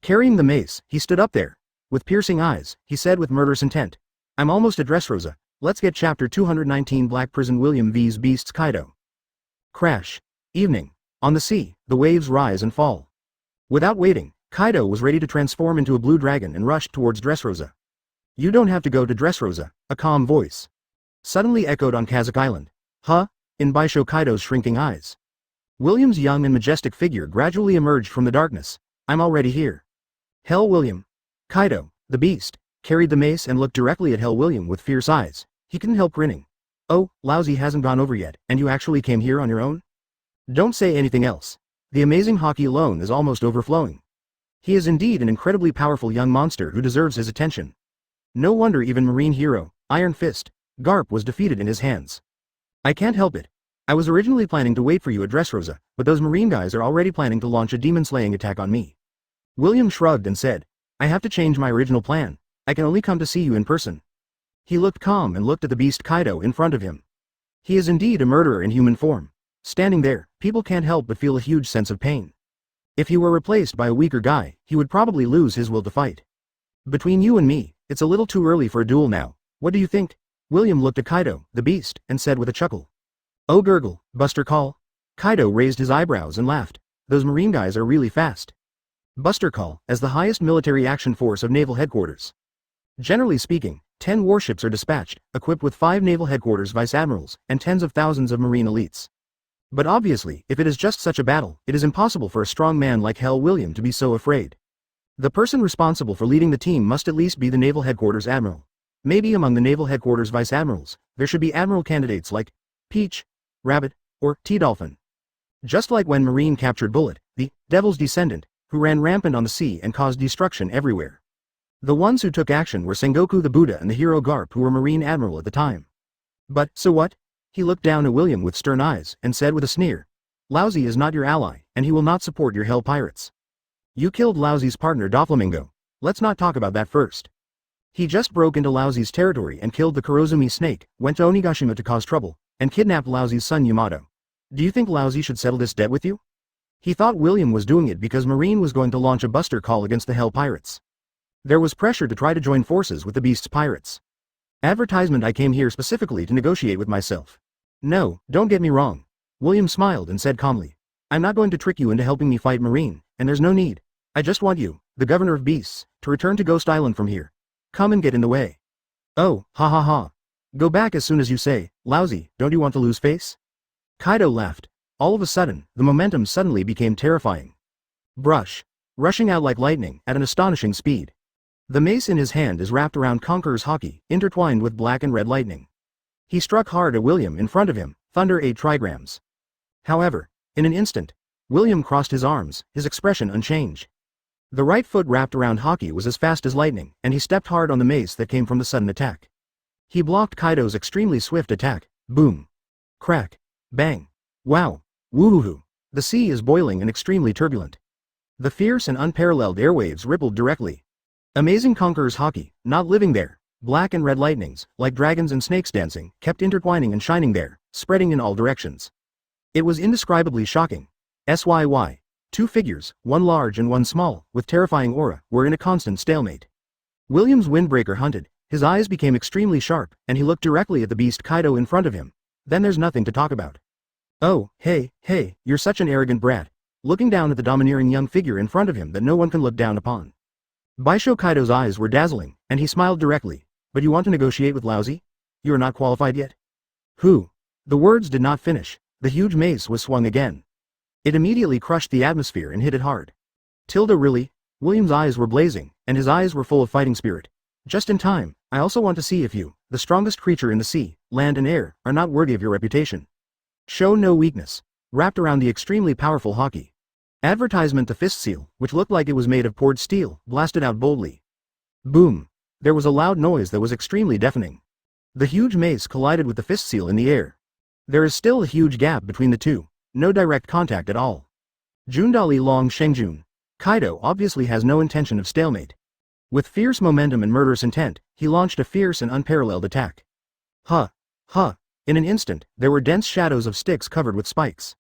Carrying the mace, he stood up there. With piercing eyes, he said with murderous intent. I'm almost at Dressrosa. Let's get chapter 219 Black Prison William vs Beast's Kaido. Crash. Evening. On the sea, the waves rise and fall. Without waiting, Kaido was ready to transform into a blue dragon and rushed towards Dressrosa. You don't have to go to Dressrosa, a calm voice suddenly echoed on Kazakh Island. Huh? In Baisho Kaido's shrinking eyes. William's young and majestic figure gradually emerged from the darkness. I'm already here. Hell William. Kaido, the beast, carried the mace and looked directly at Hell William with fierce eyes. He couldn't help grinning. Oh, lousy hasn't gone over yet, and you actually came here on your own? Don't say anything else. The amazing Haki alone is almost overflowing. He is indeed an incredibly powerful young monster who deserves his attention. No wonder even marine hero, Iron Fist, Garp was defeated in his hands. I can't help it. I was originally planning to wait for you at Dressrosa, but those marine guys are already planning to launch a demon-slaying attack on me. William shrugged and said, I have to change my original plan. I can only come to see you in person. He looked calm and looked at the beast Kaido in front of him. He is indeed a murderer in human form. Standing there, people can't help but feel a huge sense of pain. If he were replaced by a weaker guy, he would probably lose his will to fight. Between you and me, it's a little too early for a duel now. What do you think? William looked at Kaido, the beast, and said with a chuckle. Oh gurgle, Buster Call? Kaido raised his eyebrows and laughed. Those marine guys are really fast. Buster Call, as the highest military action force of naval headquarters. Generally speaking, 10 warships are dispatched, equipped with 5 naval headquarters vice admirals, and tens of thousands of marine elites. But obviously, if it is just such a battle, it is impossible for a strong man like Hell William to be so afraid. The person responsible for leading the team must at least be the naval headquarters admiral. Maybe among the naval headquarters vice admirals, there should be admiral candidates like Peach, Rabbit, or T-Dolphin. Just like when Marine captured Bullet, the Devil's Descendant, who ran rampant on the sea and caused destruction everywhere. The ones who took action were Sengoku the Buddha and the hero Garp, who were Marine admiral at the time. But, so what? He looked down at William with stern eyes, and said with a sneer. Lousy is not your ally, and he will not support your hell pirates. You killed Laozi's partner Doflamingo. Let's not talk about that first. He just broke into Laozi's territory and killed the Kurozumi snake, went to Onigashima to cause trouble, and kidnapped Laozi's son Yamato. Do you think Laozi should settle this debt with you? He thought William was doing it because Marine was going to launch a buster call against the hell pirates. There was pressure to try to join forces with the Beast's pirates. Advertisement. I came here specifically to negotiate with myself. No, don't get me wrong. William smiled and said calmly. I'm not going to trick you into helping me fight Marine, and there's no need. I just want you, the governor of beasts, to return to Ghost Island from here. Come and get in the way. Oh, ha ha ha. Go back as soon as you say, Laozi, don't you want to lose face? Kaido laughed. All of a sudden, the momentum suddenly became terrifying. Brush. Rushing out like lightning, at an astonishing speed. The mace in his hand is wrapped around Conqueror's haki, intertwined with black and red lightning. He struck hard at William in front of him, thunder 8 trigrams. However, in an instant, William crossed his arms, his expression unchanged. The right foot wrapped around haki was as fast as lightning, and he stepped hard on the mace that came from the sudden attack. He blocked Kaido's extremely swift attack. Boom. Crack. Bang. Wow. Woohoo. The sea is boiling and extremely turbulent. The fierce and unparalleled airwaves rippled directly. Amazing Conqueror's haki, not living there. Black and red lightnings, like dragons and snakes dancing, kept intertwining and shining there, spreading in all directions. It was indescribably shocking. SYY. 2 figures, one large and one small, with terrifying aura, were in a constant stalemate. William's windbreaker hunted, his eyes became extremely sharp, and he looked directly at the beast Kaido in front of him. Then there's nothing to talk about. Oh, hey, you're such an arrogant brat. Looking down at the domineering young figure in front of him that no one can look down upon. Baisho Kaido's eyes were dazzling, and he smiled directly. But you want to negotiate with Laozi? You are not qualified yet? Who? The words did not finish. The huge mace was swung again. It immediately crushed the atmosphere and hit it hard. Tilda really? William's eyes were blazing, and his eyes were full of fighting spirit. Just in time. I also want to see if you, the strongest creature in the sea, land and air, are not worthy of your reputation. Show no weakness. Wrapped around the extremely powerful haki. Advertisement. The fist seal, which looked like it was made of poured steel, blasted out boldly. Boom. There was a loud noise that was extremely deafening. The huge mace collided with the fist seal in the air. There is still a huge gap between the two. No direct contact at all. Jundali Long Shengjun. Kaido obviously has no intention of stalemate. With fierce momentum and murderous intent, he launched a fierce and unparalleled attack. In an instant, there were dense shadows of sticks covered with spikes.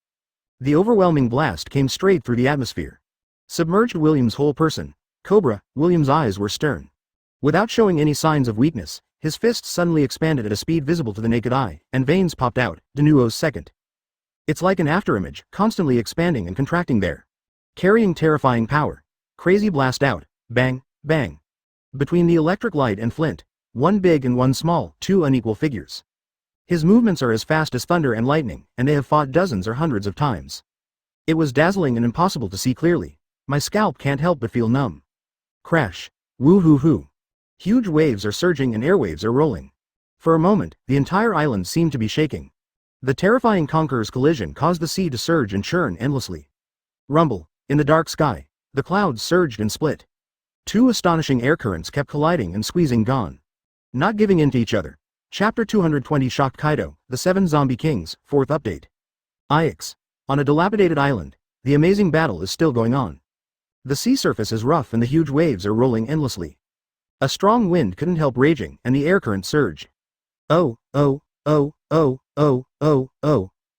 The overwhelming blast came straight through the atmosphere. Submerged William's whole person. Cobra, William's eyes were stern. Without showing any signs of weakness, his fists suddenly expanded at a speed visible to the naked eye, and veins popped out, Denuo's second. It's like an afterimage, constantly expanding and contracting there. Carrying terrifying power. Crazy blast out, bang, bang. Between the electric light and flint, one big and one small, 2 unequal figures. His movements are as fast as thunder and lightning, and they have fought dozens or hundreds of times. It was dazzling and impossible to see clearly. My scalp can't help but feel numb. Crash. Woo-hoo-hoo. Huge waves are surging and airwaves are rolling. For a moment, the entire island seemed to be shaking. The terrifying Conqueror's collision caused the sea to surge and churn endlessly. Rumble. In the dark sky, the clouds surged and split. 2 astonishing air currents kept colliding and squeezing gone. Not giving in to each other. Chapter 220 Shocked Kaido, The 7 Zombie Kings, 4th update. Ix. On a dilapidated island, the amazing battle is still going on. The sea surface is rough and the huge waves are rolling endlessly. A strong wind couldn't help raging and the air current surged. Oh.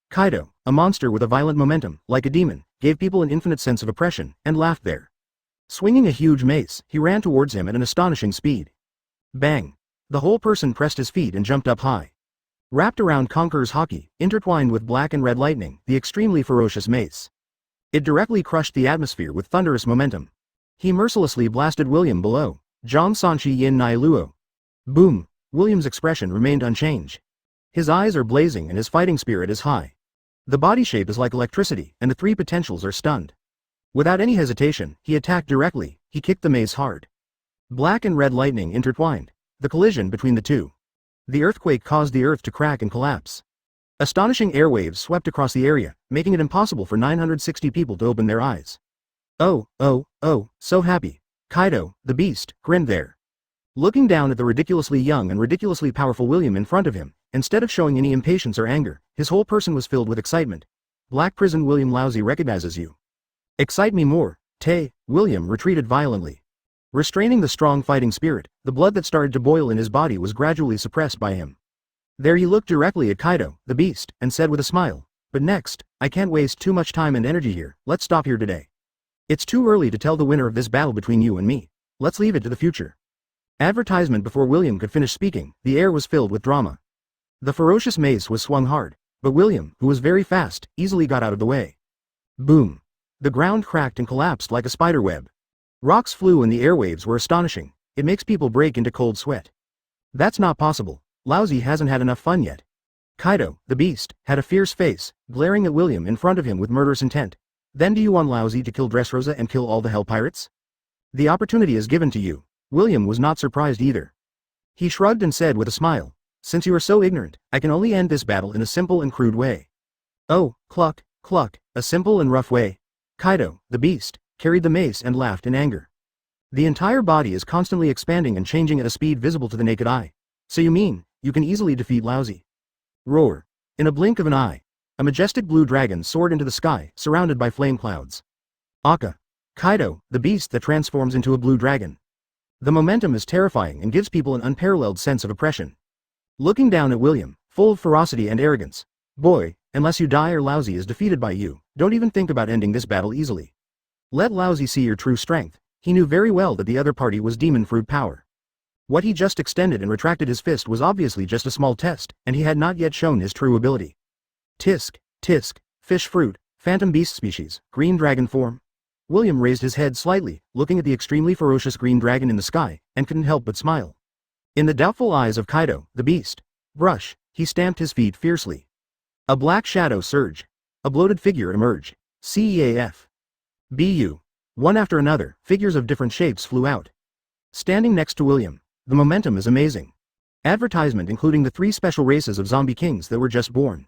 Kaido, a monster with a violent momentum, like a demon, gave people an infinite sense of oppression, and laughed there. Swinging a huge mace, he ran towards him at an astonishing speed. Bang. The whole person pressed his feet and jumped up high. Wrapped around Conqueror's haki, intertwined with black and red lightning, the extremely ferocious mace. It directly crushed the atmosphere with thunderous momentum. He mercilessly blasted William below. Zhang Sanchi Yin Nai Luo. Boom. William's expression remained unchanged. His eyes are blazing and his fighting spirit is high. The body shape is like electricity, and the 3 potentials are stunned. Without any hesitation, he attacked directly. He kicked the mace hard. Black and red lightning intertwined. The collision between the two. The earthquake caused the earth to crack and collapse. Astonishing airwaves swept across the area, making it impossible for 960 people to open their eyes. Oh, so happy. Kaido, the beast, grinned there. Looking down at the ridiculously young and ridiculously powerful William in front of him, instead of showing any impatience or anger, his whole person was filled with excitement. Black Prison William Laozi recognizes you. Excite me more, William retreated violently. Restraining the strong fighting spirit, the blood that started to boil in his body was gradually suppressed by him. There he looked directly at Kaido, the beast, and said with a smile, "But next, I can't waste too much time and energy here, let's stop here today. It's too early to tell the winner of this battle between you and me. Let's leave it to the future." Advertisement. Before William could finish speaking, the air was filled with drama. The ferocious mace was swung hard, but William, who was very fast, easily got out of the way. Boom! The ground cracked and collapsed like a spider web. Rocks flew and the airwaves were astonishing. It makes people break into cold sweat. That's not possible. Lousy hasn't had enough fun yet. Kaido, the beast, had a fierce face, glaring at William in front of him with murderous intent. Then do you want Lousy to kill Dressrosa and kill all the Hell Pirates? The opportunity is given to you. William was not surprised either. He shrugged and said with a smile, "Since you are so ignorant, I can only end this battle in a simple and crude way." Oh, cluck, a simple and rough way. Kaido, the beast, carried the mace and laughed in anger. The entire body is constantly expanding and changing at a speed visible to the naked eye. So you mean, you can easily defeat Lousy? Roar. In a blink of an eye, a majestic blue dragon soared into the sky, surrounded by flame clouds. Aka. Kaido, the beast that transforms into a blue dragon. The momentum is terrifying and gives people an unparalleled sense of oppression. Looking down at William, full of ferocity and arrogance. Boy, unless you die or Lousy is defeated by you, don't even think about ending this battle easily. Let Lousy see your true strength. He knew very well that the other party was demon fruit power. What he just extended and retracted his fist was obviously just a small test, and he had not yet shown his true ability. Tisk, fish fruit, phantom beast species, green dragon form. William raised his head slightly, looking at the extremely ferocious green dragon in the sky, and couldn't help but smile. In the doubtful eyes of Kaido, the beast, brush, he stamped his feet fiercely. A black shadow surged. A bloated figure emerged. CEAF. BU. One after another, figures of different shapes flew out. Standing next to William, the momentum is amazing. Advertisement including the 3 special races of zombie kings that were just born.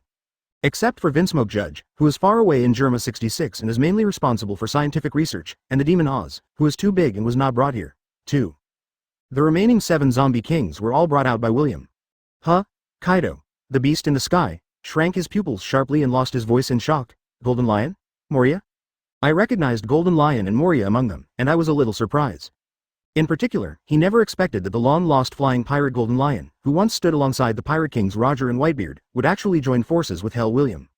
Except for Vinsmoke Judge, who is far away in Germa 66 and is mainly responsible for scientific research, and the demon Oz, who is too big and was not brought here. 2. The remaining 7 zombie kings were all brought out by William. Huh? Kaido, the beast in the sky, shrank his pupils sharply and lost his voice in shock. Golden Lion? Moria? I recognized Golden Lion and Moria among them, and I was a little surprised. In particular, he never expected that the long-lost flying pirate Golden Lion, who once stood alongside the pirate kings Roger and Whitebeard, would actually join forces with Hell William.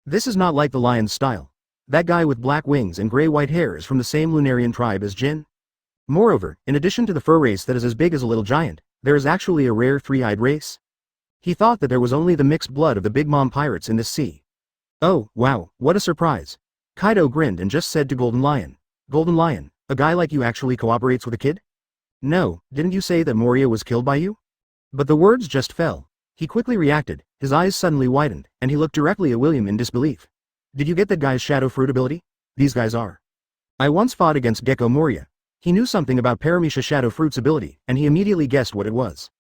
This is not like the lion's style. That guy with black wings and gray-white hair is from the same Lunarian tribe as Jin. Moreover, in addition to the fur race that is as big as a little giant, there is actually a rare 3-eyed race. He thought that there was only the mixed blood of the Big Mom pirates in this sea. Oh, wow, what a surprise. Kaido grinned and just said to Golden Lion, "Golden Lion, a guy like you actually cooperates with a kid? No, didn't you say that Moria was killed by you?" But the words just fell. He quickly reacted, his eyes suddenly widened, and he looked directly at William in disbelief. Did you get that guy's shadow fruit ability? These guys are. I once fought against Gekko Moria. He knew something about Paramecia Shadow Fruit's ability, and he immediately guessed what it was.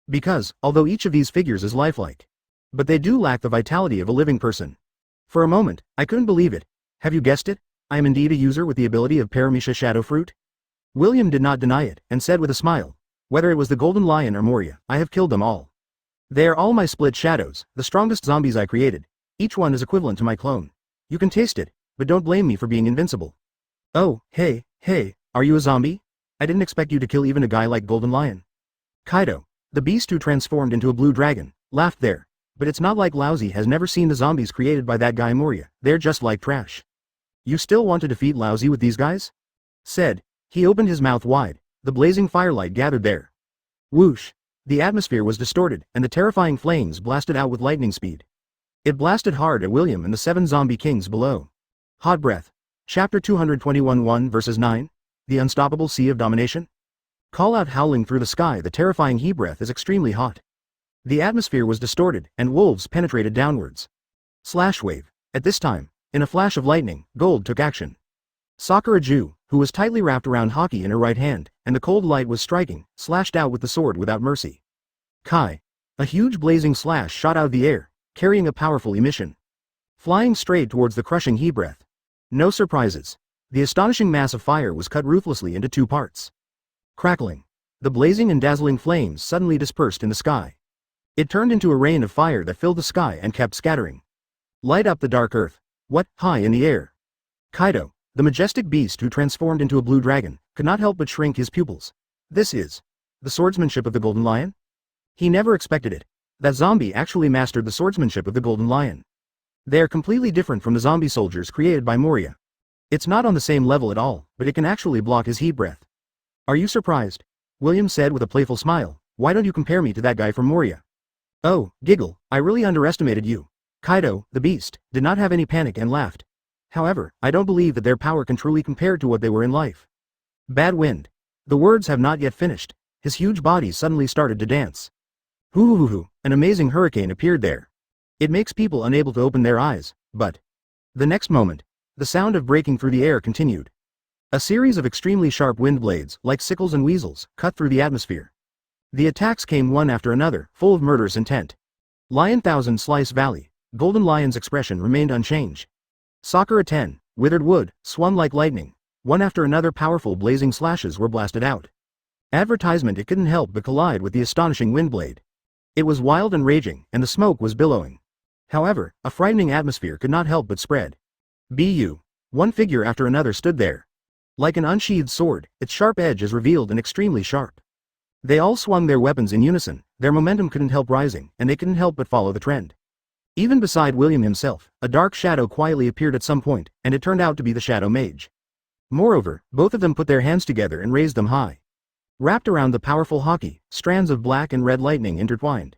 Because, although each of these figures is lifelike, but they do lack the vitality of a living person. For a moment, I couldn't believe it. Have you guessed it? I am indeed a user with the ability of Paramecia Shadow Fruit. William did not deny it, and said with a smile, "Whether it was the Golden Lion or Moria, I have killed them all. They are all my split shadows, the strongest zombies I created. Each one is equivalent to my clone. You can taste it, but don't blame me for being invincible." Oh, hey, are you a zombie? I didn't expect you to kill even a guy like Golden Lion. Kaido, the beast who transformed into a blue dragon, laughed there. But it's not like Lousy has never seen the zombies created by that guy Moria, they're just like trash. You still want to defeat Lousy with these guys? Said. He opened his mouth wide, the blazing firelight gathered there. Whoosh! The atmosphere was distorted, and the terrifying flames blasted out with lightning speed. It blasted hard at William and the 7 zombie kings below. Hot breath. Chapter 221 1 verses 9. The Unstoppable Sea of Domination? Call out howling through the sky. The terrifying heat breath is extremely hot. The atmosphere was distorted, and wolves penetrated downwards. Slash wave. At this time, in a flash of lightning, Gold took action. Sakura Ju, who was tightly wrapped around Haki in her right hand, and the cold light was striking, slashed out with the sword without mercy. Kai. A huge blazing slash shot out of the air, carrying a powerful emission. Flying straight towards the crushing heat breath. No surprises. The astonishing mass of fire was cut ruthlessly into 2 parts. Crackling. The blazing and dazzling flames suddenly dispersed in the sky. It turned into a rain of fire that filled the sky and kept scattering. Light up the dark earth. What? High in the air. Kaido, The majestic beast who transformed into a blue dragon could not help but shrink his pupils. This is the swordsmanship of the Golden Lion? He never expected it. That zombie actually mastered the swordsmanship of the Golden Lion. They are completely different from the zombie soldiers created by Moria. It's not on the same level at all, but it can actually block his heat breath. Are you surprised? William said with a playful smile. Why don't you compare me to that guy from Moria? Oh, giggle, I really underestimated you. Kaido, the beast, did not have any panic and laughed. However, I don't believe that their power can truly compare to what they were in life. Bad wind. The words have not yet finished. His huge body suddenly started to dance. Hoo, an amazing hurricane appeared there. It makes people unable to open their eyes, but the next moment, the sound of breaking through the air continued. A series of extremely sharp wind blades, like sickles and weasels, cut through the atmosphere. The attacks came one after another, full of murderous intent. Lion Thousand Slice Valley, Golden Lion's expression remained unchanged. Sakura 10, withered wood, swung like lightning. One after another powerful blazing slashes were blasted out. Advertisement it couldn't help but collide with the astonishing wind blade. It was wild and raging, and the smoke was billowing. However, a frightening atmosphere could not help but spread. One figure after another stood there. Like an unsheathed sword, its sharp edge is revealed and extremely sharp. They all swung their weapons in unison, their momentum couldn't help rising, and they couldn't help but follow the trend. Even beside William himself, a dark shadow quietly appeared at some point, and it turned out to be the Shadow Mage. Moreover, both of them put their hands together and raised them high. Wrapped around the powerful haki, strands of black and red lightning intertwined.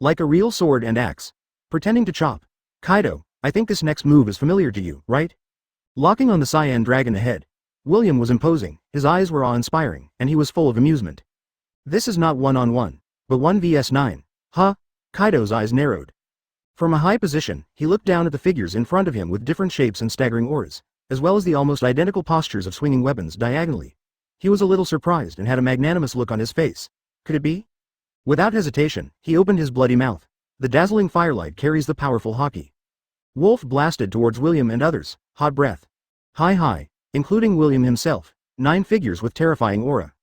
Like a real sword and axe. Pretending to chop. Kaido, I think this next move is familiar to you, right? Locking on the Cyan Dragon ahead. William was imposing, his eyes were awe-inspiring, and he was full of amusement. This is not one-on-one, but 1vs9. Huh? Kaido's eyes narrowed. From a high position, he looked down at the figures in front of him with different shapes and staggering auras, as well as the almost identical postures of swinging weapons diagonally. He was a little surprised and had a magnanimous look on his face. Could it be? Without hesitation, he opened his bloody mouth. The dazzling firelight carries the powerful haki. Wolf blasted towards William and others, hot breath. Hi, including William himself, 9 figures with terrifying aura.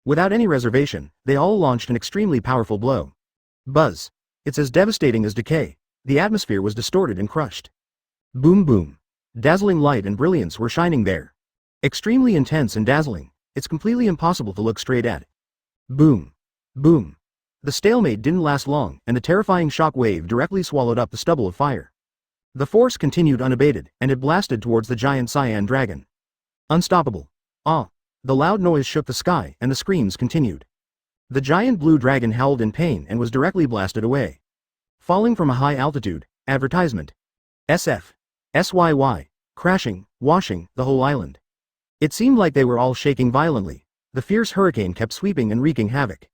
Without any reservation, they all launched an extremely powerful blow. Buzz. It's as devastating as decay. The atmosphere was distorted and crushed. Boom. Dazzling light and brilliance were shining there. Extremely intense and dazzling. It's completely impossible to look straight at. Boom. The stalemate didn't last long, and the terrifying shock wave directly swallowed up the stubble of fire. The force continued unabated, and it blasted towards the giant Cyan Dragon. Unstoppable. The loud noise shook the sky, and the screams continued. The giant blue dragon howled in pain and was directly blasted away. Falling from a high altitude, advertisement. SF. SYY. Crashing, washing, the whole island. It seemed like they were all shaking violently. The fierce hurricane kept sweeping and wreaking havoc.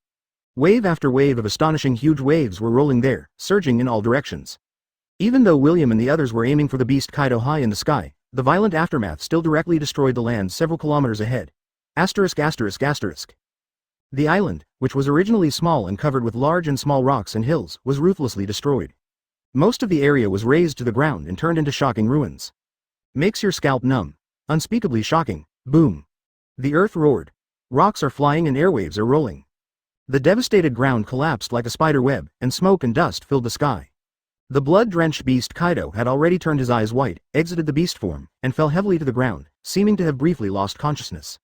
Wave after wave of astonishing huge waves were rolling there, surging in all directions. Even though William and the others were aiming for the beast Kaido high in the sky, the violent aftermath still directly destroyed the land several kilometers ahead. Asterisk. The island, which was originally small and covered with large and small rocks and hills, was ruthlessly destroyed. Most of the area was razed to the ground and turned into shocking ruins. Makes your scalp numb. Unspeakably shocking. Boom. The earth roared. Rocks are flying and airwaves are rolling. The devastated ground collapsed like a spider web, and smoke and dust filled the sky. The blood-drenched beast Kaido had already turned his eyes white, exited the beast form, and fell heavily to the ground, seeming to have briefly lost consciousness.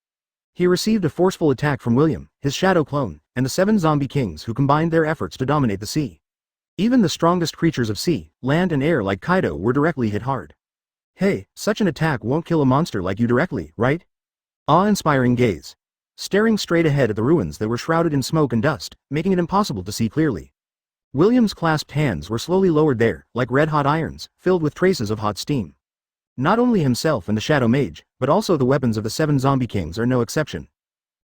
He received a forceful attack from William, his shadow clone, and the 7 zombie kings who combined their efforts to dominate the sea. Even the strongest creatures of sea, land and air like Kaido were directly hit hard. Hey, such an attack won't kill a monster like you directly, right? Awe-inspiring gaze. Staring straight ahead at the ruins that were shrouded in smoke and dust, making it impossible to see clearly. William's clasped hands were slowly lowered there, like red-hot irons, filled with traces of hot steam. Not only himself and the Shadow Mage, but also the weapons of the 7 zombie kings are no exception.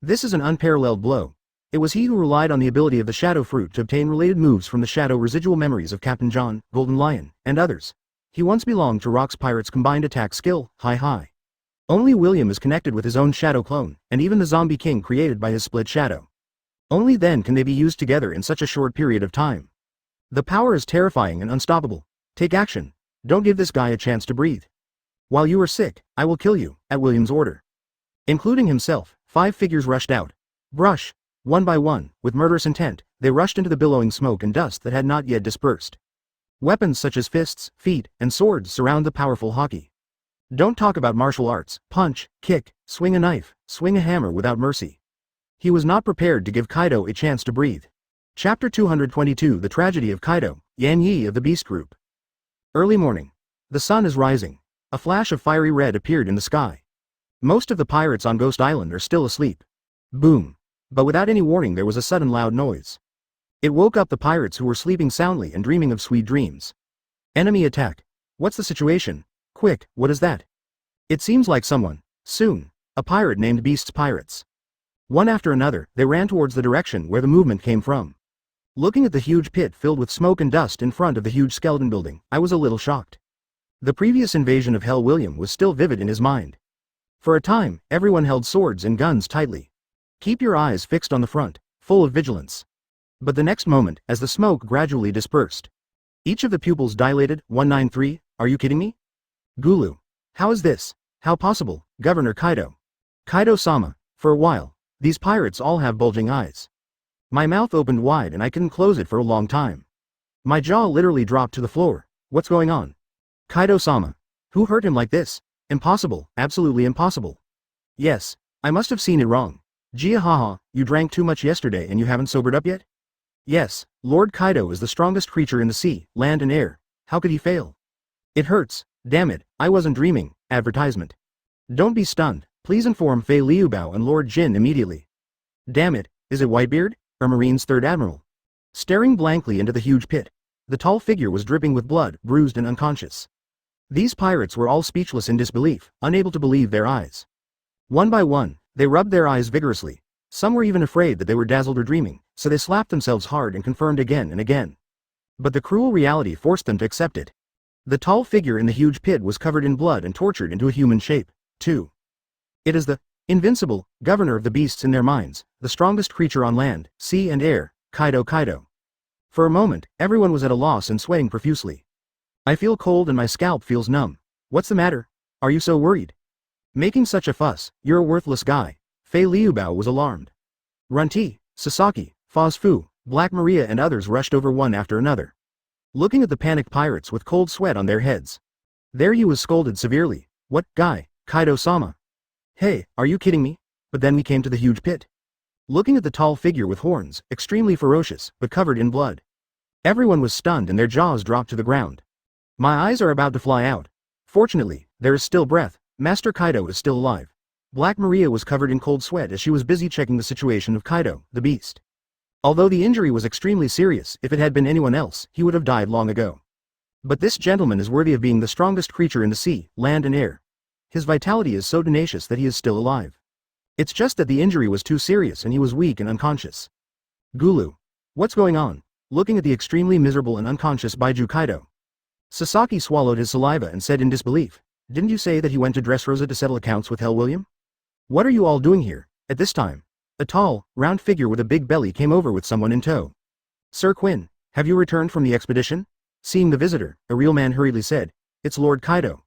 This is an unparalleled blow. It was he who relied on the ability of the Shadow Fruit to obtain related moves from the Shadow residual memories of Captain John, Golden Lion, and others. He once belonged to Rock's Pirates' combined attack skill, high. Only William is connected with his own Shadow clone, and even the Zombie King created by his split shadow. Only then can they be used together in such a short period of time. The power is terrifying and unstoppable. Take action. Don't give this guy a chance to breathe. While you are sick, I will kill you, at William's order. Including himself, 5 figures rushed out. Brush. One by one, with murderous intent, they rushed into the billowing smoke and dust that had not yet dispersed. Weapons such as fists, feet, and swords surround the powerful haki. Don't talk about martial arts, punch, kick, swing a knife, swing a hammer without mercy. He was not prepared to give Kaido a chance to breathe. Chapter 222 The Tragedy of Kaido, Yan Yi of the Beast Group. Early morning. The sun is rising. A flash of fiery red appeared in the sky. Most of the pirates on Ghost Island are still asleep. Boom. But without any warning there was a sudden loud noise. It woke up the pirates who were sleeping soundly and dreaming of sweet dreams. Enemy attack. What's the situation? Quick, what is that? It seems like someone. Soon. A pirate named Beast's Pirates. One after another, they ran towards the direction where the movement came from. Looking at the huge pit filled with smoke and dust in front of the huge skeleton building, I was a little shocked. The previous invasion of Hell William was still vivid in his mind. For a time, everyone held swords and guns tightly. Keep your eyes fixed on the front, full of vigilance. But the next moment, as the smoke gradually dispersed, each of the pupils dilated. 193, are you kidding me? Gulu. How is this? How possible, Governor Kaido? Kaido-sama. For a while, these pirates all have bulging eyes. My mouth opened wide and I couldn't close it for a long time. My jaw literally dropped to the floor. What's going on? Kaido-sama. Who hurt him like this? Impossible, absolutely impossible. Yes, I must have seen it wrong. Gia haha, you drank too much yesterday and you haven't sobered up yet? Yes, Lord Kaido is the strongest creature in the sea, land and air. How could he fail? It hurts. Damn it, I wasn't dreaming. Advertisement. Don't be stunned. Please inform Fei Liubao and Lord Jin immediately. Damn it, is it Whitebeard, or Marine's third admiral? Staring blankly into the huge pit, the tall figure was dripping with blood, bruised and unconscious. These pirates were all speechless in disbelief, unable to believe their eyes. One by one, they rubbed their eyes vigorously. Some were even afraid that they were dazzled or dreaming, so they slapped themselves hard and confirmed again and again. But the cruel reality forced them to accept it. The tall figure in the huge pit was covered in blood and tortured into a human shape, too. It is the invincible governor of the beasts in their minds, the strongest creature on land, sea and air, Kaido. For a moment, everyone was at a loss and sweating profusely. I feel cold and my scalp feels numb. What's the matter? Are you so worried? Making such a fuss, you're a worthless guy. Fei Liubao was alarmed. Runti, Sasaki, Foz Fu, Black Maria and others rushed over one after another, looking at the panicked pirates with cold sweat on their heads. There he was scolded severely. What, guy, Kaido-sama? Hey, are you kidding me? But then we came to the huge pit. Looking at the tall figure with horns, extremely ferocious, but covered in blood. Everyone was stunned and their jaws dropped to the ground. My eyes are about to fly out. Fortunately, there is still breath. Master Kaido is still alive. Black Maria was covered in cold sweat as she was busy checking the situation of Kaido, the beast. Although the injury was extremely serious, if it had been anyone else, he would have died long ago. But this gentleman is worthy of being the strongest creature in the sea, land and air. His vitality is so tenacious that he is still alive. It's just that the injury was too serious and he was weak and unconscious. Gulu. What's going on? Looking at the extremely miserable and unconscious Baiju Kaido, Sasaki swallowed his saliva and said in disbelief, didn't you say that he went to Dressrosa to settle accounts with Hell William? What are you all doing here, at this time? A tall, round figure with a big belly came over with someone in tow. Sir Quinn, have you returned from the expedition? Seeing the visitor, a real man hurriedly said, it's Lord Kaido.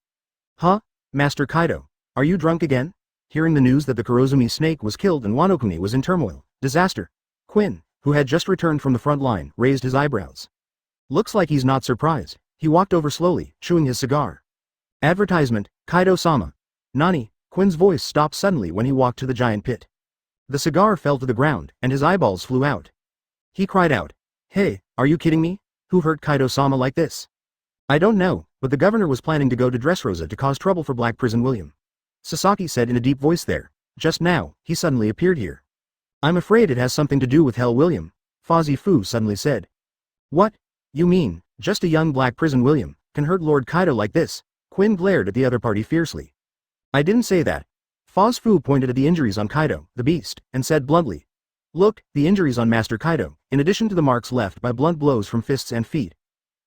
Huh? Master Kaido, are you drunk again? Hearing the news that the Kurozumi snake was killed and Wano Kuni was in turmoil, disaster. Quinn, who had just returned from the front line, raised his eyebrows. Looks like he's not surprised. He walked over slowly, chewing his cigar. Advertisement, Kaido-sama. Nani? Quinn's voice stopped suddenly when he walked to the giant pit. The cigar fell to the ground, and his eyeballs flew out. He cried out, hey, are you kidding me? Who hurt Kaido-sama like this? I don't know, but the governor was planning to go to Dressrosa to cause trouble for Black Prison William. Sasaki said in a deep voice there. Just now, he suddenly appeared here. I'm afraid it has something to do with Hell William, Fozi Fu suddenly said. What? You mean, just a young Black Prison William can hurt Lord Kaido like this? Quinn glared at the other party fiercely. I didn't say that. Foz Fu pointed at the injuries on Kaido, the beast, and said bluntly. Look, the injuries on Master Kaido, in addition to the marks left by blunt blows from fists and feet.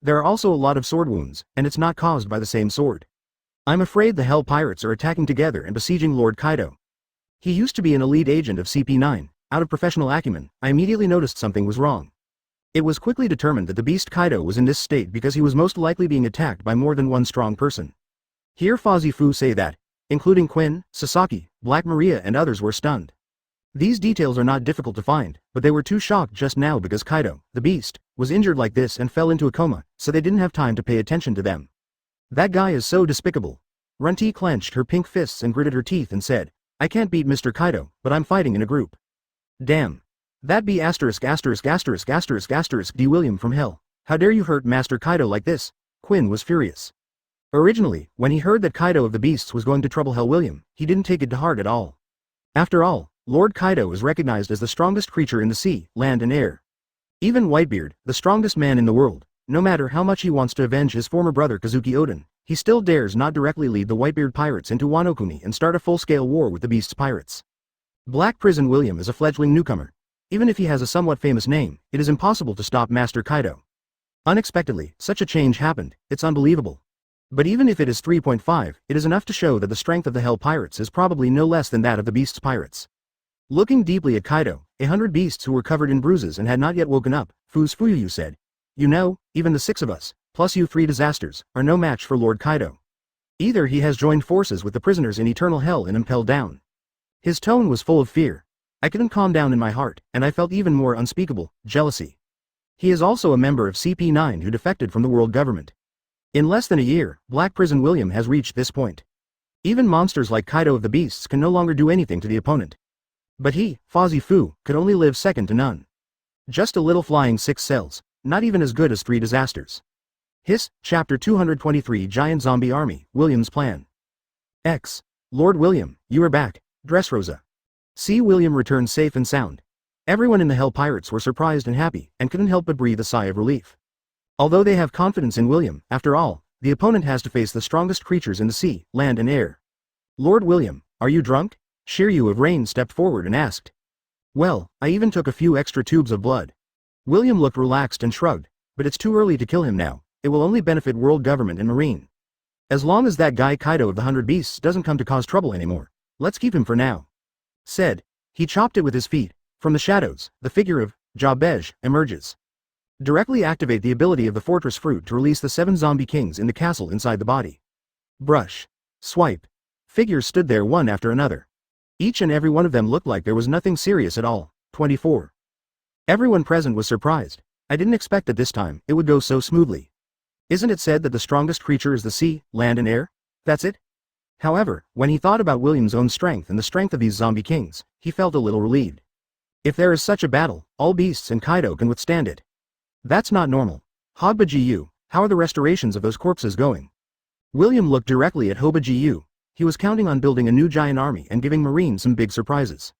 There are also a lot of sword wounds, and it's not caused by the same sword. I'm afraid the Hell Pirates are attacking together and besieging Lord Kaido. He used to be an elite agent of CP9. Out of professional acumen, I immediately noticed something was wrong. It was quickly determined that the beast Kaido was in this state because he was most likely being attacked by more than one strong person. Hear Fozi Fu say that, including Quinn, Sasaki, Black Maria and others were stunned. These details are not difficult to find, but they were too shocked just now because Kaido, the beast, was injured like this and fell into a coma, so they didn't have time to pay attention to them. That guy is so despicable. Runty clenched her pink fists and gritted her teeth and said, I can't beat Mr. Kaido, but I'm fighting in a group. Damn. That be *********** D. William from hell. How dare you hurt Master Kaido like this? Quinn was furious. Originally, when he heard that Kaido of the Beasts was going to trouble Hell William, he didn't take it to heart at all. After all, Lord Kaido is recognized as the strongest creature in the sea, land and air. Even Whitebeard, the strongest man in the world, no matter how much he wants to avenge his former brother Kazuki Oden, he still dares not directly lead the Whitebeard pirates into Wano Kuni and start a full-scale war with the Beast's pirates. Black Prison William is a fledgling newcomer. Even if he has a somewhat famous name, it is impossible to stop Master Kaido. Unexpectedly, such a change happened, it's unbelievable. But even if it is 3.5, it is enough to show that the strength of the Hell Pirates is probably no less than that of the Beast's pirates. Looking deeply at Kaido, 100 beasts who were covered in bruises and had not yet woken up, Fuyuyu said, You know, even the 6 of us, plus you 3 disasters, are no match for Lord Kaido. Either he has joined forces with the prisoners in Eternal Hell and impelled down. His tone was full of fear. I couldn't calm down in my heart, and I felt even more unspeakable jealousy. He is also a member of CP9 who defected from the world government. In less than a year, Black Prison William has reached this point. Even monsters like Kaido of the Beasts can no longer do anything to the opponent. But he, Fozzie Fu, could only live second to none. Just a little flying 6 cells, not even as good as 3 disasters. Hiss, Chapter 223 Giant Zombie Army, William's Plan. X. Lord William, you are back, Dressrosa. See William returned safe and sound. Everyone in the Hell Pirates were surprised and happy, and couldn't help but breathe a sigh of relief. Although they have confidence in William, after all, the opponent has to face the strongest creatures in the sea, land and air. Lord William, are you drunk? Shiryu of Rain stepped forward and asked. Well, I even took a few extra tubes of blood. William looked relaxed and shrugged, but it's too early to kill him now, it will only benefit world government and marine. As long as that guy Kaido of the 100 Beasts doesn't come to cause trouble anymore, let's keep him for now. Said. He chopped it with his feet. From the shadows, the figure of Jabej emerges. Directly activate the ability of the Fortress Fruit to release the 7 zombie kings in the castle inside the body. Brush. Swipe. Figures stood there one after another. Each and every one of them looked like there was nothing serious at all. 24. Everyone present was surprised. I didn't expect that this time it would go so smoothly. Isn't it said that the strongest creature is the sea, land and air? That's it? However, when he thought about William's own strength and the strength of these zombie kings, he felt a little relieved. If there is such a battle, all beasts and Kaido can withstand it. That's not normal. Hogba Gu, how are the restorations of those corpses going? William looked directly at Hoba Gu. He was counting on building a new giant army and giving Marine some big surprises.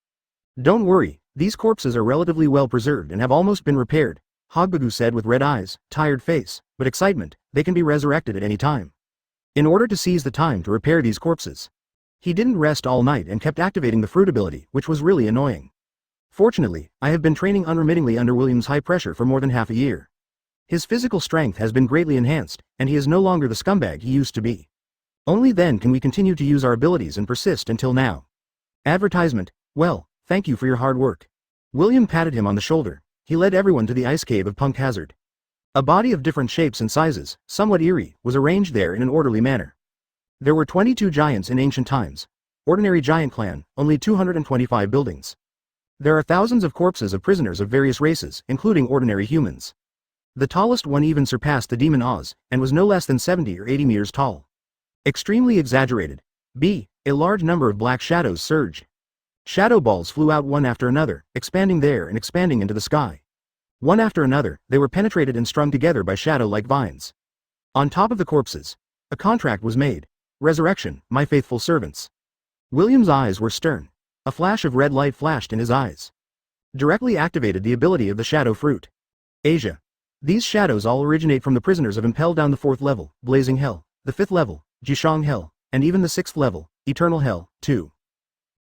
Don't worry, these corpses are relatively well preserved and have almost been repaired, Hogbagu said with red eyes, tired face, but excitement, they can be resurrected at any time. In order to seize the time to repair these corpses. He didn't rest all night and kept activating the fruit ability, which was really annoying. Fortunately, I have been training unremittingly under William's high pressure for more than half a year. His physical strength has been greatly enhanced, and he is no longer the scumbag he used to be. Only then can we continue to use our abilities and persist until now. Advertisement. Well, thank you for your hard work. William patted him on the shoulder. He led everyone to the ice cave of Punk Hazard. A body of different shapes and sizes, somewhat eerie, was arranged there in an orderly manner. There were 22 giants in ancient times. Ordinary giant clan, only 225 buildings. There are thousands of corpses of prisoners of various races, including ordinary humans. The tallest one even surpassed the demon Oz, and was no less than 70 or 80 meters tall. Extremely exaggerated. B. A large number of black shadows surged. Shadow balls flew out one after another, expanding there and expanding into the sky. One after another, they were penetrated and strung together by shadow-like vines. On top of the corpses, a contract was made. Resurrection, my faithful servants. William's eyes were stern. A flash of red light flashed in his eyes. Directly activated the ability of the shadow fruit. Asia. These shadows all originate from the prisoners of Impel down the 4th level, Blazing Hell, the 5th level, Jishang Hell, and even the 6th level, Eternal Hell, too.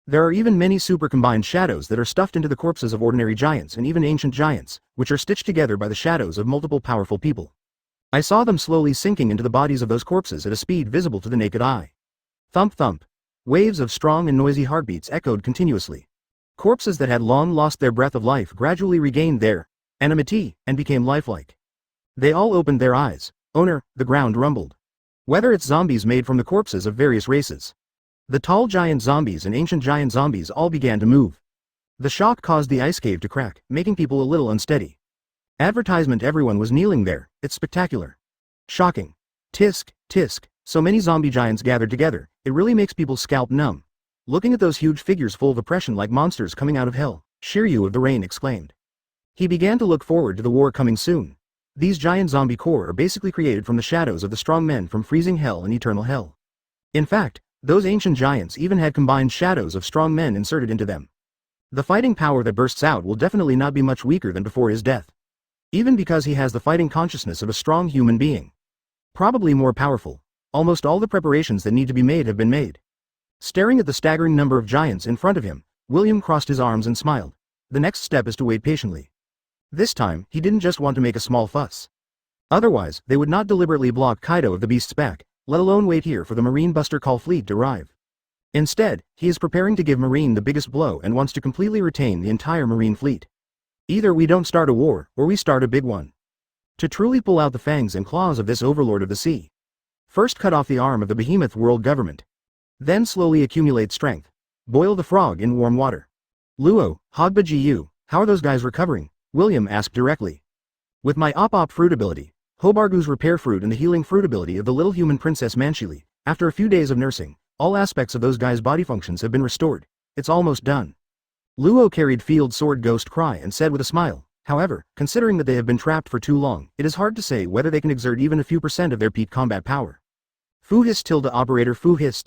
There are even many super combined shadows that are stuffed into the corpses of ordinary giants and even ancient giants, which are stitched together by the shadows of multiple powerful people. I saw them slowly sinking into the bodies of those corpses at a speed visible to the naked eye. Thump thump. Waves of strong and noisy heartbeats echoed continuously. Corpses that had long lost their breath of life gradually regained their animity and became lifelike. They all opened their eyes. Owner, the ground rumbled. Whether it's zombies made from the corpses of various races. The tall giant zombies and ancient giant zombies all began to move. The shock caused the ice cave to crack, making people a little unsteady. Advertisement. Everyone was kneeling there, it's spectacular. Shocking. Tisk, tisk, So many zombie giants gathered together, it really makes people's scalp numb. Looking at those huge figures full of oppression like monsters coming out of hell, Shiryu of the Rain exclaimed. He began to look forward to the war coming soon. These giant zombie corps are basically created from the shadows of the strong men from freezing hell and eternal hell. In fact, those ancient giants even had combined shadows of strong men inserted into them. The fighting power that bursts out will definitely not be much weaker than before his death. Even because he has the fighting consciousness of a strong human being. Probably more powerful. Almost all the preparations that need to be made have been made. Staring at the staggering number of giants in front of him, William crossed his arms and smiled. The next step is to wait patiently. This time, he didn't just want to make a small fuss. Otherwise, they would not deliberately block Kaido of the beast's back, let alone wait here for the Marine Buster Call fleet to arrive. Instead, he is preparing to give Marine the biggest blow and wants to completely retain the entire Marine fleet. Either we don't start a war, or we start a big one. To truly pull out the fangs and claws of this overlord of the sea. First cut off the arm of the behemoth world government. Then slowly accumulate strength. Boil the frog in warm water. Luo, Hogba Gu, how are those guys recovering? William asked directly. With my op fruit ability, Hobargu's repair fruit and the healing fruit ability of the little human princess Manchili, after a few days of nursing, all aspects of those guys' body functions have been restored. It's almost done. Luo carried Field Sword Ghost Cry and said with a smile, however, considering that they have been trapped for too long, it is hard to say whether they can exert even a few % of their peak combat power. Fuhis tilde operator Fuhis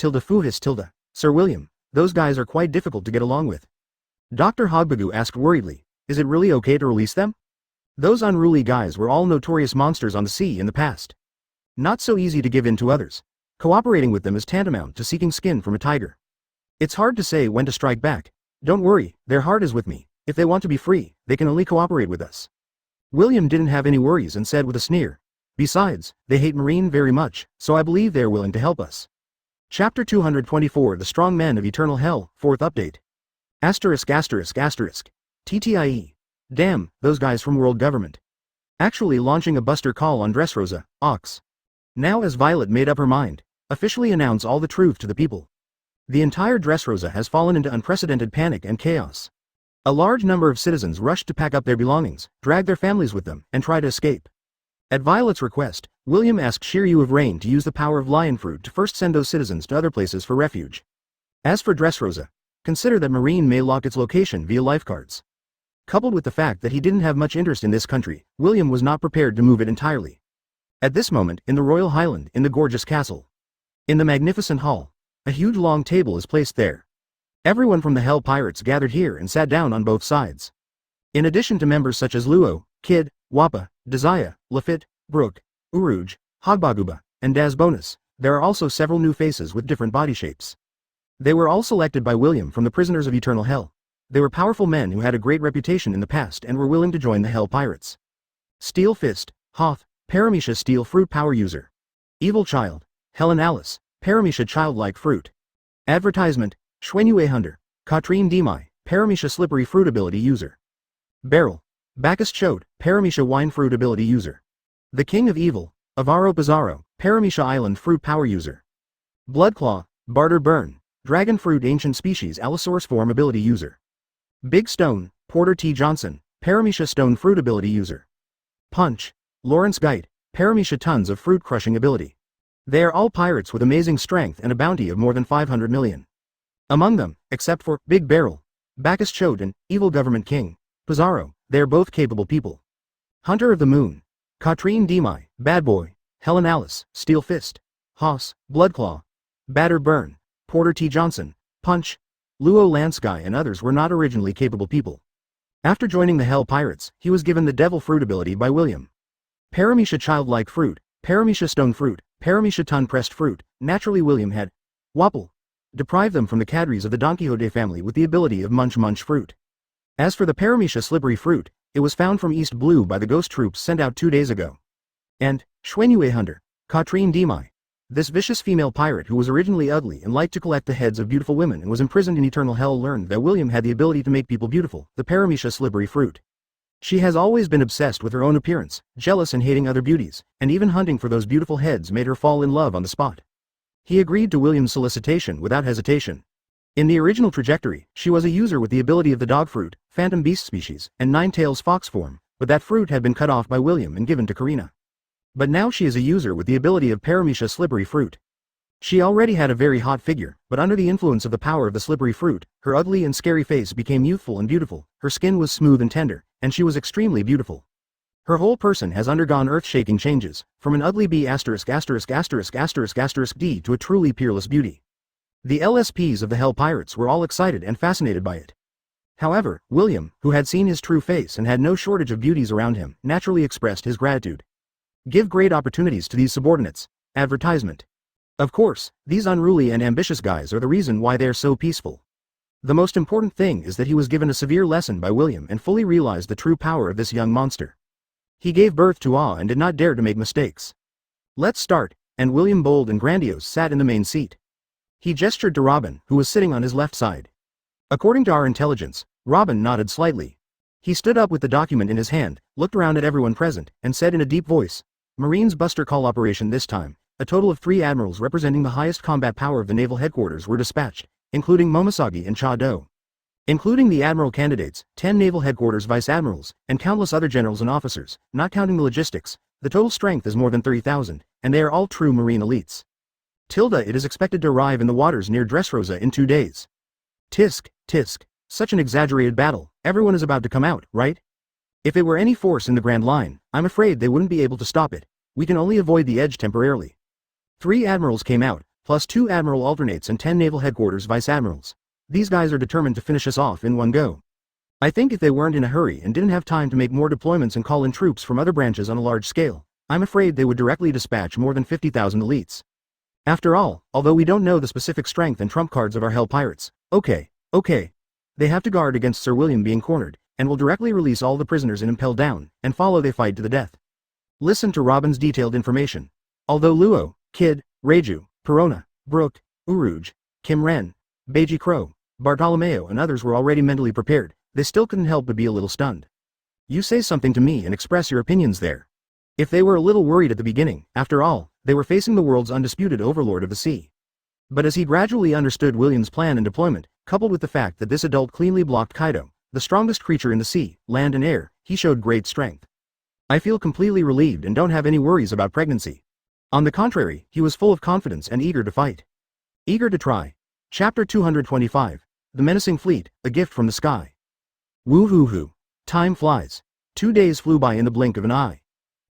tilde. Sir William, those guys are quite difficult to get along with. Dr. Hogbagu asked worriedly, is it really okay to release them? Those unruly guys were all notorious monsters on the sea in the past. Not so easy to give in to others. Cooperating with them is tantamount to seeking skin from a tiger. It's hard to say when to strike back. Don't worry, their heart is with me. If they want to be free, they can only cooperate with us. William didn't have any worries and said with a sneer. Besides, they hate Marine very much, so I believe they are willing to help us. Chapter 224 The Strong Men of Eternal Hell, 4th update. ******. TTIE. Damn, those guys from world government. Actually launching a buster call on Dressrosa, Ox. Now as Violet made up her mind, officially announce all the truth to the people. The entire Dressrosa has fallen into unprecedented panic and chaos. A large number of citizens rushed to pack up their belongings, drag their families with them, and try to escape. At Violet's request, William asked Shiryu of Rain to use the power of Lion Fruit to first send those citizens to other places for refuge. As for Dressrosa, consider that Marine may lock its location via lifecards. Coupled with the fact that he didn't have much interest in this country, William was not prepared to move it entirely. At this moment, in the Royal Highland, in the gorgeous castle. In the magnificent hall, a huge long table is placed there. Everyone from the Hell Pirates gathered here and sat down on both sides. In addition to members such as Luo, Kid, Wappa, Desire, Lafitte, Brook, Uruj, Hogbaguba, and Daz Bonus, there are also several new faces with different body shapes. They were all selected by William from the prisoners of Eternal Hell. They were powerful men who had a great reputation in the past and were willing to join the Hell Pirates. Steel Fist, Hoth, Paramecia Steel Fruit Power User. Evil Child, Helen Alice, Paramecia Childlike Fruit. Advertisement, Xuanyue Hunter, Katrine Demai, Paramecia Slippery Fruit Ability User. Beryl, Bacchus Chode, Paramecia Wine Fruit Ability User. The King of Evil, Avaro Pizarro, Paramecia Island Fruit Power User. Bloodclaw, Barter Burn, Dragon Fruit Ancient Species Allosaurus Form Ability User. Big Stone, Porter T. Johnson, Paramecia Stone Fruit Ability User. Punch, Lawrence Geit, Paramecia Tons of Fruit Crushing Ability. They are all pirates with amazing strength and a bounty of more than 500 million. Among them, except for Big Barrel, Bacchus Chode and Evil Government King, Pizarro, they are both capable people. Hunter of the Moon, Katrine Demai, Bad Boy, Helen Alice, Steel Fist, Hoss, Bloodclaw, Batter Burn, Porter T. Johnson, Punch, Luo Lansky and others were not originally capable people. After joining the Hell Pirates, he was given the Devil Fruit ability by William. Paramecia Childlike Fruit, Paramecia Stone Fruit, Paramecia Ton Pressed Fruit, naturally William had Wapple. Deprived them from the cadres of the Don Quixote family with the ability of Munch Munch Fruit. As for the Paramecia Slippery Fruit, it was found from East Blue by the ghost troops sent out 2 days ago. And, Xuanyue Hunter, Katrine Demai. This vicious female pirate who was originally ugly and liked to collect the heads of beautiful women and was imprisoned in Eternal Hell learned that William had the ability to make people beautiful, the Paramecia Slippery Fruit. She has always been obsessed with her own appearance, jealous and hating other beauties, and even hunting for those beautiful heads made her fall in love on the spot. He agreed to William's solicitation without hesitation. In the original trajectory, she was a user with the ability of the dog fruit, phantom beast species, and Nine-Tails fox form, but that fruit had been cut off by William and given to Karina. But now she is a user with the ability of Paramecia Slippery Fruit. She already had a very hot figure, but under the influence of the power of the slippery fruit, her ugly and scary face became youthful and beautiful, her skin was smooth and tender, and she was extremely beautiful. Her whole person has undergone earth-shaking changes, from an ugly B**************** D to a truly peerless beauty. The LSPs of the Hell Pirates were all excited and fascinated by it. However, William, who had seen his true face and had no shortage of beauties around him, naturally expressed his gratitude. Give great opportunities to these subordinates. Advertisement. Of course, these unruly and ambitious guys are the reason why they're so peaceful. The most important thing is that he was given a severe lesson by William and fully realized the true power of this young monster. He gave birth to awe and did not dare to make mistakes. Let's start, and William bold and grandiose sat in the main seat. He gestured to Robin, who was sitting on his left side. According to our intelligence, Robin nodded slightly. He stood up with the document in his hand, looked around at everyone present, and said in a deep voice, Marines Buster Call Operation this time. A total of 3 admirals representing the highest combat power of the naval headquarters were dispatched, including Momosagi and Cha-Do. Including the admiral candidates, 10 naval headquarters vice-admirals, and countless other generals and officers, not counting the logistics, the total strength is more than 30,000, and they are all true marine elites. It is expected to arrive in the waters near Dressrosa in 2 days. Tisk, tisk, such an exaggerated battle, everyone is about to come out, right? If it were any force in the Grand Line, I'm afraid they wouldn't be able to stop it. We can only avoid the edge temporarily. 3 admirals came out, plus 2 admiral alternates and 10 naval headquarters vice-admirals. These guys are determined to finish us off in one go. I think if they weren't in a hurry and didn't have time to make more deployments and call in troops from other branches on a large scale, I'm afraid they would directly dispatch more than 50,000 elites. After all, although we don't know the specific strength and trump cards of our Hell Pirates, okay. They have to guard against Sir William being cornered, and will directly release all the prisoners and impel down, and follow they fight to the death. Listen to Robin's detailed information. Although Luo, Kid, Reiju, Perona, Brook, Uruj, Kim Ren, Beiji Crow, Bartolomeo and others were already mentally prepared, they still couldn't help but be a little stunned. You say something to me and express your opinions there. If they were a little worried at the beginning, after all, they were facing the world's undisputed overlord of the sea. But as he gradually understood William's plan and deployment, coupled with the fact that this adult cleanly blocked Kaido, the strongest creature in the sea, land and air, he showed great strength. I feel completely relieved and don't have any worries about pregnancy. On the contrary, he was full of confidence and eager to fight. Eager to try. Chapter 225. The Menacing Fleet, a Gift from the Sky. Woo-hoo-hoo. Time flies. 2 days flew by in the blink of an eye.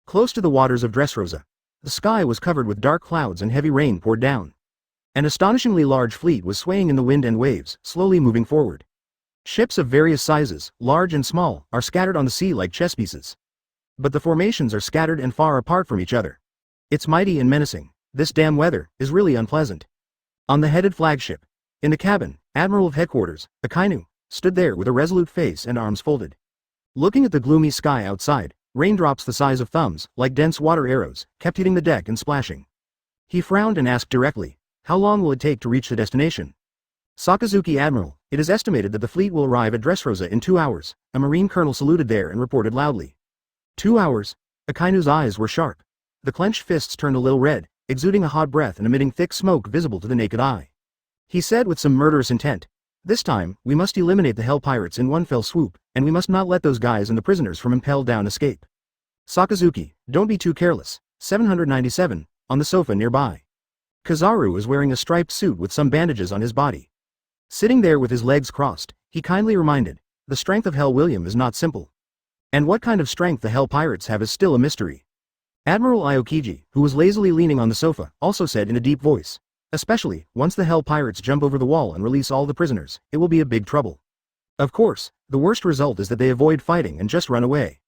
Close to the waters of Dressrosa, the sky was covered with dark clouds and heavy rain poured down. An astonishingly large fleet was swaying in the wind and waves, slowly moving forward. Ships of various sizes, large and small, are scattered on the sea like chess pieces. But the formations are scattered and far apart from each other. It's mighty and menacing. This damn weather is really unpleasant. On the headed flagship, in the cabin, Admiral of Headquarters, Akainu, stood there with a resolute face and arms folded. Looking at the gloomy sky outside, raindrops the size of thumbs, like dense water arrows, kept hitting the deck and splashing. He frowned and asked directly, how long will it take to reach the destination? Sakazuki Admiral, it is estimated that the fleet will arrive at Dressrosa in 2 hours, a Marine colonel saluted there and reported loudly. 2 hours? Akainu's eyes were sharp. The clenched fists turned a little red, exuding a hot breath and emitting thick smoke visible to the naked eye. He said with some murderous intent, this time, we must eliminate the Hell Pirates in one fell swoop, and we must not let those guys and the prisoners from Impel Down escape. Sakazuki, don't be too careless. 797, on the sofa nearby. Kizaru is wearing a striped suit with some bandages on his body. Sitting there with his legs crossed, he kindly reminded, the strength of Hell William is not simple. And what kind of strength the Hell Pirates have is still a mystery. Admiral Aokiji, who was lazily leaning on the sofa, also said in a deep voice, especially, once the Hell Pirates jump over the wall and release all the prisoners, it will be a big trouble. Of course, the worst result is that they avoid fighting and just run away.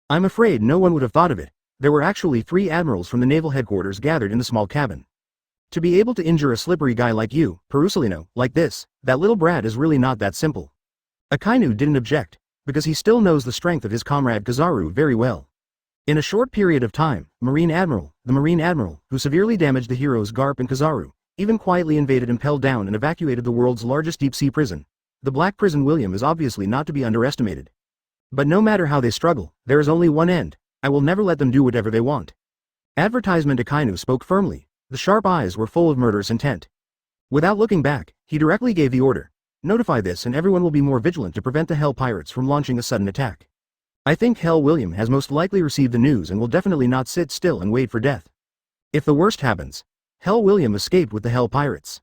I'm afraid no one would have thought of it. There were actually 3 admirals from the naval headquarters gathered in the small cabin. To be able to injure a slippery guy like you, Perusalino, like this, that little brat is really not that simple. Akainu didn't object, because he still knows the strength of his comrade Kizaru very well. In a short period of time, the Marine Admiral, who severely damaged the heroes Garp and Kizaru, even quietly invaded Impel Down and evacuated the world's largest deep-sea prison. The Black Prison William is obviously not to be underestimated. But no matter how they struggle, there is only one end. I will never let them do whatever they want. Advertisement Akainu spoke firmly. The sharp eyes were full of murderous intent. Without looking back, he directly gave the order. Notify this and everyone will be more vigilant to prevent the Hell Pirates from launching a sudden attack. I think Hell William has most likely received the news and will definitely not sit still and wait for death. If the worst happens, Hell William escaped with the Hell Pirates.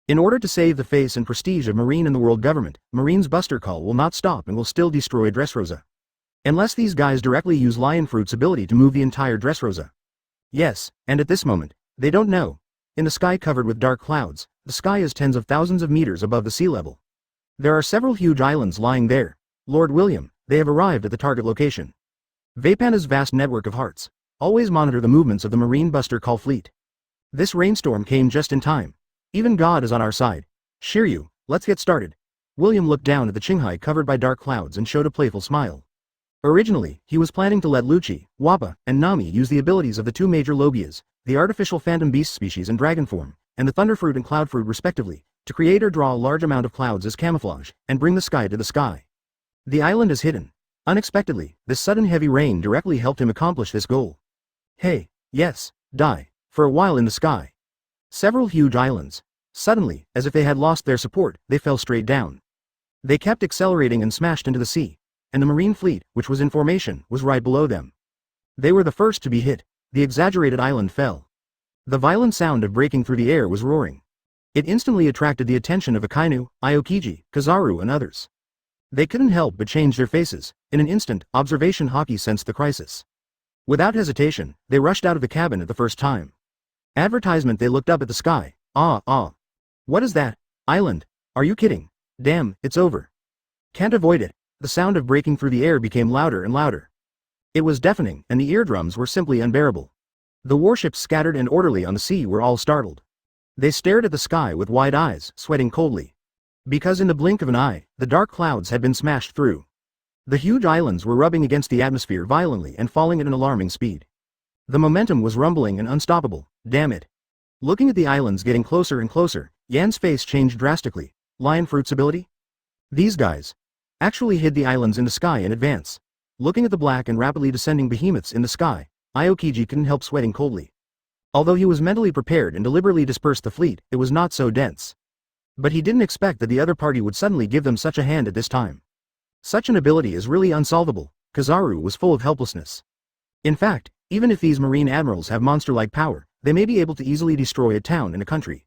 In order to save the face and prestige of Marine and the world government, Marine's Buster Call will not stop and will still destroy Dressrosa. Unless these guys directly use Lion Fruit's ability to move the entire Dressrosa. Yes, and at this moment, they don't know. In the sky covered with dark clouds, the sky is tens of thousands of meters above the sea level. There are several huge islands lying there. Lord William, they have arrived at the target location. Vapana's vast network of hearts. Always monitor the movements of the Marine Buster Call fleet. This rainstorm came just in time. Even God is on our side. Shiryu, let's get started. William looked down at the Qinghai covered by dark clouds and showed a playful smile. Originally, he was planning to let Lucci, Wappa, and Nami use the abilities of the two major Lobias, the artificial phantom beast species and dragon form, and the thunderfruit and cloudfruit respectively, to create or draw a large amount of clouds as camouflage, and bring the sky to the sky. The island is hidden. Unexpectedly, this sudden heavy rain directly helped him accomplish this goal. Hey, yes, die, for a while in the sky. Several huge islands. Suddenly, as if they had lost their support, they fell straight down. They kept accelerating and smashed into the sea, and the Marine fleet, which was in formation, was right below them. They were the first to be hit. The exaggerated island fell. The violent sound of breaking through the air was roaring. It instantly attracted the attention of Akainu, Aokiji, Kizaru and others. They couldn't help but change their faces. In an instant, Observation Haki sensed the crisis. Without hesitation, they rushed out of the cabin at the first time. Advertisement. They looked up at the sky. Ah. What is that? Island? Are you kidding? Damn, it's over. Can't avoid it. The sound of breaking through the air became louder and louder. It was deafening, and the eardrums were simply unbearable. The warships scattered and orderly on the sea were all startled. They stared at the sky with wide eyes, sweating coldly. Because in the blink of an eye, the dark clouds had been smashed through. The huge islands were rubbing against the atmosphere violently and falling at an alarming speed. The momentum was rumbling and unstoppable. Damn it. Looking at the islands getting closer and closer, Yan's face changed drastically. Lion Fruit's ability? These guys actually hid the islands in the sky in advance. Looking at the black and rapidly descending behemoths in the sky, Aokiji couldn't help sweating coldly. Although he was mentally prepared and deliberately dispersed the fleet, it was not so dense. But he didn't expect that the other party would suddenly give them such a hand at this time. Such an ability is really unsolvable. Kizaru was full of helplessness. In fact, even if these marine admirals have monster-like power, they may be able to easily destroy a town and a country.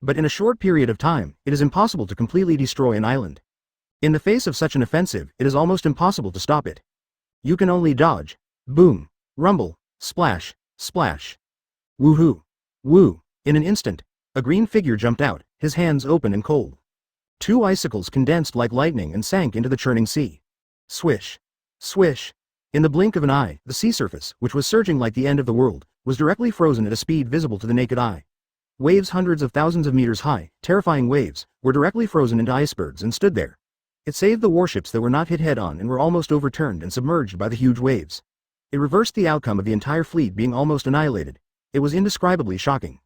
But in a short period of time, it is impossible to completely destroy an island. In the face of such an offensive, it is almost impossible to stop it. You can only dodge. Boom. Rumble. Splash. Splash. Woohoo. Woo. In an instant, a green figure jumped out, his hands open and cold. Two icicles condensed like lightning and sank into the churning sea. Swish. Swish. In the blink of an eye, the sea surface, which was surging like the end of the world, was directly frozen at a speed visible to the naked eye. Waves hundreds of thousands of meters high, terrifying waves, were directly frozen into icebergs and stood there. It saved the warships that were not hit head-on and were almost overturned and submerged by the huge waves. It reversed the outcome of the entire fleet being almost annihilated. It was indescribably shocking.